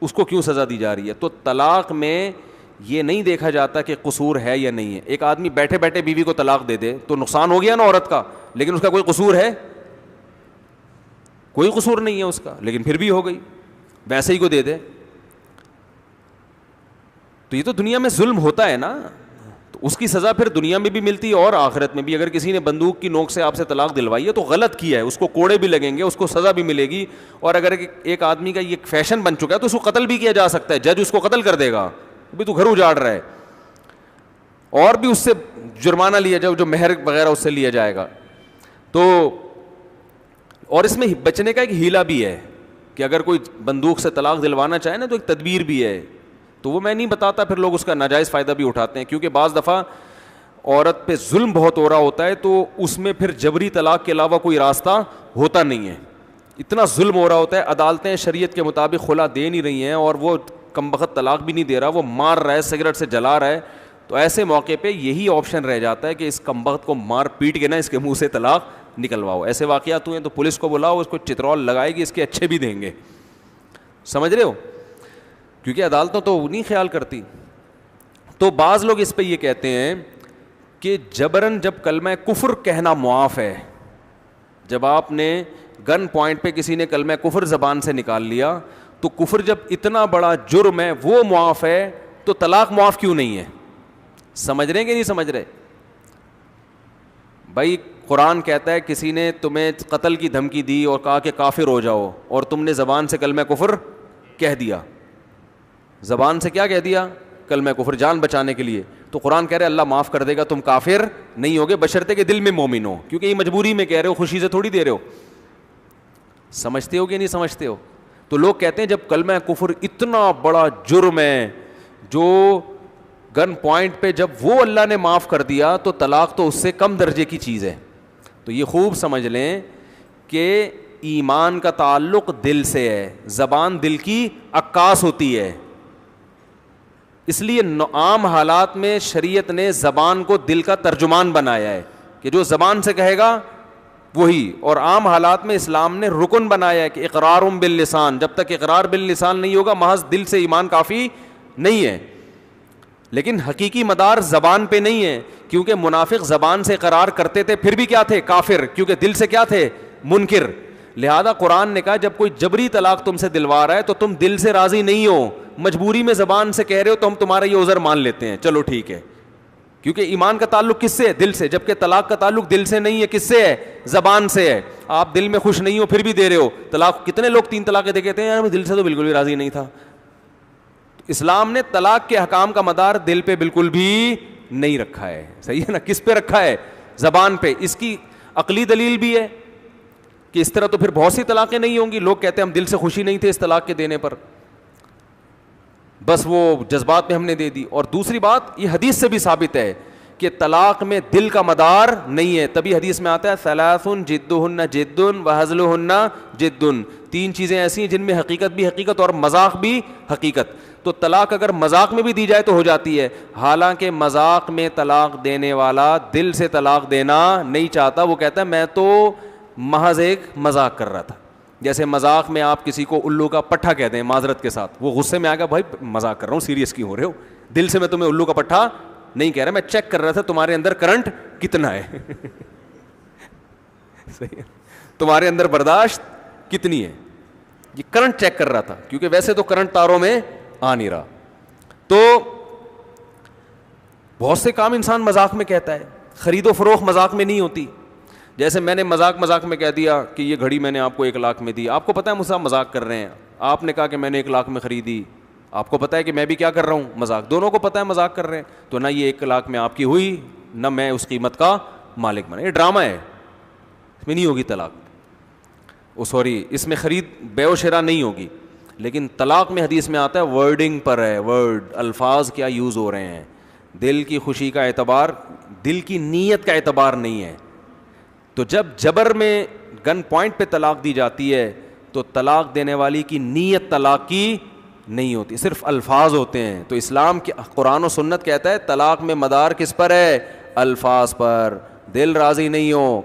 اس کو کیوں سزا دی جا رہی ہے. تو طلاق میں یہ نہیں دیکھا جاتا کہ قصور ہے یا نہیں ہے. ایک آدمی بیٹھے بیٹھے بیوی کو طلاق دے دے تو نقصان ہو گیا نا عورت کا, لیکن اس کا کوئی قصور ہے, کوئی قصور نہیں ہے اس کا, لیکن پھر بھی ہو گئی, ویسے ہی کو دے دے. تو یہ تو دنیا میں ظلم ہوتا ہے نا. تو اس کی سزا پھر دنیا میں بھی ملتی ہے اور آخرت میں بھی. اگر کسی نے بندوق کی نوک سے آپ سے طلاق دلوائی ہے تو غلط کیا ہے, اس کو کوڑے بھی لگیں گے, اس کو سزا بھی ملے گی. اور اگر ایک آدمی کا یہ فیشن بن چکا ہے تو اس کو قتل بھی کیا جا سکتا ہے, جج اس کو قتل کر دے گا, ابھی تو گھر اجاڑ رہا ہے, اور بھی اس سے جرمانہ لیا جائے, جو مہر وغیرہ اس سے لیا جائے گا. تو اور اس میں بچنے کا ایک ہیلا بھی ہے کہ اگر کوئی بندوق سے طلاق دلوانا چاہے نا تو ایک تدبیر بھی ہے, تو وہ میں نہیں بتاتا, پھر لوگ اس کا ناجائز فائدہ بھی اٹھاتے ہیں. کیونکہ بعض دفعہ عورت پہ ظلم بہت ہو رہا ہوتا ہے تو اس میں پھر جبری طلاق کے علاوہ کوئی راستہ ہوتا نہیں ہے, اتنا ظلم ہو رہا ہوتا ہے, عدالتیں شریعت کے مطابق خلا دے نہیں رہی ہیں اور وہ کمبخت طلاق بھی نہیں دے رہا, وہ مار رہا ہے, سگریٹ سے جلا رہا ہے. تو ایسے موقع پہ یہی آپشن رہ جاتا ہے کہ اس کمبخت کو مار پیٹ کے نا اس کے منہ سے طلاق نکلواؤ. ایسے واقعات ہوئے ہیں تو پولیس کو بلاؤ, اس کو چترول لگائے گی, اس کے اچھے بھی دیں گے. سمجھ رہے ہو, کیونکہ عدالتوں تو نہیں خیال کرتی. تو بعض لوگ اس پہ یہ کہتے ہیں کہ جبرن جب کلمہ کفر کہنا معاف ہے, جب آپ نے گن پوائنٹ پہ کسی نے کلمہ کفر زبان سے نکال لیا تو کفر جب اتنا بڑا جرم ہے وہ معاف ہے, تو طلاق معاف کیوں نہیں ہے؟ سمجھ رہے ہیں کہ نہیں سمجھ رہے بھائی؟ قرآن کہتا ہے کسی نے تمہیں قتل کی دھمکی دی اور کہا کہ کافر ہو جاؤ, اور تم نے زبان سے کلمہ کفر کہہ دیا, زبان سے کیا کہہ دیا؟ کلمہ کفر, جان بچانے کے لیے. تو قرآن کہہ رہے اللہ معاف کر دے گا, تم کافر نہیں ہوگے بشرطے کہ دل میں مومن ہو, کیونکہ یہ مجبوری میں کہہ رہے ہو, خوشی سے تھوڑی دے رہے ہو. سمجھتے ہو کہ نہیں سمجھتے ہو؟ تو لوگ کہتے ہیں جب کلمہ کفر اتنا بڑا جرم ہے جو گن پوائنٹ پہ جب وہ اللہ نے معاف کر دیا تو طلاق تو اس سے کم درجے کی چیز ہے. تو یہ خوب سمجھ لیں کہ ایمان کا تعلق دل سے ہے, زبان دل کی عکاس ہوتی ہے. اس لیے عام حالات میں شریعت نے زبان کو دل کا ترجمان بنایا ہے کہ جو زبان سے کہے گا وہی, اور عام حالات میں اسلام نے رکن بنایا ہے کہ اقرار باللسان, جب تک اقرار باللسان نہیں ہوگا محض دل سے ایمان کافی نہیں ہے. لیکن حقیقی مدار زبان پہ نہیں ہے, کیونکہ منافق زبان سے اقرار کرتے تھے پھر بھی کیا تھے؟ کافر, کیونکہ دل سے کیا تھے؟ منکر. لہذا قرآن نے کہا جب کوئی جبری طلاق تم سے دلوا رہا ہے تو تم دل سے راضی نہیں ہو, مجبوری میں زبان سے کہہ رہے ہو تو ہم تمہارا یہ عذر مان لیتے ہیں, چلو ٹھیک ہے, کیونکہ ایمان کا تعلق کس سے ہے؟ دل سے, جبکہ طلاق کا تعلق دل سے نہیں ہے, کس سے ہے؟ زبان سے ہے. آپ دل میں خوش نہیں ہو پھر بھی دے رہے ہو طلاق. کتنے لوگ 3 طلاقیں دے کہتے ہیں یار میں دل سے تو بالکل بھی راضی نہیں تھا. اسلام نے طلاق کے احکام کا مدار دل پہ بالکل بھی نہیں رکھا ہے, صحیح ہے نا؟ کس پہ رکھا ہے؟ زبان پہ. اس کی عقلی دلیل بھی ہے کہ اس طرح تو پھر بہت سی طلاقیں نہیں ہوں گی. لوگ کہتے ہیں ہم دل سے خوشی نہیں تھے اس طلاق کے دینے پر, بس وہ جذبات میں ہم نے دے دی. اور دوسری بات یہ حدیث سے بھی ثابت ہے کہ طلاق میں دل کا مدار نہیں ہے. تبھی حدیث میں آتا ہے ثلاث جدہن جد وہزلہن جد, 3 چیزیں ایسی ہیں جن میں حقیقت بھی حقیقت اور مذاق بھی حقیقت. تو طلاق اگر مذاق میں بھی دی جائے تو ہو جاتی ہے, حالانکہ مذاق میں طلاق دینے والا دل سے طلاق دینا نہیں چاہتا. وہ کہتا ہے میں تو محض ایک مذاق کر رہا تھا. جیسے مذاق میں آپ کسی کو الو کا پٹھا کہتے ہیں معذرت کے ساتھ, وہ غصے میں آ گیا بھائی مذاق کر رہا ہوں, سیریس کیوں ہو رہے ہو؟ دل سے میں تمہیں الو کا پٹھا نہیں کہہ رہا, میں چیک کر رہا تھا تمہارے اندر کرنٹ کتنا ہے صحیح ہے, تمہارے اندر برداشت کتنی ہے, یہ کرنٹ چیک کر رہا تھا, کیونکہ ویسے تو کرنٹ تاروں میں آ نہیں رہا. تو بہت سے کام انسان مذاق میں کہتا ہے, خرید و فروخت مذاق میں نہیں ہوتی. جیسے میں نے مذاق میں کہہ دیا کہ یہ گھڑی میں نے آپ کو 1 لاکھ میں دی, آپ کو پتہ ہے مجھ سے مذاق کر رہے ہیں. آپ نے کہا کہ میں نے 1 لاکھ میں خریدی, آپ کو پتہ ہے کہ میں بھی کیا کر رہا ہوں؟ مذاق. دونوں کو پتہ ہے مذاق کر رہے ہیں. تو نہ یہ 1 لاکھ میں آپ کی ہوئی, نہ میں اس قیمت کا مالک بنا. یہ ڈرامہ ہے, اس میں نہیں ہوگی طلاق. سوری, اس میں خرید بیع و شراء نہیں ہوگی. لیکن طلاق میں حدیث میں آتا ہے ورڈنگ پر ہے, ورڈ الفاظ کیا یوز ہو رہے ہیں. دل کی خوشی کا اعتبار, دل کی نیت کا اعتبار نہیں ہے. تو جب جبر میں گن پوائنٹ پہ طلاق دی جاتی ہے تو طلاق دینے والی کی نیت طلاق کی نہیں ہوتی, صرف الفاظ ہوتے ہیں. تو اسلام کی قرآن و سنت کہتا ہے طلاق میں مدار کس پر ہے؟ الفاظ پر. دل راضی نہیں ہو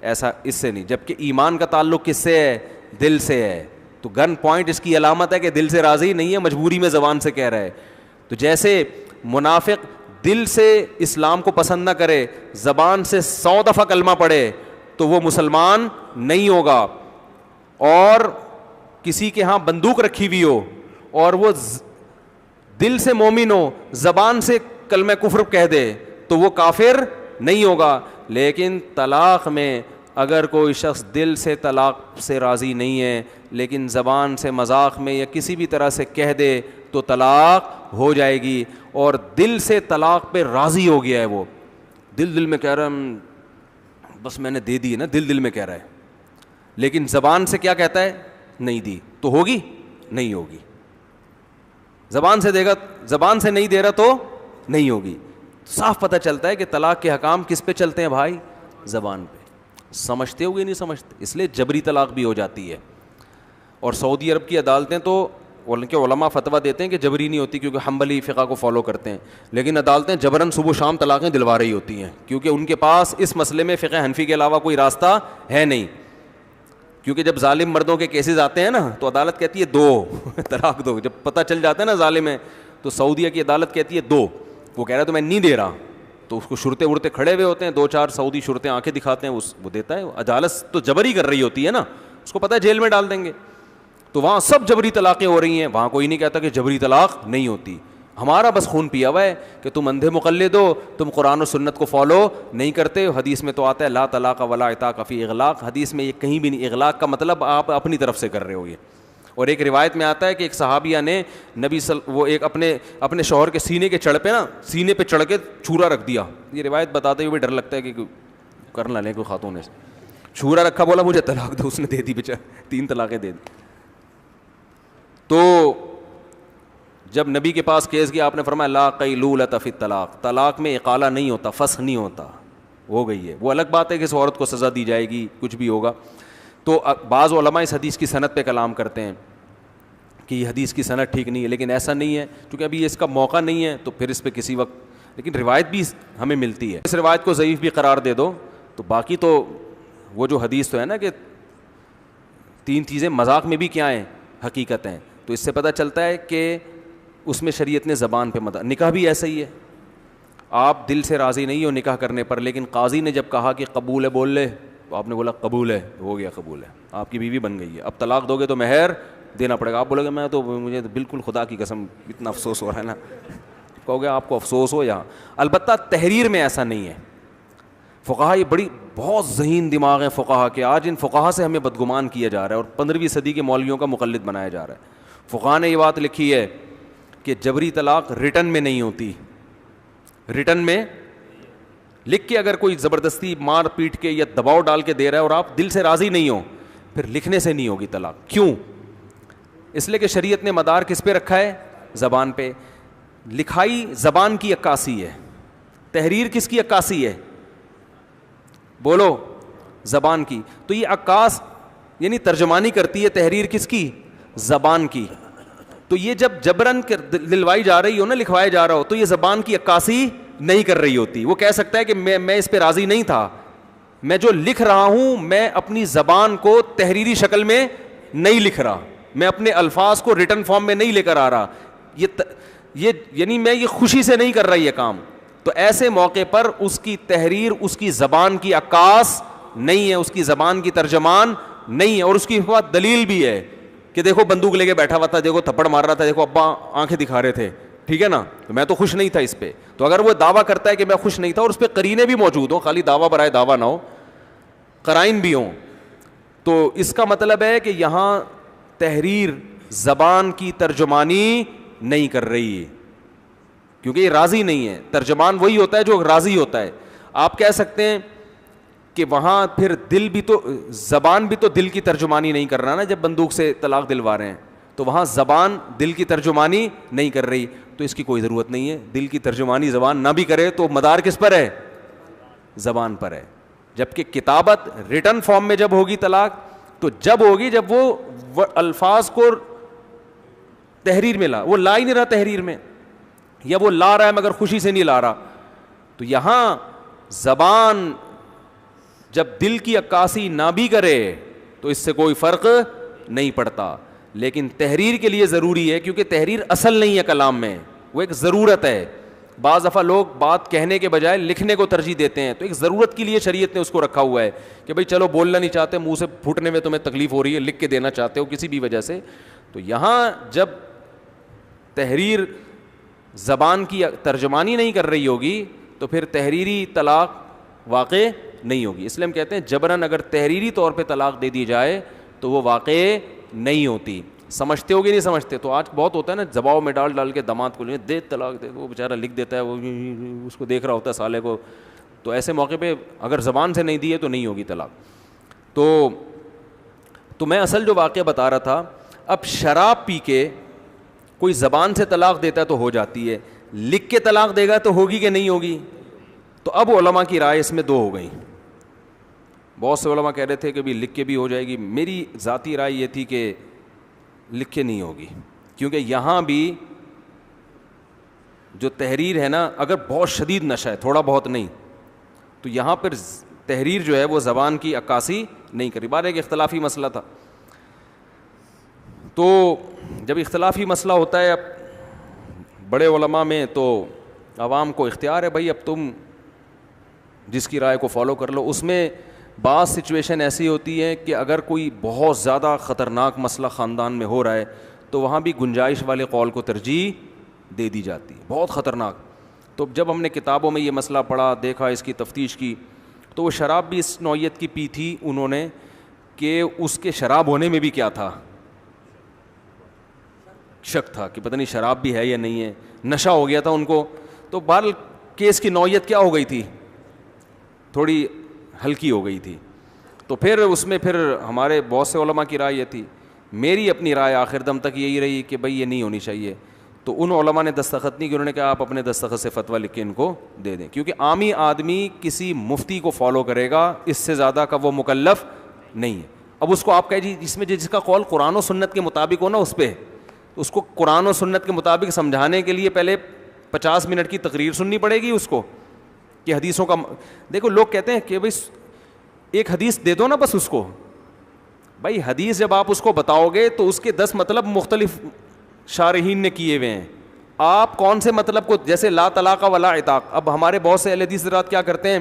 ایسا اس سے نہیں. جبکہ ایمان کا تعلق کس سے ہے؟ دل سے ہے. تو گن پوائنٹ اس کی علامت ہے کہ دل سے راضی نہیں ہے, مجبوری میں زبان سے کہہ رہا ہے. تو جیسے منافق دل سے اسلام کو پسند نہ کرے, زبان سے 100 دفعہ کلمہ پڑھے تو وہ مسلمان نہیں ہوگا. اور کسی کے ہاں بندوق رکھی ہوئی ہو اور وہ دل سے مومن ہو, زبان سے کلمہ کفر کہہ دے تو وہ کافر نہیں ہوگا. لیکن طلاق میں اگر کوئی شخص دل سے طلاق سے راضی نہیں ہے لیکن زبان سے مذاق میں یا کسی بھی طرح سے کہہ دے تو طلاق ہو جائے گی. اور دل سے طلاق پہ راضی ہو گیا ہے, وہ دل میں کہہ رہا ہے بس میں نے دے دی ہے نا, دل میں کہہ رہا ہے, لیکن زبان سے کیا کہتا ہے نہیں دی, تو ہوگی نہیں ہوگی. زبان سے دے گا, زبان سے نہیں دے رہا تو نہیں ہوگی. صاف پتہ چلتا ہے کہ طلاق کے حکام کس پہ چلتے ہیں بھائی, زبان پہ. سمجھتے ہو گے نہیں سمجھتے, اس لیے جبری طلاق بھی ہو جاتی ہے. اور سعودی عرب کی عدالتیں تو ان کے علماء فتویٰ دیتے ہیں کہ جبری نہیں ہوتی کیونکہ حنبلی فقہ کو فالو کرتے ہیں, لیکن عدالتیں جبراً صبح شام طلاقیں دلوا رہی ہوتی ہیں کیونکہ ان کے پاس اس مسئلے میں فقہ حنفی کے علاوہ کوئی راستہ ہے نہیں. کیونکہ جب ظالم مردوں کے کیسز آتے ہیں نا تو عدالت کہتی ہے دو طلاق دو. جب پتہ چل جاتا ہے نا ظالم ہے تو سعودیہ کی عدالت کہتی ہے دو. وہ کہہ رہا ہے تو میں نہیں دے رہا, تو اس کو شرطے ورتے کھڑے ہوئے ہوتے ہیں, 2-4 سعودی شرطیں آنکھیں دکھاتے ہیں, وہ دیتا ہے. عدالت تو جبری کر رہی ہوتی ہے نا, اس کو پتہ ہے جیل میں ڈال دیں گے. تو وہاں سب جبری طلاقیں ہو رہی ہیں, وہاں کوئی نہیں کہتا کہ جبری طلاق نہیں ہوتی. ہمارا بس خون پیا ہوا ہے کہ تم اندھے مقلد ہو, تم قرآن و سنت کو فالو نہیں کرتے. حدیث میں تو آتا ہے لا طلاق ولا عتاق فی اغلاق, حدیث میں یہ کہیں بھی نہیں. اغلاق کا مطلب آپ اپنی طرف سے کر رہے ہو یہ. اور ایک روایت میں آتا ہے کہ ایک صحابیہ نے وہ ایک اپنے شوہر کے سینے کے چڑھ پہ نا, سینے پہ چڑھ کے چھورا رکھ دیا. یہ روایت بتاتے ہوئے ڈر لگتا ہے کہ کر نہ لیں کوئی خاتون نے چھورا رکھا, بولا مجھے طلاق دو, اس نے دے دی بیچارہ, 3 طلاقیں دے دی. تو جب نبی کے پاس کیس گیا آپ نے فرمایا لا قیلولۃ فی الطلاق, طلاق میں اقالہ نہیں ہوتا, فسخ نہیں ہوتا, ہو گئی ہے. وہ الگ بات ہے کہ اس عورت کو سزا دی جائے گی, کچھ بھی ہوگا. تو بعض علماء اس حدیث کی سند پہ کلام کرتے ہیں کہ یہ حدیث کی سند ٹھیک نہیں ہے, لیکن ایسا نہیں ہے کیونکہ ابھی اس کا موقع نہیں ہے, تو پھر اس پہ کسی وقت, لیکن روایت بھی ہمیں ملتی ہے. اس روایت کو ضعیف بھی قرار دے دو تو باقی تو وہ جو حدیث تو ہے نا کہ 3 چیزیں مذاق میں بھی کیا ہیں, حقیقت ہیں. تو اس سے پتہ چلتا ہے کہ اس میں شریعت نے زبان پہ نکاح بھی ایسا ہی ہے. آپ دل سے راضی نہیں ہو نکاح کرنے پر, لیکن قاضی نے جب کہا کہ قبول ہے بول لے, تو آپ نے بولا قبول ہے, ہو گیا قبول ہے, آپ کی بیوی بن گئی ہے. اب طلاق دو گے تو مہر دینا پڑے گا. آپ بولو گے میں تو مجھے بالکل خدا کی قسم اتنا افسوس ہو رہا ہے نا, کہو گے آپ کو افسوس ہو یہاں. البتہ تحریر میں ایسا نہیں ہے. فقہا یہ بہت ذہین دماغ ہیں فقہا کے. آج ان فقہا سے ہمیں بدگمان کیا جا رہا ہے اور 15ویں صدی کے مولویوں کا مقلد بنایا جا رہا ہے. فقہا نے یہ بات لکھی ہے کہ جبری طلاق ریٹن میں نہیں ہوتی. ریٹن میں لکھ کے اگر کوئی زبردستی مار پیٹ کے یا دباؤ ڈال کے دے رہا ہے اور آپ دل سے راضی نہیں ہو, پھر لکھنے سے نہیں ہوگی طلاق. کیوں؟ اس لیے کہ شریعت نے مدار کس پہ رکھا ہے, زبان پہ. لکھائی زبان کی عکاسی ہے, تحریر کس کی عکاسی ہے, بولو, زبان کی. تو یہ عکاس یعنی ترجمانی کرتی ہے تحریر کس کی, زبان کی. تو یہ جب جبرن دلوائی جا رہی ہو نا, لکھوایا جا رہا ہو, تو یہ زبان کی عکاسی نہیں کر رہی ہوتی. وہ کہہ سکتا ہے کہ میں اس پہ راضی نہیں تھا, میں جو لکھ رہا ہوں میں اپنی زبان کو تحریری شکل میں نہیں لکھ رہا, میں اپنے الفاظ کو ریٹن فارم میں نہیں لے کر آ رہا, یہ یعنی میں یہ خوشی سے نہیں کر رہا یہ کام. تو ایسے موقع پر اس کی تحریر اس کی زبان کی عکاس نہیں ہے, اس کی زبان کی ترجمان نہیں ہے. اور اس کی بات دلیل بھی ہے کہ دیکھو بندوق لے کے بیٹھا ہوا تھا, دیکھو تھپڑ مار رہا تھا, دیکھو ابا آنکھیں دکھا رہے تھے, ٹھیک ہے نا, تو میں تو خوش نہیں تھا اس پہ. تو اگر وہ دعویٰ کرتا ہے کہ میں خوش نہیں تھا اور اس پہ قرینے بھی موجود ہوں, خالی دعویٰ برائے دعویٰ نہ ہو, قرائن بھی ہوں, تو اس کا مطلب ہے کہ یہاں تحریر زبان کی ترجمانی نہیں کر رہی, کیونکہ یہ راضی نہیں ہے. ترجمان وہی ہوتا ہے جو راضی ہوتا ہے. آپ کہہ سکتے ہیں کہ وہاں پھر دل بھی تو, زبان بھی تو دل کی ترجمانی نہیں کر رہا نا, جب بندوق سے طلاق دلوا رہے ہیں, تو وہاں زبان دل کی ترجمانی نہیں کر رہی. تو اس کی کوئی ضرورت نہیں ہے, دل کی ترجمانی زبان نہ بھی کرے تو مدار کس پر ہے, زبان پر ہے. جبکہ کتابت ریٹن فارم میں جب ہوگی طلاق, تو جب ہوگی جب وہ الفاظ کو تحریر میں وہ لا ہی نہیں رہا تحریر میں, یا وہ لا رہا ہے مگر خوشی سے نہیں لا رہا. تو یہاں زبان جب دل کی عکاسی نہ بھی کرے تو اس سے کوئی فرق نہیں پڑتا. لیکن تحریر کے لیے ضروری ہے, کیونکہ تحریر اصل نہیں ہے کلام میں, وہ ایک ضرورت ہے. بعض دفعہ لوگ بات کہنے کے بجائے لکھنے کو ترجیح دیتے ہیں, تو ایک ضرورت کے لیے شریعت نے اس کو رکھا ہوا ہے کہ بھائی چلو بولنا نہیں چاہتے, منہ سے پھوٹنے میں تمہیں تکلیف ہو رہی ہے, لکھ کے دینا چاہتے ہو کسی بھی وجہ سے. تو یہاں جب تحریر زبان کی ترجمانی نہیں کر رہی ہوگی تو پھر تحریری طلاق واقع نہیں ہوگی. اس لیے ہم کہتے ہیں جبراً اگر تحریری طور پہ طلاق دے دی جائے تو وہ واقع نہیں ہوتی. سمجھتے ہو گے نہیں سمجھتے؟ تو آج بہت ہوتا ہے نا, دباؤ میں ڈال کے داماد کو دے طلاق دے, وہ بیچارہ لکھ دیتا ہے, وہ اس کو دیکھ رہا ہوتا ہے سالے کو. تو ایسے موقع پہ اگر زبان سے نہیں دی ہے تو نہیں ہوگی طلاق. تو میں اصل جو واقعہ بتا رہا تھا, اب شراب پی کے کوئی زبان سے طلاق دیتا ہے تو ہو جاتی ہے, لکھ کے طلاق دے گا تو ہوگی کہ نہیں ہوگی؟ تو اب علماء کی رائے اس میں دو ہو گئی. بہت سے علماء کہہ رہے تھے کہ بھی لکھ کے بھی ہو جائے گی. میری ذاتی رائے یہ تھی کہ لکھ کے نہیں ہوگی, کیونکہ یہاں بھی جو تحریر ہے نا, اگر بہت شدید نشہ ہے, تھوڑا بہت نہیں, تو یہاں پر تحریر جو ہے وہ زبان کی عکاسی نہیں کری. بار ایک اختلافی مسئلہ تھا, تو جب اختلافی مسئلہ ہوتا ہے اب بڑے علماء میں, تو عوام کو اختیار ہے بھائی, اب تم جس کی رائے کو فالو کر لو. اس میں بعض سچویشن ایسی ہوتی ہے کہ اگر کوئی بہت زیادہ خطرناک مسئلہ خاندان میں ہو رہا ہے تو وہاں بھی گنجائش والے قول کو ترجیح دے دی جاتی ہے, بہت خطرناک. تو جب ہم نے کتابوں میں یہ مسئلہ پڑھا, دیکھا, اس کی تفتیش کی, تو وہ شراب بھی اس نوعیت کی پی تھی انہوں نے کہ اس کے شراب ہونے میں بھی کیا تھا, شک تھا کہ پتہ نہیں شراب بھی ہے یا نہیں ہے, نشہ ہو گیا تھا ان کو. تو بہرحال کیس کی نوعیت کیا ہو گئی تھی, تھوڑی ہلکی ہو گئی تھی. تو پھر اس میں پھر ہمارے بہت سے علماء کی رائے یہ تھی, میری اپنی رائے آخر دم تک یہی رہی کہ بھائی یہ نہیں ہونی چاہیے. تو ان علماء نے دستخط نہیں کی, انہوں نے کہا آپ اپنے دستخط سے فتویٰ لکھ کے ان کو دے دیں, کیونکہ عامی آدمی کسی مفتی کو فالو کرے گا, اس سے زیادہ کا وہ مکلف نہیں ہے. اب اس کو آپ کہہ جی جس میں جس کا قول قرآن و سنت کے مطابق ہو نا, اس پہ اس کو قرآن و سنت کے مطابق سمجھانے کے لیے پہلے 50 منٹ کی تقریر سننی پڑے گی اس کو, کہ حدیثوں کا. دیکھو لوگ کہتے ہیں کہ بھائی ایک حدیث دے دو نا بس اس کو. بھائی حدیث جب آپ اس کو بتاؤ گے تو اس کے 10 مطلب مختلف شارحین نے کیے ہوئے ہیں. آپ کون سے مطلب کو, جیسے لا طلاق ولا عتاق, اب ہمارے بہت سے اہل حدیث حضرات کیا کرتے ہیں,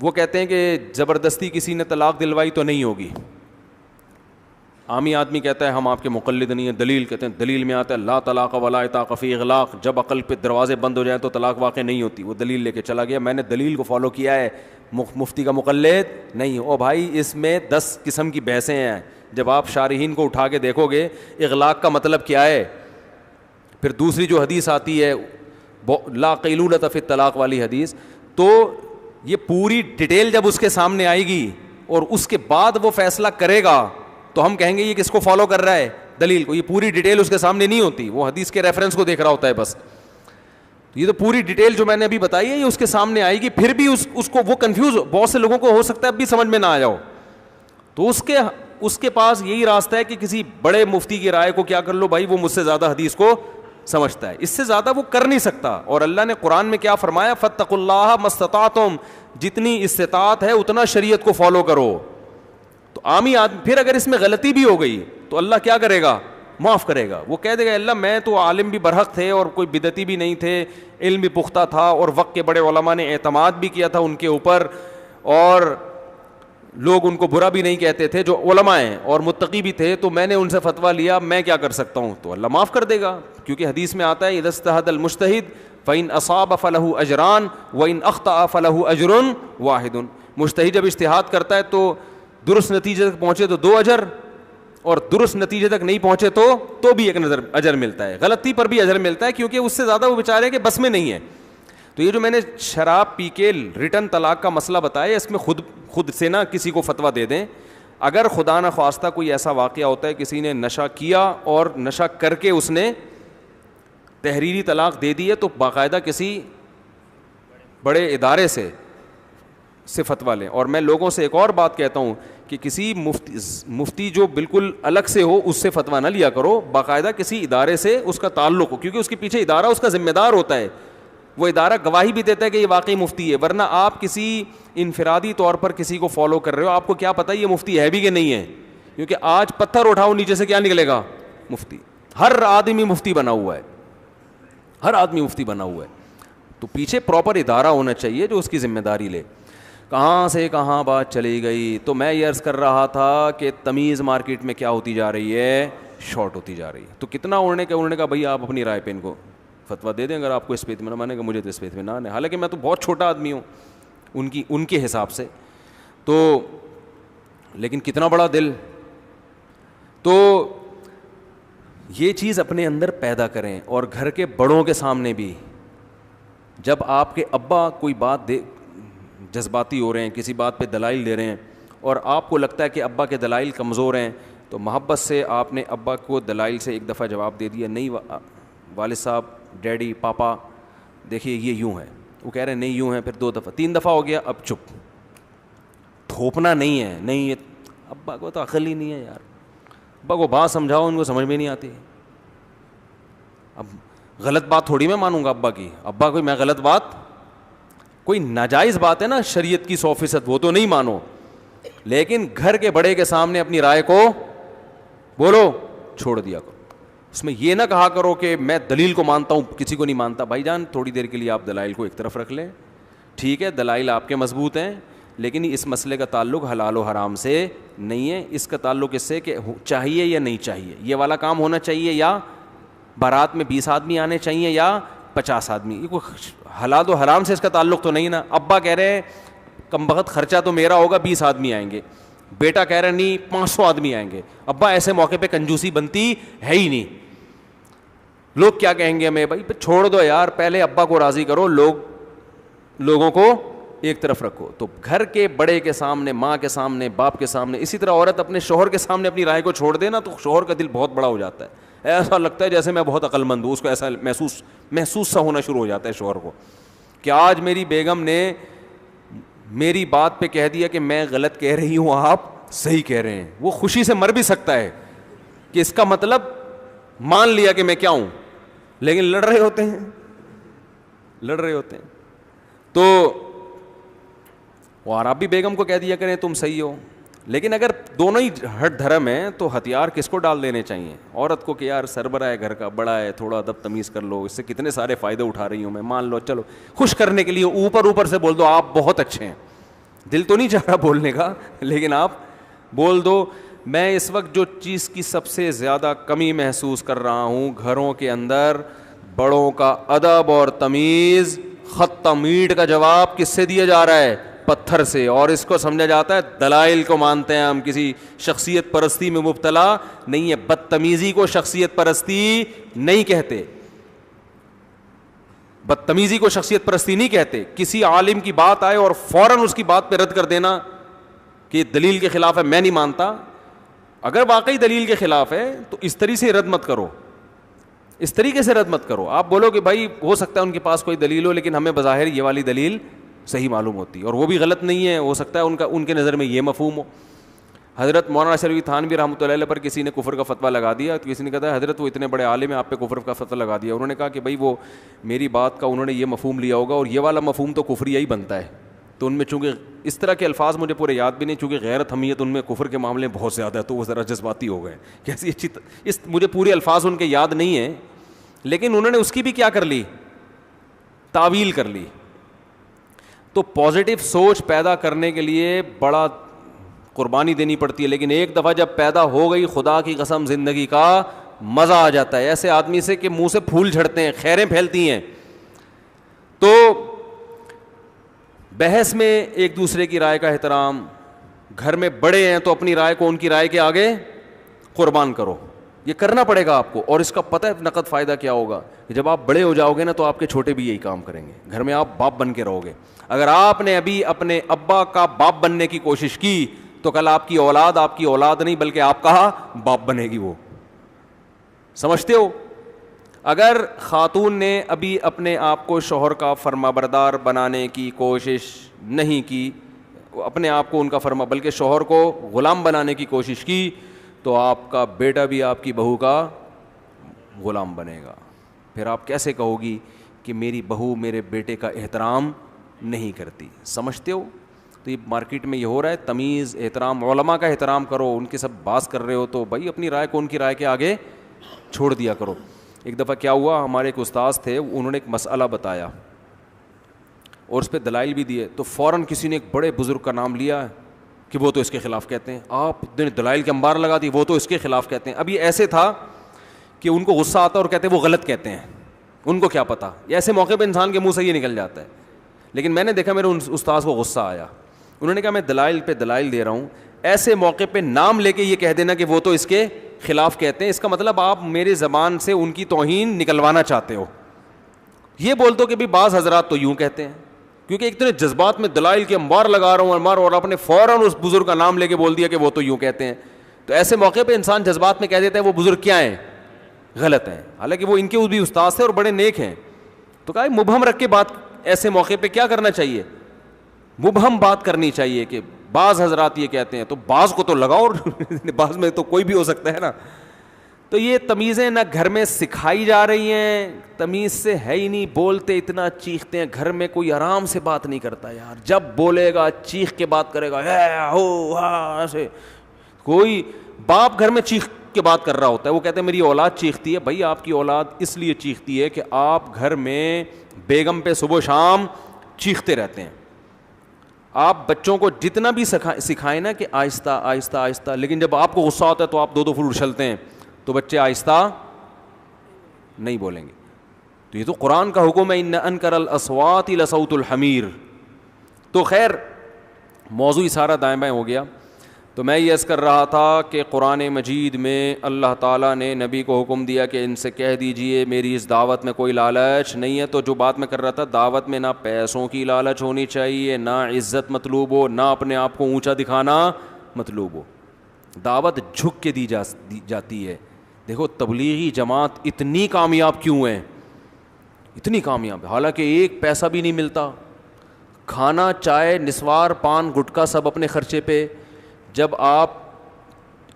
وہ کہتے ہیں کہ زبردستی کسی نے طلاق دلوائی تو نہیں ہوگی. عامی آدمی کہتا ہے ہم آپ کے مقلد نہیں ہیں, دلیل کہتے ہیں, دلیل میں آتا ہے لا طلاق ولا عتاق فی اغلاق, جب عقل پہ دروازے بند ہو جائیں تو طلاق واقع نہیں ہوتی. وہ دلیل لے کے چلا گیا, میں نے دلیل کو فالو کیا ہے, مفتی کا مقلد نہیں. او بھائی اس میں 10 قسم کی بحثیں ہیں. جب آپ شارحین کو اٹھا کے دیکھو گے اغلاق کا مطلب کیا ہے, پھر دوسری جو حدیث آتی ہے لا قیلولۃ فی الطلاق والی حدیث, تو یہ پوری ڈیٹیل جب اس کے سامنے آئے گی اور اس کے بعد وہ فیصلہ کرے گا تو ہم کہیں گے یہ کس کو فالو کر رہا ہے, دلیل کو. یہ پوری ڈیٹیل اس کے سامنے نہیں ہوتی, وہ حدیث کے ریفرنس کو دیکھ رہا ہوتا ہے بس. یہ تو پوری ڈیٹیل جو میں نے ابھی بتائی ہے یہ اس کے سامنے آئے گی, پھر بھی اس کو وہ کنفیوز, بہت سے لوگوں کو ہو سکتا ہے اب بھی سمجھ میں نہ آیا ہو, تو اس کے پاس یہی راستہ ہے کہ کسی بڑے مفتی کی رائے کو کیا کر لو, بھائی وہ مجھ سے زیادہ حدیث کو سمجھتا ہے, اس سے زیادہ وہ کر نہیں سکتا. اور اللہ نے قرآن میں کیا فرمایا, فاتقوا اللہ ما استطعتم, جتنی استطاعت ہے اتنا شریعت کو فالو کرو. تو عامی آدمی پھر اگر اس میں غلطی بھی ہو گئی تو اللہ کیا کرے گا, معاف کرے گا. وہ کہہ دے گا اللہ میں تو عالم بھی برحق تھے اور کوئی بدعتی بھی نہیں تھے, علم بھی پختہ تھا, اور وقت کے بڑے علماء نے اعتماد بھی کیا تھا ان کے اوپر, اور لوگ ان کو برا بھی نہیں کہتے تھے جو علماء ہیں, اور متقی بھی تھے, تو میں نے ان سے فتویٰ لیا, میں کیا کر سکتا ہوں. تو اللہ معاف کر دے گا, کیونکہ حدیث میں آتا ہے اذا اجتہد المجتہد فإن أصاب فله أجران وإن أخطأ فله أجر واحد. مجتہد جب اجتہاد کرتا ہے تو درست نتیجے تک پہنچے تو 2 اجر, اور درست نتیجے تک نہیں پہنچے تو بھی ایک اجر ملتا ہے, غلطی پر بھی اجر ملتا ہے, کیونکہ اس سے زیادہ وہ بیچارے کے بس میں نہیں ہے. تو یہ جو میں نے شراب پی کے ریٹن طلاق کا مسئلہ بتایا, اس میں خود سے نہ کسی کو فتویٰ دے دیں. اگر خدا نہ خواستہ کوئی ایسا واقعہ ہوتا ہے کسی نے نشہ کیا اور نشہ کر کے اس نے تحریری طلاق دے دی ہے, تو باقاعدہ کسی بڑے ادارے سے فتویٰ لیں. اور میں لوگوں سے ایک اور بات کہتا ہوں کہ کسی مفتی جو بالکل الگ سے ہو اس سے فتویٰ نہ لیا کرو, باقاعدہ کسی ادارے سے اس کا تعلق ہو, کیونکہ اس کے پیچھے ادارہ اس کا ذمہ دار ہوتا ہے, وہ ادارہ گواہی بھی دیتا ہے کہ یہ واقعی مفتی ہے. ورنہ آپ کسی انفرادی طور پر کسی کو فالو کر رہے ہو, آپ کو کیا پتہ یہ مفتی ہے بھی کہ نہیں ہے, کیونکہ آج پتھر اٹھاؤ نیچے سے کیا نکلے گا, مفتی. ہر آدمی مفتی بنا ہوا ہے, ہر آدمی مفتی بنا ہوا ہے. تو پیچھے پراپر ادارہ ہونا چاہیے جو اس کی ذمہ داری لے. کہاں سے کہاں بات چلی گئی. تو میں یہ عرض کر رہا تھا کہ تمیز مارکیٹ میں کیا ہوتی جا رہی ہے, شارٹ ہوتی جا رہی ہے. تو کتنا اڑنے کا بھائی آپ اپنی رائے پہ ان کو فتویٰ دے دیں اگر آپ کو اس پہ اطمینان مانے گا, مجھے تو اس پہ اطمینان ہے, حالانکہ میں تو بہت چھوٹا آدمی ہوں ان کے حساب سے. تو لیکن کتنا بڑا دل. تو یہ چیز اپنے اندر پیدا کریں, اور گھر کے بڑوں کے سامنے بھی. جب آپ کے ابا کوئی بات جذباتی ہو رہے ہیں, کسی بات پہ دلائل دے رہے ہیں, اور آپ کو لگتا ہے کہ ابا کے دلائل کمزور ہیں, تو محبت سے آپ نے ابا کو دلائل سے ایک دفعہ جواب دے دیا, نہیں والد صاحب, ڈیڈی, پاپا, دیکھیے یہ یوں ہے. وہ کہہ رہے ہیں نہیں یوں ہے, پھر 2 دفعہ 3 دفعہ ہو گیا, اب چپ. تھوپنا نہیں ہے, نہیں یہ ابا کو تو عقل ہی نہیں ہے یار, ابا کو بات سمجھاؤ, ان کو سمجھ میں نہیں آتی. اب غلط بات تھوڑی میں مانوں گا ابا کی, ابا کوئی میں غلط بات, کوئی ناجائز بات ہے نا شریعت کی 100%, وہ تو نہیں مانو, لیکن گھر کے بڑے کے سامنے اپنی رائے کو بولو, چھوڑ دیا کرو. اس میں یہ نہ کہا کرو کہ میں دلیل کو مانتا ہوں, کسی کو نہیں مانتا. بھائی جان تھوڑی دیر کے لیے آپ دلائل کو ایک طرف رکھ لیں, ٹھیک ہے, دلائل آپ کے مضبوط ہیں, لیکن اس مسئلے کا تعلق حلال و حرام سے نہیں ہے. اس کا تعلق اس سے کہ چاہیے یا نہیں چاہیے, یہ والا کام ہونا چاہیے, یا بارات میں 20 آدمی آنے چاہیے یا 50 آدمی. یہ کوئی حلال و حرام سے اس کا تعلق تو نہیں نا. ابا کہہ رہے ہیں کم بخت خرچہ تو میرا ہوگا, 20 آدمی آئیں گے, بیٹا کہہ رہا نہیں 500 آدمی آئیں گے. ابا ایسے موقع پہ کنجوسی بنتی ہے ہی نہیں. لوگ کیا کہیں گے ہمیں, بھائی چھوڑ دو یار, پہلے ابا کو راضی کرو, لوگوں کو ایک طرف رکھو. تو گھر کے بڑے کے سامنے, ماں کے سامنے, باپ کے سامنے, اسی طرح عورت اپنے شوہر کے سامنے اپنی رائے کو چھوڑ دے نا, تو شوہر کا دل بہت بڑا ہو جاتا ہے, ایسا لگتا ہے جیسے میں بہت عقل مند ہوں. اس کو ایسا محسوس سا ہونا شروع ہو جاتا ہے شوہر کو, کہ آج میری بیگم نے میری بات پہ کہہ دیا کہ میں غلط کہہ رہی ہوں, آپ صحیح کہہ رہے ہیں. وہ خوشی سے مر بھی سکتا ہے کہ اس کا مطلب مان لیا کہ میں کیا ہوں, لیکن لڑ رہے ہوتے ہیں. تو اور آپ بھی بیگم کو کہہ دیا کریں تم صحیح ہو. لیکن اگر دونوں ہی ہٹ دھرم ہیں تو ہتھیار کس کو ڈال دینے چاہیے, عورت کو, کہ یار سربراہ ہے گھر کا, بڑا ہے, تھوڑا ادب تمیز کر لو, اس سے کتنے سارے فائدے اٹھا رہی ہوں میں, مان لو, چلو خوش کرنے کے لیے اوپر سے بول دو آپ بہت اچھے ہیں. دل تو نہیں چاہ رہا بولنے کا, لیکن آپ بول دو. میں اس وقت جو چیز کی سب سے زیادہ کمی محسوس کر رہا ہوں گھروں کے اندر, بڑوں کا ادب اور تمیز. خط میٹ کا جواب کس سے دیا جا رہا ہے, پتھر سے, اور اس کو سمجھا جاتا ہے دلائل کو مانتے ہیں ہم, کسی شخصیت پرستی میں مبتلا نہیں ہے. بدتمیزی کو شخصیت پرستی نہیں کہتے, بدتمیزی کو شخصیت پرستی نہیں کہتے. کسی عالم کی بات آئے اور فوراً اس کی بات پہ رد کر دینا کہ دلیل کے خلاف ہے, میں نہیں مانتا. اگر واقعی دلیل کے خلاف ہے تو اس طریقے سے رد مت کرو, اس طریقے سے رد مت کرو. آپ بولو کہ بھائی ہو سکتا ہے ان کے پاس کوئی دلیل ہو, لیکن ہمیں بظاہر یہ والی دلیل صحیح معلوم ہوتی ہے, اور وہ بھی غلط نہیں ہے, ہو سکتا ہے ان کے نظر میں یہ مفہوم ہو. حضرت مولانا شریف تھانوی رحمۃ اللہ علیہ پر کسی نے کفر کا فتویٰ لگا دیا, تو کسی نے کہا حضرت وہ اتنے بڑے عالم ہیں, آپ پہ کفر کا فتویٰ لگا دیا. انہوں نے کہا کہ بھائی وہ میری بات کا انہوں نے یہ مفہوم لیا ہوگا, اور یہ والا مفہوم تو کفریہ ہی بنتا ہے. تو ان میں چونکہ اس طرح کے الفاظ مجھے پورے یاد بھی نہیں, چونکہ غیرت حمیت ان میں کفر کے معاملے میں بہت زیادہ ہے, تو وہ ذرا جذباتی ہو گئے. کیسی اچھی مجھے پورے الفاظ ان کے یاد نہیں ہیں, لیکن انہوں نے اس کی بھی کیا کر لی, تعویل کر لی. تو پازیٹیو سوچ پیدا کرنے کے لیے بڑا قربانی دینی پڑتی ہے, لیکن ایک دفعہ جب پیدا ہو گئی, خدا کی قسم زندگی کا مزہ آ جاتا ہے. ایسے آدمی سے کہ منہ سے پھول جھڑتے ہیں, خیریں پھیلتی ہیں. تو بحث میں ایک دوسرے کی رائے کا احترام, گھر میں بڑے ہیں تو اپنی رائے کو ان کی رائے کے آگے قربان کرو, یہ کرنا پڑے گا آپ کو. اور اس کا پتہ ہے نقد فائدہ کیا ہوگا, جب آپ بڑے ہو جاؤ گے نا تو آپ کے چھوٹے بھی یہی کام کریں گے. گھر میں آپ باپ بن کے رہو گے. اگر آپ نے ابھی اپنے ابا کا باپ بننے کی کوشش کی تو کل آپ کی اولاد نہیں بلکہ آپ کا باپ بنے گی. وہ سمجھتے ہو. اگر خاتون نے ابھی اپنے آپ کو شوہر کا فرمانبردار بنانے کی کوشش نہیں کی, اپنے آپ کو ان کا بلکہ شوہر کو غلام بنانے کی کوشش کی, تو آپ کا بیٹا بھی آپ کی بہو کا غلام بنے گا. پھر آپ کیسے کہو گی کہ میری بہو میرے بیٹے کا احترام نہیں کرتی. سمجھتے ہو. تو یہ مارکیٹ میں یہ ہو رہا ہے, تمیز, احترام, علماء کا احترام کرو. ان کے سب باز کر رہے ہو تو بھائی اپنی رائے کو ان کی رائے کے آگے چھوڑ دیا کرو. ایک دفعہ کیا ہوا, ہمارے ایک استاذ تھے, انہوں نے ایک مسئلہ بتایا اور اس پہ دلائل بھی دیے, تو فوراً کسی نے ایک بڑے بزرگ کا نام لیا کہ وہ تو اس کے خلاف کہتے ہیں. آپ نے دلائل کے انبار لگا دی, وہ تو اس کے خلاف کہتے ہیں. اب یہ ایسے تھا کہ ان کو غصہ آتا اور کہتے وہ غلط کہتے ہیں, ان کو کیا پتا. ایسے موقع پہ انسان کے منہ سے یہ نکل جاتا ہے. لیکن میں نے دیکھا میرے ان استاذ کو غصہ آیا, انہوں نے کہا میں دلائل پہ دلائل دے رہا ہوں, ایسے موقع پہ نام لے کے یہ کہہ دینا کہ وہ تو اس کے خلاف کہتے ہیں, اس کا مطلب آپ میری زبان سے ان کی توہین نکلوانا چاہتے ہو. یہ بول دو کہ بھی بعض حضرات تو یوں کہتے ہیں, کیونکہ ایک طرح جذبات میں دلائل کے انبار لگا رہا ہوں انبار, اور آپ نے فوراً اس بزرگ کا نام لے کے بول دیا کہ وہ تو یوں کہتے ہیں. تو ایسے موقع پہ انسان جذبات میں کہہ دیتا ہے وہ بزرگ کیا ہیں, غلط ہیں, حالانکہ وہ ان کے بھی استاد تھے اور بڑے نیک ہیں. تو کہا مبہم رکھ کے بات, ایسے موقع پہ کیا کرنا چاہیے, مبہم بات کرنی چاہیے کہ بعض حضرات یہ کہتے ہیں, تو بعض کو تو لگاؤ, بعض میں تو کوئی بھی ہو سکتا ہے نا. تو یہ تمیزیں نہ گھر میں سکھائی جا رہی ہیں, تمیز سے ہے ہی نہیں, بولتے اتنا چیختے ہیں, گھر میں کوئی آرام سے بات نہیں کرتا یار, جب بولے گا چیخ کے بات کرے گا, ایسے. کوئی باپ گھر میں چیخ کے بات کر رہا ہوتا ہے, وہ کہتے ہیں میری اولاد چیختی ہے. بھائی آپ کی اولاد اس لیے چیختی ہے کہ آپ گھر میں بیگم پہ صبح و شام چیختے رہتے ہیں. آپ بچوں کو جتنا بھی سکھائیں نا کہ آہستہ آہستہ آہستہ, لیکن جب آپ کو غصہ ہوتا ہے تو آپ دو فٹ اچھلتے ہیں, تو بچے آہستہ نہیں بولیں گے. تو یہ تو قرآن کا حکم ہے, ان انکر الاصوات لصوت الحمیر. تو خیر موضوع سارا دائیں بائیں ہو گیا. تو میں یہ عرض کر رہا تھا کہ قرآن مجید میں اللہ تعالیٰ نے نبی کو حکم دیا کہ ان سے کہہ دیجئے میری اس دعوت میں کوئی لالچ نہیں ہے. تو جو بات میں کر رہا تھا, دعوت میں نہ پیسوں کی لالچ ہونی چاہیے, نہ عزت مطلوب ہو, نہ اپنے آپ کو اونچا دکھانا مطلوب ہو. دعوت جھک کے دی جاتی ہے. دیکھو تبلیغی جماعت اتنی کامیاب کیوں ہے, اتنی کامیاب, حالانکہ ایک پیسہ بھی نہیں ملتا, کھانا چائے نسوار پان گٹکا سب اپنے خرچے پہ. جب آپ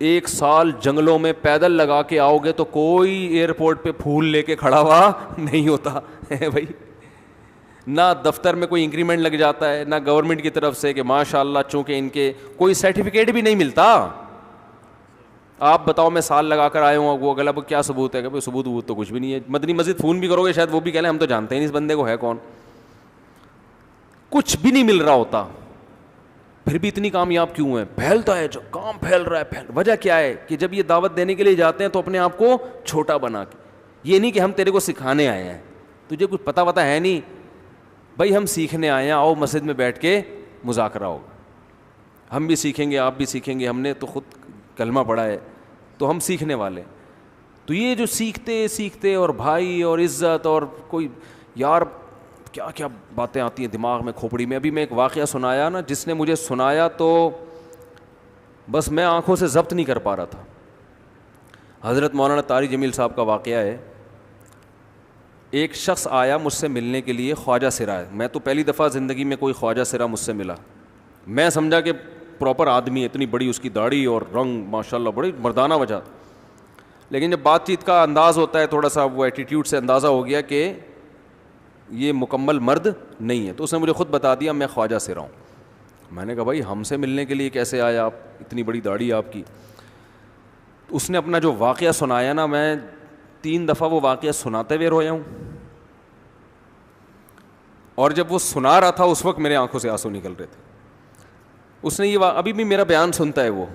1 سال جنگلوں میں پیدل لگا کے آؤ گے تو کوئی ایئرپورٹ پہ پھول لے کے کھڑا ہوا نہیں ہوتا ہے بھائی. نہ دفتر میں کوئی انکریمنٹ لگ جاتا ہے, نہ گورنمنٹ کی طرف سے کہ ماشاء اللہ, چونکہ ان کے کوئی سرٹیفکیٹ بھی نہیں ملتا. آپ بتاؤ میں سال لگا کر آئے ہوں, وہ غلط کیا ثبوت ہے, کہ ثبوت تو کچھ بھی نہیں ہے. مدنی مسجد فون بھی کرو گے شاید وہ بھی کہہ لیں ہم تو جانتے ہیں نہیں اس بندے کو, ہے کون. کچھ بھی نہیں مل رہا ہوتا, پھر بھی اتنی کامیاب کیوں ہے, پھیلتا ہے جو کام پھیل رہا ہے. وجہ کیا ہے کہ جب یہ دعوت دینے کے لیے جاتے ہیں تو اپنے آپ کو چھوٹا بنا کے, یہ نہیں کہ ہم تیرے کو سکھانے آئے ہیں, تجھے کچھ پتہ ہے نہیں بھائی, ہم سیکھنے آئے ہیں, آؤ مسجد میں بیٹھ کے مذاکرہ ہوگا, ہم بھی سیکھیں گے آپ بھی سیکھیں گے, ہم نے تو خود کلمہ پڑھا ہے تو ہم سیکھنے والے. تو یہ جو سیکھتے اور بھائی اور عزت اور کوئی یار کیا کیا باتیں آتی ہیں دماغ میں کھوپڑی میں. ابھی میں ایک واقعہ سنایا نا, جس نے مجھے سنایا تو بس میں آنکھوں سے ضبط نہیں کر پا رہا تھا. حضرت مولانا طارق جمیل صاحب کا واقعہ ہے. ایک شخص آیا مجھ سے ملنے کے لیے, خواجہ سرا ہے. میں تو پہلی دفعہ زندگی میں کوئی خواجہ سرا مجھ سے ملا. میں سمجھا کہ پراپر آدمی ہے, اتنی بڑی اس کی داڑھی اور رنگ ماشاء اللہ بڑی مردانہ وجہ. لیکن جب بات چیت کا انداز ہوتا ہے تھوڑا سا, وہ ایٹیٹیوڈ سے اندازہ ہو گیا کہ یہ مکمل مرد نہیں ہے. تو اس نے مجھے خود بتا دیا میں خواجہ سرا ہوں. میں نے کہا بھائی ہم سے ملنے کے لیے کیسے آئے آپ, اتنی بڑی داڑھی آپ کی. اس نے اپنا جو واقعہ سنایا نا, میں 3 دفعہ وہ واقعہ سناتے ہوئے رویا ہوں. اور جب وہ سنا رہا تھا اس وقت میرے آنکھوں سے آنسو نکل رہے تھے. اس نے یہ ابھی بھی میرا بیان سنتا ہے وہ.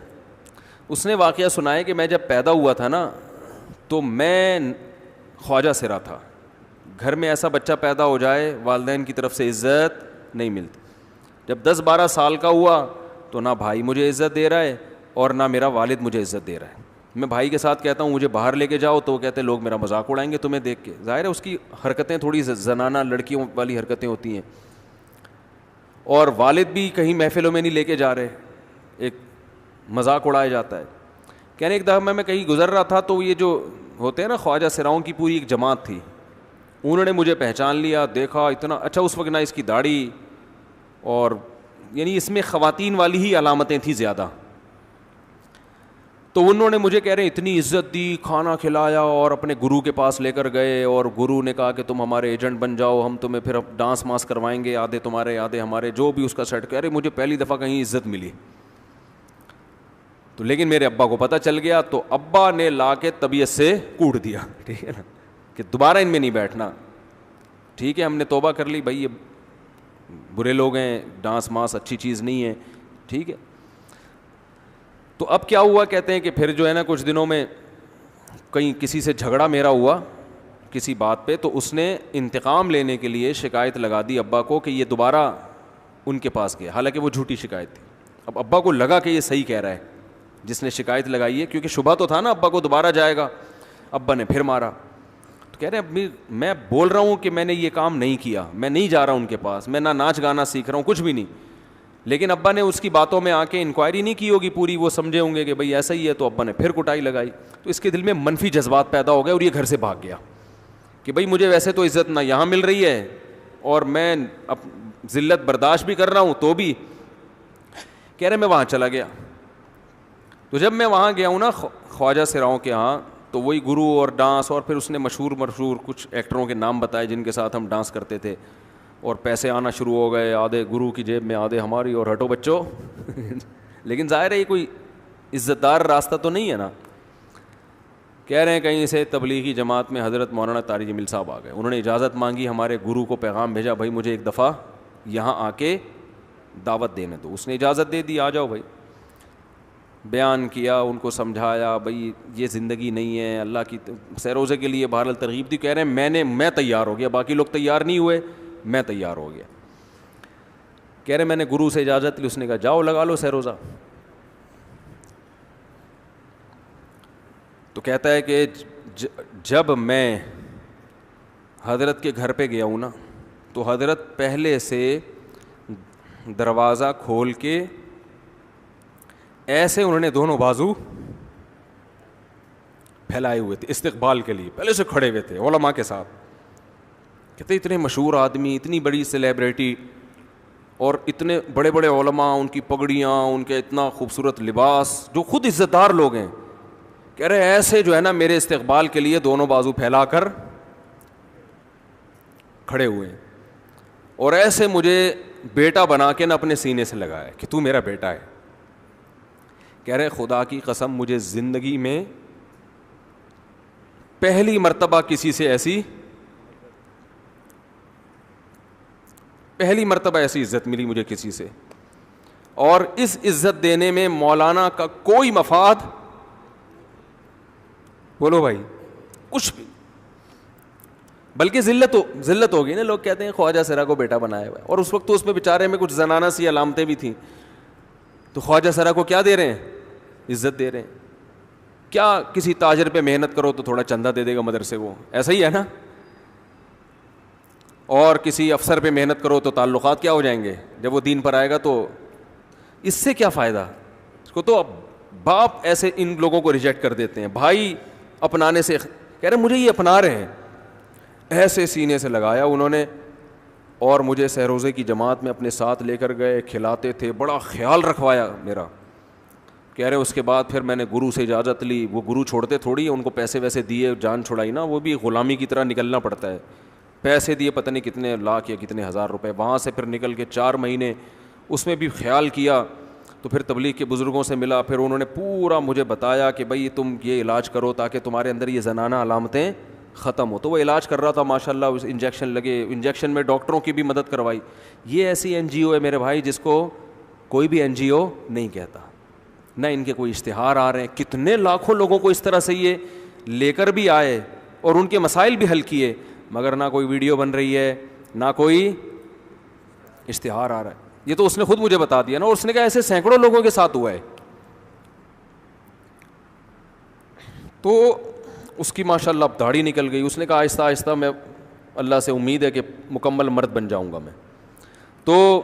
اس نے واقعہ سنایا کہ میں جب پیدا ہوا تھا نا تو میں خواجہ سرا تھا. گھر میں ایسا بچہ پیدا ہو جائے والدین کی طرف سے عزت نہیں ملتی. جب 10-12 سال کا ہوا تو نہ بھائی مجھے عزت دے رہا ہے اور نہ میرا والد مجھے عزت دے رہا ہے. میں بھائی کے ساتھ کہتا ہوں مجھے باہر لے کے جاؤ تو وہ کہتے ہیں لوگ میرا مذاق اڑائیں گے تمہیں دیکھ کے. ظاہر ہے اس کی حرکتیں تھوڑی زنانہ لڑکیوں والی حرکتیں ہوتی ہیں. اور والد بھی کہیں محفلوں میں نہیں لے کے جا رہے, ایک مذاق اڑایا جاتا ہے. کہنے ایک دفعہ میں کہیں گزر رہا تھا تو یہ جو ہوتے ہیں نا خواجہ سراؤں کی پوری ایک جماعت تھی, انہوں نے مجھے پہچان لیا, دیکھا اتنا اچھا. اس وقت نہ اس کی داڑھی اور یعنی اس میں خواتین والی ہی علامتیں تھیں زیادہ. تو انہوں نے مجھے کہہ رہے ہیں اتنی عزت دی, کھانا کھلایا اور اپنے گرو کے پاس لے کر گئے. اور گرو نے کہا کہ تم ہمارے ایجنٹ بن جاؤ, ہم تمہیں پھر ڈانس ماس کروائیں گے, آدھے تمہارے آدھے ہمارے, جو بھی اس کا سیٹ. کہہ رہے مجھے پہلی دفعہ کہیں عزت ملی. تو لیکن میرے ابا کو پتہ چل گیا تو ابا نے لا کے طبیعت سے کوٹ دیا, ٹھیک ہے نا, کہ دوبارہ ان میں نہیں بیٹھنا. ٹھیک ہے ہم نے توبہ کر لی, بھائی یہ برے لوگ ہیں, ڈانس ماس اچھی چیز نہیں ہے, ٹھیک ہے. تو اب کیا ہوا, کہتے ہیں کہ پھر جو ہے نا کچھ دنوں میں کہیں کسی سے جھگڑا میرا ہوا کسی بات پہ, تو اس نے انتقام لینے کے لیے شکایت لگا دی ابا کو کہ یہ دوبارہ ان کے پاس گیا, حالانکہ وہ جھوٹی شکایت تھی. اب ابا کو لگا کہ یہ صحیح کہہ رہا ہے جس نے شکایت لگائی ہے, کیونکہ شبہ تو تھا نا ابا کو دوبارہ جائے گا. ابا نے پھر مارا. تو کہہ رہے ہیں میں بول رہا ہوں کہ میں نے یہ کام نہیں کیا, میں نہیں جا رہا ان کے پاس, میں نہ ناچ گانا سیکھ رہا ہوں, کچھ بھی نہیں. لیکن ابا نے اس کی باتوں میں آ کے انکوائری نہیں کی ہوگی پوری, وہ سمجھے ہوں گے کہ بھائی ایسا ہی ہے, تو ابا نے پھر کٹائی لگائی. تو اس کے دل میں منفی جذبات پیدا ہو گئے اور یہ گھر سے بھاگ گیا کہ بھائی مجھے ویسے تو عزت نہ یہاں مل رہی ہے اور میں ذلت برداشت بھی کر رہا ہوں, تو بھی کہہ رہے میں وہاں چلا گیا. تو جب میں وہاں گیا ہوں نا خواجہ سراؤں کے ہاں, تو وہی گرو اور ڈانس, اور پھر اس نے مشہور کچھ ایکٹروں کے نام بتائے جن کے ساتھ ہم ڈانس کرتے تھے, اور پیسے آنا شروع ہو گئے, آدھے گرو کی جیب میں آدھے ہماری, اور ہٹو بچوں. لیکن ظاہر ہے یہ کوئی عزت دار راستہ تو نہیں ہے نا. کہہ رہے ہیں کہیں سے تبلیغی جماعت میں حضرت مولانا طارق جمیل صاحب آ گئے, انہوں نے اجازت مانگی, ہمارے گرو کو پیغام بھیجا بھائی مجھے ایک دفعہ یہاں آ کے دعوت دینے دو. اس نے اجازت دے دی, آ جاؤ بھائی. بیان کیا, ان کو سمجھایا بھائی یہ زندگی نہیں ہے, اللہ کی سیر روزے کے لیے بہرحال ترغیب دی. کہہ رہے ہیں میں تیار ہو گیا, باقی لوگ تیار نہیں ہوئے, میں تیار ہو گیا. کہہ رہے میں نے گرو سے اجازت لی, اس نے کہا جاؤ لگا لو سیر روزہ. تو کہتا ہے کہ جب میں حضرت کے گھر پہ گیا ہوں نا, تو حضرت پہلے سے دروازہ کھول کے ایسے انہوں نے دونوں بازو پھیلائے ہوئے تھے استقبال کے لیے, پہلے سے کھڑے ہوئے تھے علماء کے ساتھ. کہتے اتنے مشہور آدمی, اتنی بڑی سیلیبریٹی, اور اتنے بڑے بڑے علماء, ان کی پگڑیاں, ان کے اتنا خوبصورت لباس, جو خود عزت دار لوگ ہیں. کہہ رہے ایسے جو ہے نا میرے استقبال کے لیے دونوں بازو پھیلا کر کھڑے ہوئے ہیں, اور ایسے مجھے بیٹا بنا کے نہ اپنے سینے سے لگایا کہ تو میرا بیٹا ہے. کہہ رہے خدا کی قسم مجھے زندگی میں پہلی مرتبہ کسی سے پہلی مرتبہ ایسی عزت ملی مجھے کسی سے, اور اس عزت دینے میں مولانا کا کوئی مفاد, بولو بھائی, کچھ بھی, بلکہ ذلت ہوگی نا. لوگ کہتے ہیں خواجہ سرا کو بیٹا بنایا ہوا ہے, اور اس وقت تو اس میں بیچارے میں کچھ زنانہ سی علامتیں بھی تھیں. تو خواجہ سرا کو کیا دے رہے ہیں, عزت دے رہے ہیں. کیا کسی تاجر پہ محنت کرو تو تھوڑا چندہ دے دے گا مدرسے کو, ایسا ہی ہے نا. اور کسی افسر پہ محنت کرو تو تعلقات کیا ہو جائیں گے, جب وہ دین پر آئے گا تو اس سے کیا فائدہ. اس کو تو باپ ایسے ان لوگوں کو ریجیکٹ کر دیتے ہیں, بھائی اپنانے سے. کہہ رہے مجھے یہ اپنا رہے ہیں, ایسے سینے سے لگایا انہوں نے, اور مجھے سہروزے کی جماعت میں اپنے ساتھ لے کر گئے, کھلاتے تھے, بڑا خیال رکھوایا میرا. کہہ رہے اس کے بعد پھر میں نے گرو سے اجازت لی. وہ گرو چھوڑتے تھوڑی, ان کو پیسے ویسے دیے, جان چھڑائی نا, وہ بھی غلامی کی طرح نکلنا پڑتا ہے. پیسے دیے پتہ نہیں کتنے لاکھ یا کتنے ہزار روپے, وہاں سے پھر نکل کے 4 مہینے اس میں بھی خیال کیا. تو پھر تبلیغ کے بزرگوں سے ملا, پھر انہوں نے پورا مجھے بتایا کہ بھائی تم یہ علاج کرو تاکہ تمہارے اندر یہ زنانہ علامتیں ختم ہو. تو وہ علاج کر رہا تھا ماشاء اللہ, انجیکشن لگے, انجیکشن میں ڈاکٹروں کی بھی مدد کروائی. یہ ایسی NGO ہے میرے بھائی جس کو کوئی بھی NGO نہیں کہتا, نہ ان کے کوئی اشتہار آ رہے ہیں. کتنے لاکھوں لوگوں کو اس طرح سے یہ لے کر بھی آئے اور ان کے مسائل بھی حل کیے, مگر نہ کوئی ویڈیو بن رہی ہے, نہ کوئی اشتہار آ رہا ہے. یہ تو اس نے خود مجھے بتا دیا نا, اور اس نے کہا ایسے سینکڑوں لوگوں کے ساتھ ہوا ہے. تو اس کی ماشاء اللہ اب داڑھی نکل گئی. اس نے کہا آہستہ آہستہ میں اللہ سے امید ہے کہ مکمل مرد بن جاؤں گا میں. تو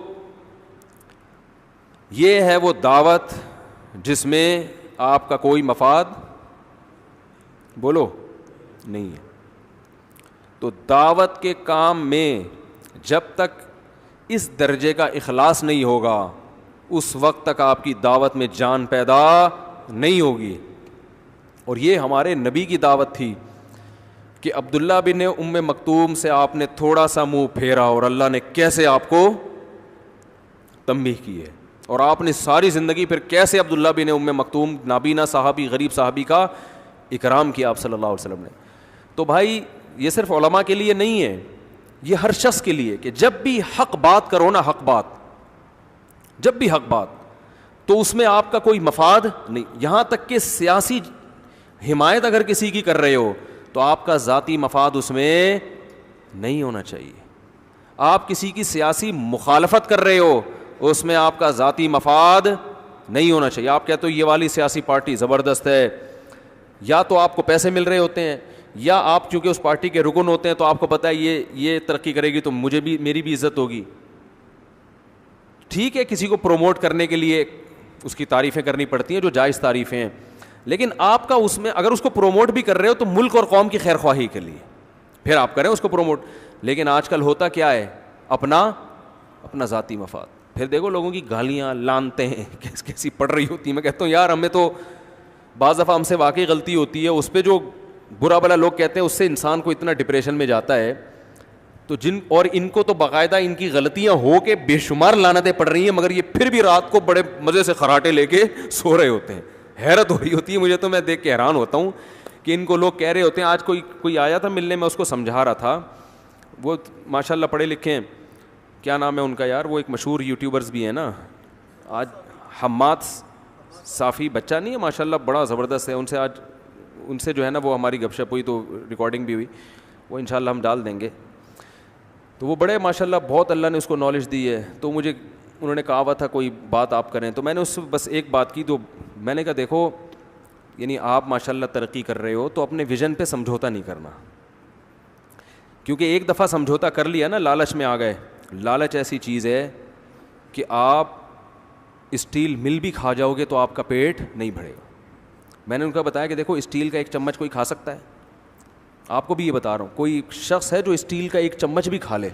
یہ ہے وہ دعوت جس میں آپ کا کوئی مفاد بولو نہیں ہے. تو دعوت کے کام میں جب تک اس درجے کا اخلاص نہیں ہوگا, اس وقت تک آپ کی دعوت میں جان پیدا نہیں ہوگی. اور یہ ہمارے نبی کی دعوت تھی کہ عبداللہ بن ام مکتوم سے آپ نے تھوڑا سا منہ پھیرا اور اللہ نے کیسے آپ کو تنبیہ کی ہے, اور آپ نے ساری زندگی پھر کیسے عبداللہ بن ام مکتوم نابینا صحابی, غریب صحابی کا اکرام کیا آپ صلی اللہ علیہ وسلم نے. تو بھائی یہ صرف علماء کے لیے نہیں ہے, یہ ہر شخص کے لیے کہ جب بھی حق بات کرو نا, حق بات, جب بھی حق بات, تو اس میں آپ کا کوئی مفاد نہیں. یہاں تک کہ سیاسی حمایت اگر کسی کی کر رہے ہو تو آپ کا ذاتی مفاد اس میں نہیں ہونا چاہیے. آپ کسی کی سیاسی مخالفت کر رہے ہو, اس میں آپ کا ذاتی مفاد نہیں ہونا چاہیے. آپ کہتے ہو یہ والی سیاسی پارٹی زبردست ہے, یا تو آپ کو پیسے مل رہے ہوتے ہیں, یا آپ چونکہ اس پارٹی کے رکن ہوتے ہیں تو آپ کو پتہ ہے یہ ترقی کرے گی تو مجھے بھی, میری بھی عزت ہوگی. ٹھیک ہے, کسی کو پروموٹ کرنے کے لیے اس کی تعریفیں کرنی پڑتی ہیں جو جائز تعریفیں ہیں, لیکن آپ کا اس میں اگر اس کو پروموٹ بھی کر رہے ہو تو ملک اور قوم کی خیر خواہی کے لیے پھر آپ کریں اس کو پروموٹ. لیکن آج کل ہوتا کیا ہے, اپنا ذاتی مفاد. پھر دیکھو لوگوں کی گالیاں لانتے ہیں کیسی پڑ رہی ہوتی ہیں. میں کہتا ہوں یار ہمیں تو بعض دفعہ ہم سے واقعی غلطی ہوتی ہے, اس پہ جو برا بلا لوگ کہتے ہیں اس سے انسان کو اتنا ڈپریشن میں جاتا ہے. تو اور ان کو تو باقاعدہ ان کی غلطیاں ہو کے بے شمار لعنتیں پڑ رہی ہیں, مگر یہ پھر بھی رات کو بڑے مزے سے خراٹے لے کے سو رہے ہوتے ہیں. حیرت ہو رہی ہوتی ہے مجھے, تو میں دیکھ کے حیران ہوتا ہوں کہ ان کو لوگ کہہ رہے ہوتے ہیں. آج کوئی آیا تھا ملنے, میں اس کو سمجھا رہا تھا, وہ ماشاء اللہ پڑھے لکھے ہیں, کیا نام ہے ان کا یار, وہ ایک مشہور یوٹیوبرز بھی ہیں نا آج, حماد صافی بچہ نہیں ہے ماشاء اللہ, بڑا زبردست ہے. ان سے جو ہے نا وہ ہماری گپ شپ ہوئی تو ریکارڈنگ بھی ہوئی, وہ انشاءاللہ ہم ڈال دیں گے. تو وہ بڑے ماشاء اللہ بہت اللہ نے اس کو نالج دی ہے. تو مجھے انہوں نے کہا ہوا تھا کوئی بات آپ کریں, تو میں نے اس سے بس ایک بات کی. تو میں نے کہا دیکھو یعنی آپ ماشاء اللہ ترقی کر رہے ہو تو اپنے ویژن پہ سمجھوتا نہیں کرنا, کیونکہ ایک دفعہ سمجھوتا کر لیا نا, لالچ میں آ گئے. لالچ ایسی چیز ہے کہ آپ اسٹیل مل بھی کھا جاؤ گے تو آپ کا پیٹ نہیں بھرے گا. میں نے ان کا بتایا کہ دیکھو اسٹیل کا ایک چمچ کوئی کھا سکتا ہے, آپ کو بھی یہ بتا رہا ہوں, کوئی شخص ہے جو اسٹیل کا ایک چمچ بھی کھا لے.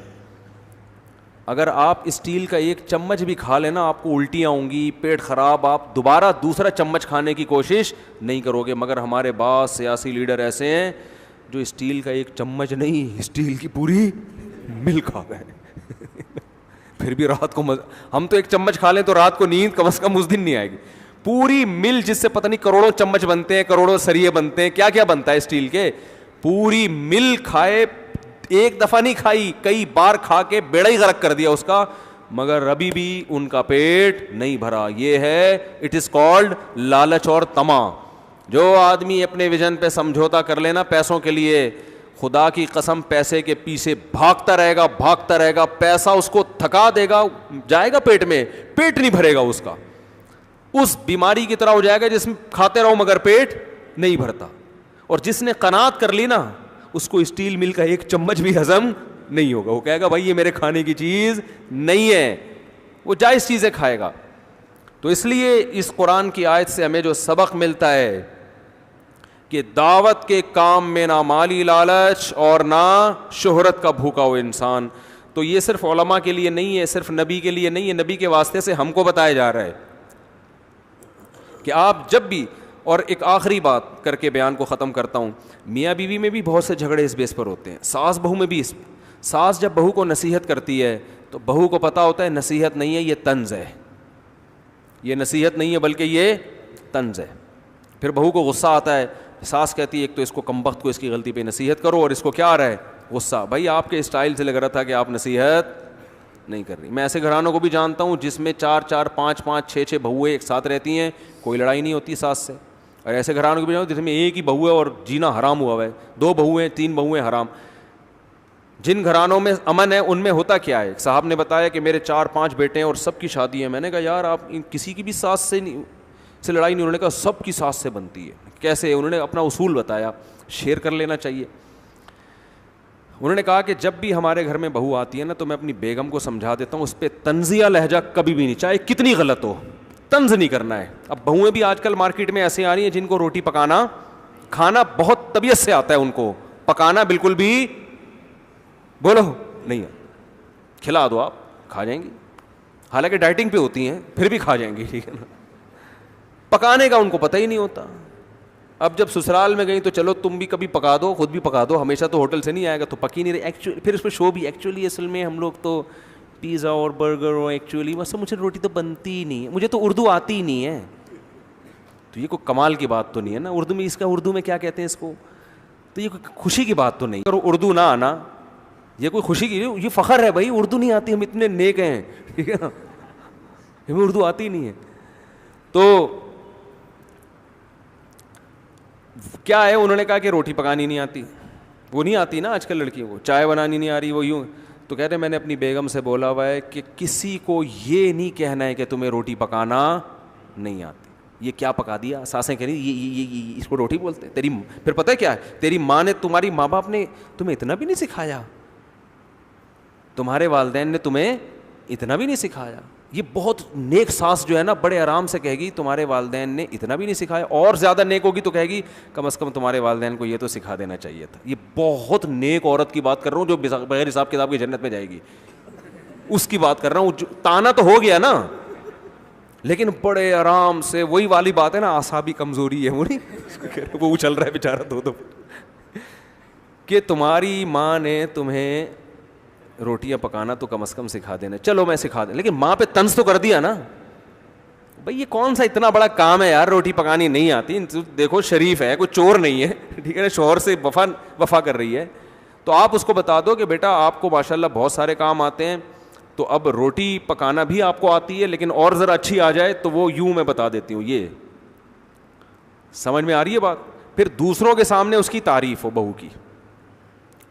اگر آپ اسٹیل کا ایک چمچ بھی کھا لینا آپ کو الٹیاں ہوں گی, پیٹ خراب, آپ دوبارہ دوسرا چمچ کھانے کی کوشش نہیں کرو گے. مگر ہمارے بعض سیاسی لیڈر ایسے ہیں جو اسٹیل کا ایک چمچ نہیں, اسٹیل کی پوری مل کھا گئے پھر بھی رات کو ہم تو ایک چمچ کھا لیں تو رات کو نیند کم از کم اس دن نہیں آئے گی. پوری مل جس سے پتہ نہیں کروڑوں چمچ بنتے ہیں, کروڑوں سریے بنتے ہیں, کیا کیا بنتا ہے اسٹیل کے, پوری مل کھائے, ایک دفعہ نہیں کھائی, کئی بار کھا کے بیڑا ہی غرق کر دیا اس کا, مگر ابھی بھی ان کا پیٹ نہیں بھرا. یہ ہے اٹ از کالڈ لالچ اور طمع. جو آدمی اپنے ویژن پہ سمجھوتا کر لینا پیسوں کے لیے, خدا کی قسم پیسے کے پیچھے بھاگتا رہے گا, پیسہ اس کو تھکا دے گا, جائے گا پیٹ میں, پیٹ نہیں بھرے گا اس کا. اس بیماری کی طرح ہو جائے گا جس میں کھاتے رہو مگر پیٹ نہیں بھرتا. اور جس نے قناعت کر لی نا اس کو اسٹیل مل کا ایک چمچ بھی ہضم نہیں ہوگا. وہ کہے گا بھائی یہ میرے کھانے کی چیز نہیں ہے, وہ جائز چیزیں کھائے گا. تو اس لیے اس قرآن کی آیت سے ہمیں جو سبق ملتا ہے کہ دعوت کے کام میں نہ مالی لالچ اور نہ شہرت کا بھوکا ہو انسان. تو یہ صرف علماء کے لیے نہیں ہے, صرف نبی کے لیے نہیں ہے, نبی کے واسطے سے ہم کو بتایا جا رہا ہے کہ آپ جب بھی. اور ایک آخری بات کر کے بیان کو ختم کرتا ہوں, میاں بیوی میں بھی بہت سے جھگڑے اس بیس پر ہوتے ہیں, ساس بہو میں بھی. ساس جب بہو کو نصیحت کرتی ہے تو بہو کو پتہ ہوتا ہے نصیحت نہیں ہے, یہ طنز ہے, یہ نصیحت نہیں ہے بلکہ یہ طنز ہے. پھر بہو کو غصہ آتا ہے, ساس کہتی ہے ایک تو اس کو کمبخت کو اس کی غلطی پہ نصیحت کرو, اور اس کو کیا آ رہا ہے غصہ. بھائی آپ کے اسٹائل سے لگ رہا تھا کہ آپ نصیحت نہیں کر رہی. میں ایسے گھرانوں کو بھی جانتا ہوں جس میں 4 5 6 بہویں ایک ساتھ رہتی ہیں, کوئی لڑائی نہیں ہوتی ساس سے. اور ایسے گھرانوں کو بھی جانتا ہوں جس میں ایک ہی بہو ہے اور جینا حرام ہوا ہے, 2 بہویں 3 بہویں حرام. جن گھرانوں میں امن ہے ان میں ہوتا کیا ہے. صاحب نے بتایا کہ میرے 4 5 بیٹے ہیں اور سب کی شادی ہے. میں نے کہا یار آپ کسی کی بھی ساس سے لڑائی نہیں. انہوں نے کہا سب کی ساس سے بنتی ہے. کیسے؟ انہوں نے اپنا اصول بتایا, شیئر کر لینا چاہیے. انہوں نے کہا کہ جب بھی ہمارے گھر میں بہو آتی ہے نا تو میں اپنی بیگم کو سمجھا دیتا ہوں اس پہ طنزیہ لہجہ کبھی بھی نہیں, چاہے کتنی غلط ہو, طنز نہیں کرنا ہے. اب بہویں بھی آج کل مارکیٹ میں ایسے آ رہی ہیں جن کو روٹی پکانا کھانا بہت طبیعت سے آتا ہے, ان کو پکانا بالکل بھی بولو نہیں ہے. کھلا دو آپ کھا جائیں گی, حالانکہ ڈائٹنگ پہ ہوتی ہیں پھر بھی کھا جائیں گی, ٹھیک ہے نا. پکانے کا ان کو پتہ ہی نہیں ہوتا. اب جب سسرال میں گئی تو چلو تم بھی کبھی پکا دو, خود بھی پکا دو, ہمیشہ تو ہوٹل سے نہیں آئے گا تو پکی نہیں رہی. ایکچولی پھر اس پہ شو بھی, ایکچولی اصل میں ہم لوگ تو پیزا اور برگر اور ایکچولی بس مجھے روٹی تو بنتی ہی نہیں ہے, مجھے تو اردو آتی ہی نہیں ہے. تو یہ کوئی کمال کی بات تو نہیں ہے نا. اردو میں اس کا اردو میں کیا کہتے ہیں اس کو, تو یہ کوئی خوشی کی بات تو نہیں. اگر اردو نہ آنا یہ کوئی خوشی کی, یہ فخر ہے بھائی اردو نہیں آتی, ہم اتنے نیک ہیں, ٹھیک ہے نا, ہمیں اردو آتی نہیں ہے. تو کیا ہے, انہوں نے کہا کہ روٹی پکانی نہیں آتی. وہ نہیں آتی نا آج کل لڑکیوں کو, چائے بنانی نہیں آ رہی, وہ یوں. تو کہتے ہیں میں نے اپنی بیگم سے بولا ہوا ہے کہ کسی کو یہ نہیں کہنا ہے کہ تمہیں روٹی پکانا نہیں آتی. یہ کیا پکا دیا, ساسیں کہہ رہی یہ اس کو روٹی بولتے ہیں. تیری پھر پتہ ہے کیا ہے, تیری ماں نے, تمہاری ماں باپ نے تمہیں اتنا بھی نہیں سکھایا, تمہارے والدین نے تمہیں اتنا بھی نہیں سکھایا. یہ بہت نیک ساس جو ہے نا بڑے آرام سے کہے گی تمہارے والدین نے اتنا بھی نہیں سکھایا, اور زیادہ نیک ہوگی تو کہے گی کم از کم تمہارے والدین کو یہ تو سکھا دینا چاہیے تھا. یہ بہت نیک عورت کی بات کر رہا ہوں جو بغیر حساب کتاب کی جنت میں جائے گی, اس کی بات کر رہا ہوں. تانا تو ہو گیا نا, لیکن بڑے آرام سے, وہی والی بات ہے نا اعصابی کمزوری ہے وہ نہیں وہ اچل رہا ہے بیچارہ دو کہ تمہاری ماں نے تمہیں روٹیاں پکانا تو کم از کم سکھا دینا. چلو میں سکھا دیں, لیکن ماں پہ طنز تو کر دیا نا بھائی, یہ کون سا اتنا بڑا کام ہے یار, روٹی پکانی نہیں آتی. دیکھو شریف ہے, کوئی چور نہیں ہے, ٹھیک ہے نا, شوہر سے وفا کر رہی ہے, تو آپ اس کو بتا دو کہ بیٹا آپ کو ماشاءاللہ بہت سارے کام آتے ہیں, تو اب روٹی پکانا بھی آپ کو آتی ہے, لیکن اور ذرا اچھی آ جائے تو وہ یوں میں بتا دیتی ہوں. یہ سمجھ میں آ رہی ہے بات. پھر دوسروں کے سامنے اس کی تعریف ہو بہو کی,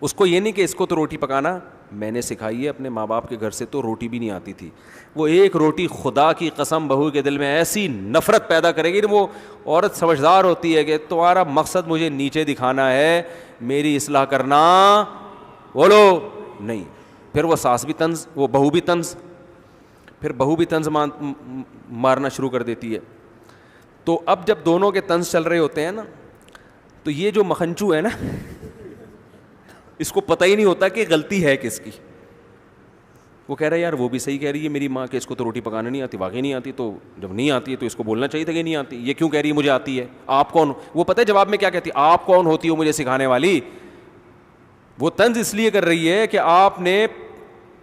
اس کو یہ نہیں کہ اس کو تو روٹی پکانا میں نے سکھائی ہے, اپنے ماں باپ کے گھر سے تو روٹی بھی نہیں آتی تھی. وہ ایک روٹی خدا کی قسم بہو کے دل میں ایسی نفرت پیدا کرے گی. وہ عورت سمجھدار ہوتی ہے کہ تمہارا مقصد مجھے نیچے دکھانا ہے, میری اصلاح کرنا بولو نہیں. پھر وہ ساس بھی طنز, وہ بہو بھی طنز, پھر بہو بھی طنز مارنا شروع کر دیتی ہے. تو اب جب دونوں کے طنز چل رہے ہوتے ہیں نا, تو یہ جو مکھنچو ہے نا اس کو پتہ ہی نہیں ہوتا کہ غلطی ہے کس کی. وہ کہہ رہا ہے یار وہ بھی صحیح کہہ رہی ہے میری ماں کہ اس کو تو روٹی پکانا نہیں آتی, واقعی نہیں آتی, تو جب نہیں آتی ہے تو اس کو بولنا چاہیے تھا کہ نہیں آتی. یہ کیوں کہہ رہی ہے مجھے آتی ہے, آپ کون, وہ پتہ ہے جواب میں کیا کہتی ہے, آپ کون ہوتی ہو مجھے سکھانے والی. وہ طنز اس لیے کر رہی ہے کہ آپ نے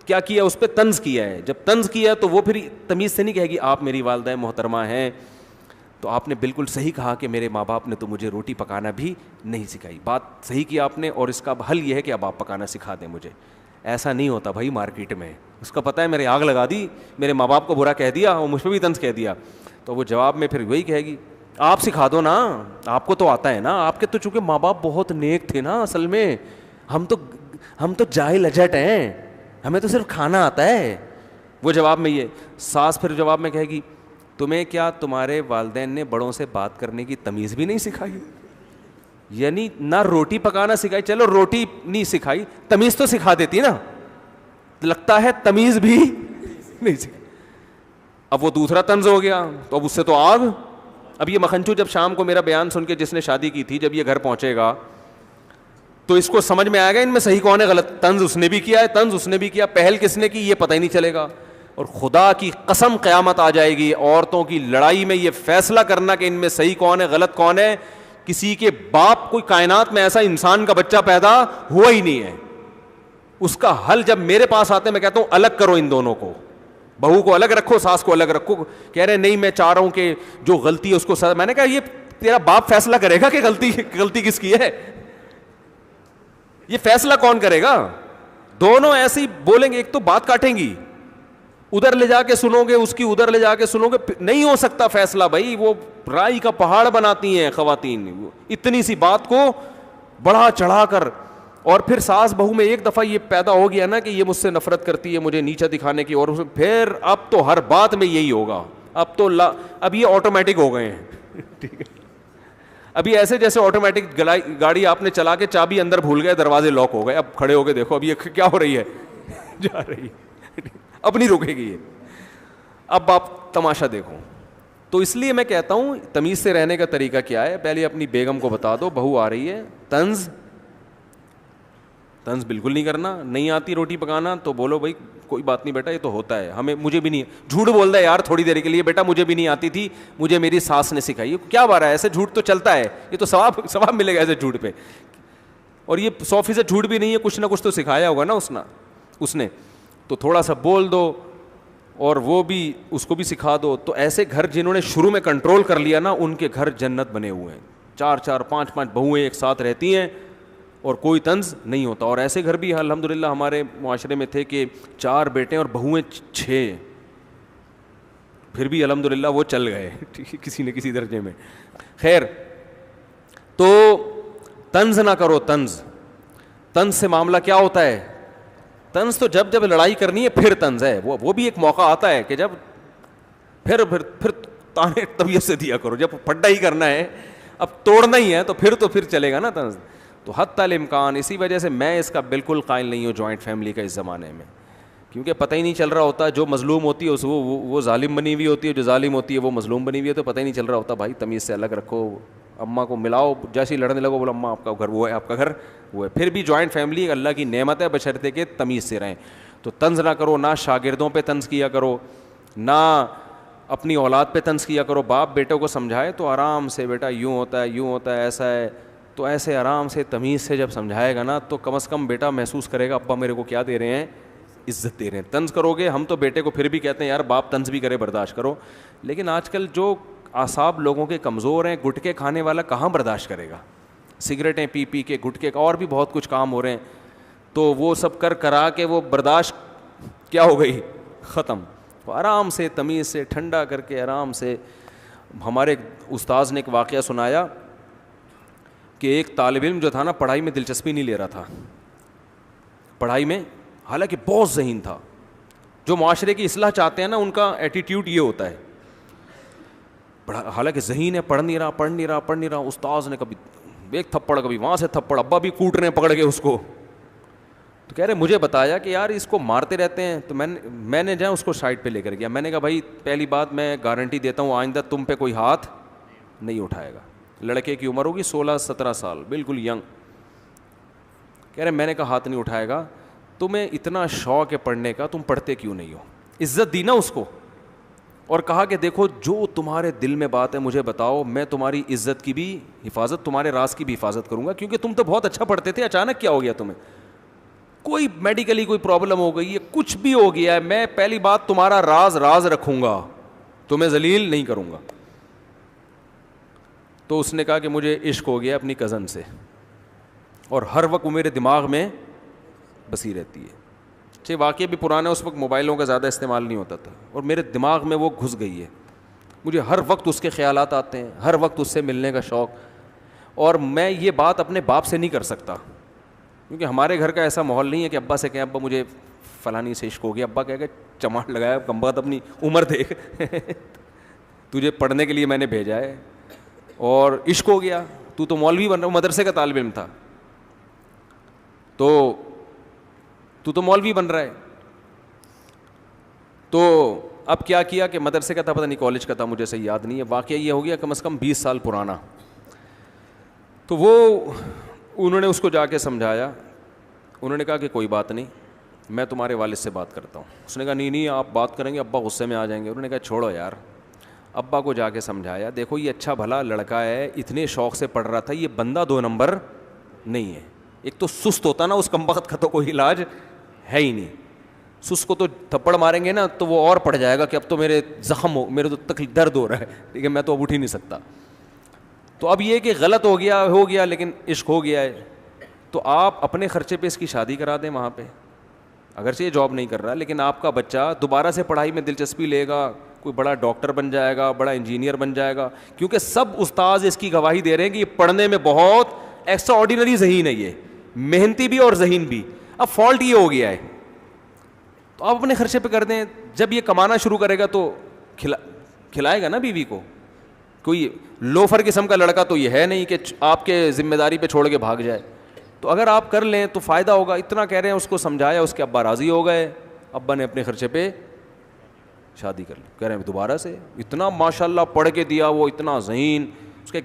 کیا کیا, اس پہ طنز کیا ہے. جب طنز کیا تو وہ پھر تمیز سے نہیں کہے گی آپ میری والدہ محترمہ ہیں, تو آپ نے بالکل صحیح کہا کہ میرے ماں باپ نے تو مجھے روٹی پکانا بھی نہیں سکھائی. بات صحیح کی آپ نے, اور اس کا حل یہ ہے کہ اب آپ پکانا سکھا دیں مجھے. ایسا نہیں ہوتا بھائی مارکیٹ میں, اس کا پتہ ہے میرے آگ لگا دی, میرے ماں باپ کو برا کہہ دیا اور مجھ پہ بھی طنز کہہ دیا, تو وہ جواب میں پھر وہی کہے گی آپ سکھا دو نا, آپ کو تو آتا ہے نا, آپ کے تو چونکہ ماں باپ بہت نیک تھے نا اصل میں, ہم تو جاہل اجٹ ہیں, ہمیں تو صرف کھانا آتا ہے. وہ جواب میں یہ ساس پھر جواب میں کہے گی تمہیں کیا تمہارے والدین نے بڑوں سے بات کرنے کی تمیز بھی نہیں سکھائی, یعنی نہ روٹی پکانا سکھائی, چلو روٹی نہیں سکھائی, تمیز تو سکھا دیتی نا, لگتا ہے تمیز بھی نہیں سکھائی. اب وہ دوسرا طنز ہو گیا, تو اب اس سے تو آگ. اب یہ مکھنچو جب شام کو میرا بیان سن کے, جس نے شادی کی تھی, جب یہ گھر پہنچے گا تو اس کو سمجھ میں آئے گا ان میں صحیح کون ہے غلط. طنز اس نے بھی کیا ہے, طنز اس نے بھی کیا, پہل کس نے کی یہ پتہ ہی نہیں چلے گا. اور خدا کی قسم قیامت آ جائے گی, عورتوں کی لڑائی میں یہ فیصلہ کرنا کہ ان میں صحیح کون ہے غلط کون ہے. کسی کے باپ, کوئی کائنات میں ایسا انسان کا بچہ پیدا ہوا ہی نہیں ہے. اس کا حل جب میرے پاس آتے ہیں میں کہتا ہوں الگ کرو ان دونوں کو, بہو کو الگ رکھو, ساس کو الگ رکھو. کہہ رہے نہیں میں چاہ رہا ہوں کہ جو غلطی ہے اس کو سزا. میں نے کہا یہ تیرا باپ فیصلہ کرے گا کہ غلطی کس کی ہے, یہ فیصلہ کون کرے گا. دونوں ایسے ہی بولیں گے, ایک تو بات کاٹیں گی, ادھر لے جا کے سنو گے اس کی, ادھر لے جا کے سنو گے, نہیں ہو سکتا فیصلہ بھائی. وہ رائی کا پہاڑ بناتی ہیں خواتین, اتنی سی بات کو بڑھا چڑھا کر. اور پھر ساس بہو میں ایک دفعہ یہ پیدا ہو گیا نا کہ یہ مجھ سے نفرت کرتی ہے, مجھے نیچا دکھانے کی, اور پھر اب تو ہر بات میں یہی ہوگا. اب یہ آٹومیٹک ہو گئے ہیں, ٹھیک ہے. ابھی ایسے جیسے آٹومیٹک گاڑی آپ نے چلا کے چابی اندر بھول گئے, دروازے لاک ہو گئے, اب کھڑے ہو کے دیکھو اب یہ کیا ہو رہی ہے, جا رہی ہے, اب نہیں رکے گی یہ. اب آپ تماشا دیکھو. تو اس لیے میں کہتا ہوں تمیز سے رہنے کا طریقہ کیا ہے, پہلے اپنی بیگم کو بتا دو بہو آ رہی ہے, طنز بالکل نہیں کرنا. نہیں آتی روٹی پکانا تو بولو بھائی کوئی بات نہیں بیٹا, یہ تو ہوتا ہے, ہمیں مجھے بھی نہیں. جھوٹ بول رہا ہے یار تھوڑی دیر کے لیے, بیٹا مجھے بھی نہیں آتی تھی, مجھے میری ساس نے سکھائی. کیا بارہ ہے, ایسے جھوٹ تو چلتا ہے, یہ تو ثواب ملے گا ایسے جھوٹ پہ. اور یہ 100% جھوٹ بھی نہیں ہے, کچھ نہ کچھ تو سکھایا ہوگا نا اس نے, تو تھوڑا سا بول دو اور وہ بھی اس کو بھی سکھا دو. تو ایسے گھر جنہوں نے شروع میں کنٹرول کر لیا نا, ان کے گھر جنت بنے ہوئے ہیں. 4 5 بہویں ایک ساتھ رہتی ہیں اور کوئی طنز نہیں ہوتا. اور ایسے گھر بھی الحمدللہ ہمارے معاشرے میں تھے کہ 4 بیٹے اور بہویں 6, پھر بھی الحمدللہ وہ چل گئے کسی نہ کسی درجے میں. خیر, تو طنز نہ کرو. طنز سے معاملہ کیا ہوتا ہے؟ طنز تو جب لڑائی کرنی ہے پھر طنز ہے. وہ بھی ایک موقع آتا ہے کہ جب پھر تانے طبیعت سے دیا کرو. جب پھڈا ہی کرنا ہے, اب توڑنا ہی ہے, تو پھر چلے گا نا طنز. تو حتی الامکان, اسی وجہ سے میں اس کا بالکل قائل نہیں ہوں جوائنٹ فیملی کا اس زمانے میں, کیونکہ پتہ ہی نہیں چل رہا ہوتا. جو مظلوم ہوتی ہے وہ ظالم بنی ہوئی ہوتی ہے, جو ظالم ہوتی ہے وہ مظلوم بنی ہوئی ہے, تو پتہ ہی نہیں چل رہا ہوتا. بھائی تمیز سے الگ رکھو, اماں کو ملاؤ, جیسے ہی لڑنے لگو بولو اماں آپ کا گھر وہ ہے, آپ کا گھر وہ ہے. پھر بھی جوائنٹ فیملی ایک اللہ کی نعمت ہے, بشرطے کہ تمیز سے رہیں. تو طنز نہ کرو, نہ شاگردوں پہ طنز کیا کرو, نہ اپنی اولاد پہ طنز کیا کرو. باپ بیٹوں کو سمجھائے تو آرام سے, بیٹا یوں ہوتا ہے, ایسا ہے, تو ایسے آرام سے تمیز سے جب سمجھائے گا نا, تو کم از کم بیٹا محسوس کرے گا ابا میرے کو کیا دے رہے ہیں, عزت دے رہے ہیں. طنز کرو گے, ہم تو بیٹے کو پھر بھی کہتے ہیں یار باپ طنز بھی کرے برداشت کرو, لیکن آج کل جو اعصاب لوگوں کے کمزور ہیں, گٹکے کھانے والا کہاں برداشت کرے گا, سگریٹیں پی کے گٹکے کا, اور بھی بہت کچھ کام ہو رہے ہیں, تو وہ سب کرا کے وہ برداشت کیا ہو گئی, ختم. آرام سے تمیز سے ٹھنڈا کر کے آرام سے. ہمارے استاذ نے ایک واقعہ سنایا کہ ایک طالب علم جو تھا نا, پڑھائی میں دلچسپی نہیں لے رہا تھا, پڑھائی میں حالانکہ بہت ذہین تھا. جو معاشرے کی اصلاح چاہتے ہیں نا, ان کا ایٹیٹیوڈ یہ ہوتا ہے, حالانکہ ذہین ہے, پڑھ نہیں رہا. استاذ نے کبھی ایک تھپڑ, کبھی وہاں سے تھپڑ, ابا بھی کوٹ رہے ہیں پکڑ کے اس کو. تو کہہ رہے مجھے بتایا کہ یار اس کو مارتے رہتے ہیں. تو میں نے اس کو سائڈ پہ لے کر گیا. میں نے کہا بھائی پہلی بات میں گارنٹی دیتا ہوں آئندہ تم پہ کوئی ہاتھ نہیں اٹھائے گا. لڑکے کی عمر ہوگی 16-17 سال, بالکل ینگ. کہہ رہے میں نے کہا ہاتھ نہیں اٹھائے گا. تمہیں اتنا شوق ہے پڑھنے کا, تم پڑھتے کیوں نہیں ہو؟ عزت دی نا اس کو, اور کہا کہ دیکھو جو تمہارے دل میں بات ہے مجھے بتاؤ, میں تمہاری عزت کی بھی حفاظت, تمہارے راز کی بھی حفاظت کروں گا, کیونکہ تم تو بہت اچھا پڑھتے تھے, اچانک کیا ہو گیا تمہیں؟ کوئی میڈیکلی کوئی پرابلم ہو گئی ہے, کچھ بھی ہو گیا ہے, میں پہلی بات تمہارا راز رکھوں گا, تمہیں ذلیل نہیں کروں گا. تو اس نے کہا کہ مجھے عشق ہو گیا اپنی کزن سے, اور ہر وقت وہ میرے دماغ میں بسی رہتی ہے. چاہے واقعہ بھی پرانا, اس وقت موبائلوں کا زیادہ استعمال نہیں ہوتا تھا, اور میرے دماغ میں وہ گھس گئی ہے. مجھے ہر وقت اس کے خیالات آتے ہیں, ہر وقت اس سے ملنے کا شوق, اور میں یہ بات اپنے باپ سے نہیں کر سکتا, کیونکہ ہمارے گھر کا ایسا ماحول نہیں ہے کہ ابا سے کہیں ابا مجھے فلانی سے عشق ہو گیا. ابا کہے کہ چماٹ لگایا, کم بات اپنی عمر دیکھ, تجھے پڑھنے کے لیے میں نے بھیجا ہے اور عشق ہو گیا, تو مولوی بن رہا, مدرسے کا طالب علم تھا, تو مولوی بن رہا ہے. تو اب کیا کہ مدرسے کا تھا, پتہ نہیں کالج کا تھا, مجھے صحیح یاد نہیں ہے. واقعہ یہ ہو گیا کم از کم 20 سال پرانا. تو انہوں نے اس کو جا کے سمجھایا. انہوں نے کہا کہ کوئی بات نہیں, میں تمہارے والد سے بات کرتا ہوں. اس نے کہا نہیں آپ بات کریں گے ابا غصے میں آ جائیں گے. انہوں نے کہا چھوڑو یار. ابا کو جا کے سمجھایا, دیکھو یہ اچھا بھلا لڑکا ہے, اتنے شوق سے پڑھ رہا تھا, یہ بندہ 2 نمبر نہیں ہے. ایک تو سست ہوتا نا, اس کمبخت کا تو کوئی علاج ہے ہی نہیں. سست کو تو تھپڑ ماریں گے نا تو وہ اور پڑ جائے گا کہ اب تو میرے زخم ہو, میرے تو تکلیف درد ہو رہا ہے, ٹھیک ہے, میں تو اب اٹھ ہی نہیں سکتا. تو اب یہ کہ غلط ہو گیا لیکن عشق ہو گیا ہے, تو آپ اپنے خرچے پہ اس کی شادی کرا دیں وہاں پہ. اگرچہ یہ جاب نہیں کر رہا, لیکن آپ کا بچہ دوبارہ سے پڑھائی میں دلچسپی لے گا, کوئی بڑا ڈاکٹر بن جائے گا, بڑا انجینئر بن جائے گا, کیونکہ سب استاذ اس کی گواہی دے رہے ہیں کہ یہ پڑھنے میں بہت ایکسٹرا آرڈینری ذہین ہے, یہ محنتی بھی اور ذہین بھی. اب فالٹ یہ ہو گیا ہے, تو آپ اپنے خرچے پہ کر دیں. جب یہ کمانا شروع کرے گا تو کھلائے گا نا بیوی کو. کوئی لوفر قسم کا لڑکا تو یہ ہے نہیں کہ آپ کے ذمہ داری پہ چھوڑ کے بھاگ جائے. تو اگر آپ کر لیں تو فائدہ ہوگا. اتنا کہہ رہے ہیں, اس کو سمجھایا, اس کے ابا راضی ہو گئے, ابا نے اپنے خرچے پہ شادی کر لی. کہہ رہے ہیں دوبارہ سے اتنا ماشاء اللہ پڑھ کے دیا, وہ اتنا ذہین, اس کے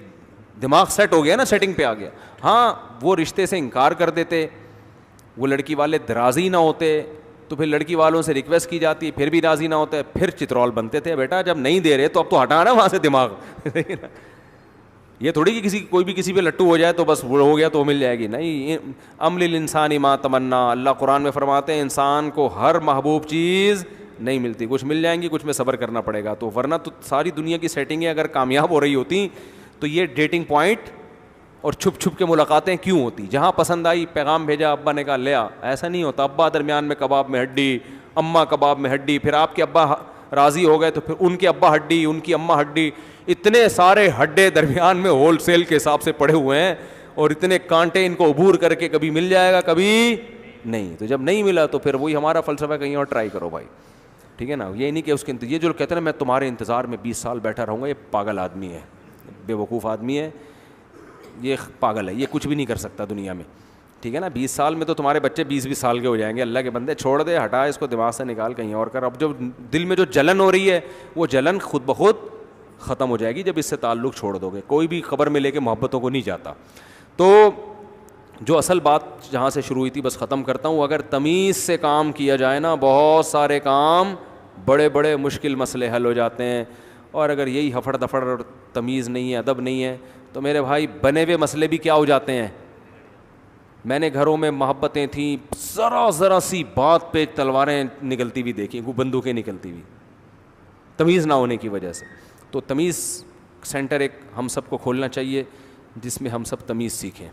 دماغ سیٹ ہو گیا نا, سیٹنگ پہ آ گیا. ہاں وہ رشتے سے انکار کر دیتے, وہ لڑکی والے راضی نہ ہوتے, تو پھر لڑکی والوں سے ریکویسٹ کی جاتی, پھر بھی راضی نہ ہوتے, پھر چترول بنتے تھے. بیٹا جب نہیں دے رہے تو اب تو ہٹانا وہاں سے دماغ. یہ تھوڑی کہ کوئی بھی کسی پہ لٹو ہو جائے تو بس وہ ہو گیا تو مل جائے گی, نہیں. ام للانسان ما تمنا, اللہ قرآن میں فرماتے ہیں انسان کو ہر محبوب چیز نہیں ملتی, کچھ مل جائیں گی, کچھ میں صبر کرنا پڑے گا. تو ورنہ تو ساری دنیا کی سیٹنگیں اگر کامیاب ہو رہی ہوتی تو یہ ڈیٹنگ پوائنٹ اور چھپ چھپ کے ملاقاتیں کیوں ہوتی؟ جہاں پسند آئی پیغام بھیجا, ابا نے کہا لیا. ایسا نہیں ہوتا. ابا درمیان میں کباب میں ہڈی, اماں کباب میں ہڈی, پھر آپ کے ابا راضی ہو گئے تو پھر ان کے ابا ہڈی, ان کی اماں ہڈی, اتنے سارے ہڈے درمیان میں ہول سیل کے حساب سے پڑے ہوئے ہیں, اور اتنے کانٹے ان کو عبور کر کے کبھی مل جائے گا کبھی نہیں. تو جب نہیں ملا تو پھر وہی ہمارا فلسفہ, کہیں اور ٹرائی کرو بھائی, ٹھیک ہے نا. یہ نہیں کہ اس کے یہ جو کہتے ہیں نا میں تمہارے انتظار میں 20 سال بیٹھا رہوں گا, یہ پاگل آدمی ہے, بے وقوف آدمی ہے, یہ پاگل ہے, یہ کچھ بھی نہیں کر سکتا دنیا میں, ٹھیک ہے نا. 20 سال میں تو تمہارے بچے 20 سال کے ہو جائیں گے. اللہ کے بندے چھوڑ دے, ہٹا اس کو دماغ سے, نکال کہیں اور کر. اب جو دل میں جو جلن ہو رہی ہے وہ جلن خود بخود ختم ہو جائے گی جب اس سے تعلق چھوڑ دو گے. کوئی بھی خبر میں لے کے محبتوں کو نہیں جاتا. تو جو اصل بات جہاں سے شروع ہوئی تھی بس ختم کرتا ہوں. اگر تمیز سے کام کیا جائے نا, بہت سارے کام, بڑے بڑے مشکل مسئلے حل ہو جاتے ہیں. اور اگر یہی ہفڑ دفڑ اور تمیز نہیں ہے, ادب نہیں ہے, تو میرے بھائی بنے ہوئے مسئلے بھی کیا ہو جاتے ہیں. میں نے گھروں میں محبتیں تھیں, ذرا سی بات پہ تلواریں نکلتی ہوئی دیکھی, بندوقیں نکلتی ہوئی, تمیز نہ ہونے کی وجہ سے. تو تمیز سینٹر ایک ہم سب کو کھولنا چاہیے جس میں ہم سب تمیز سیکھیں.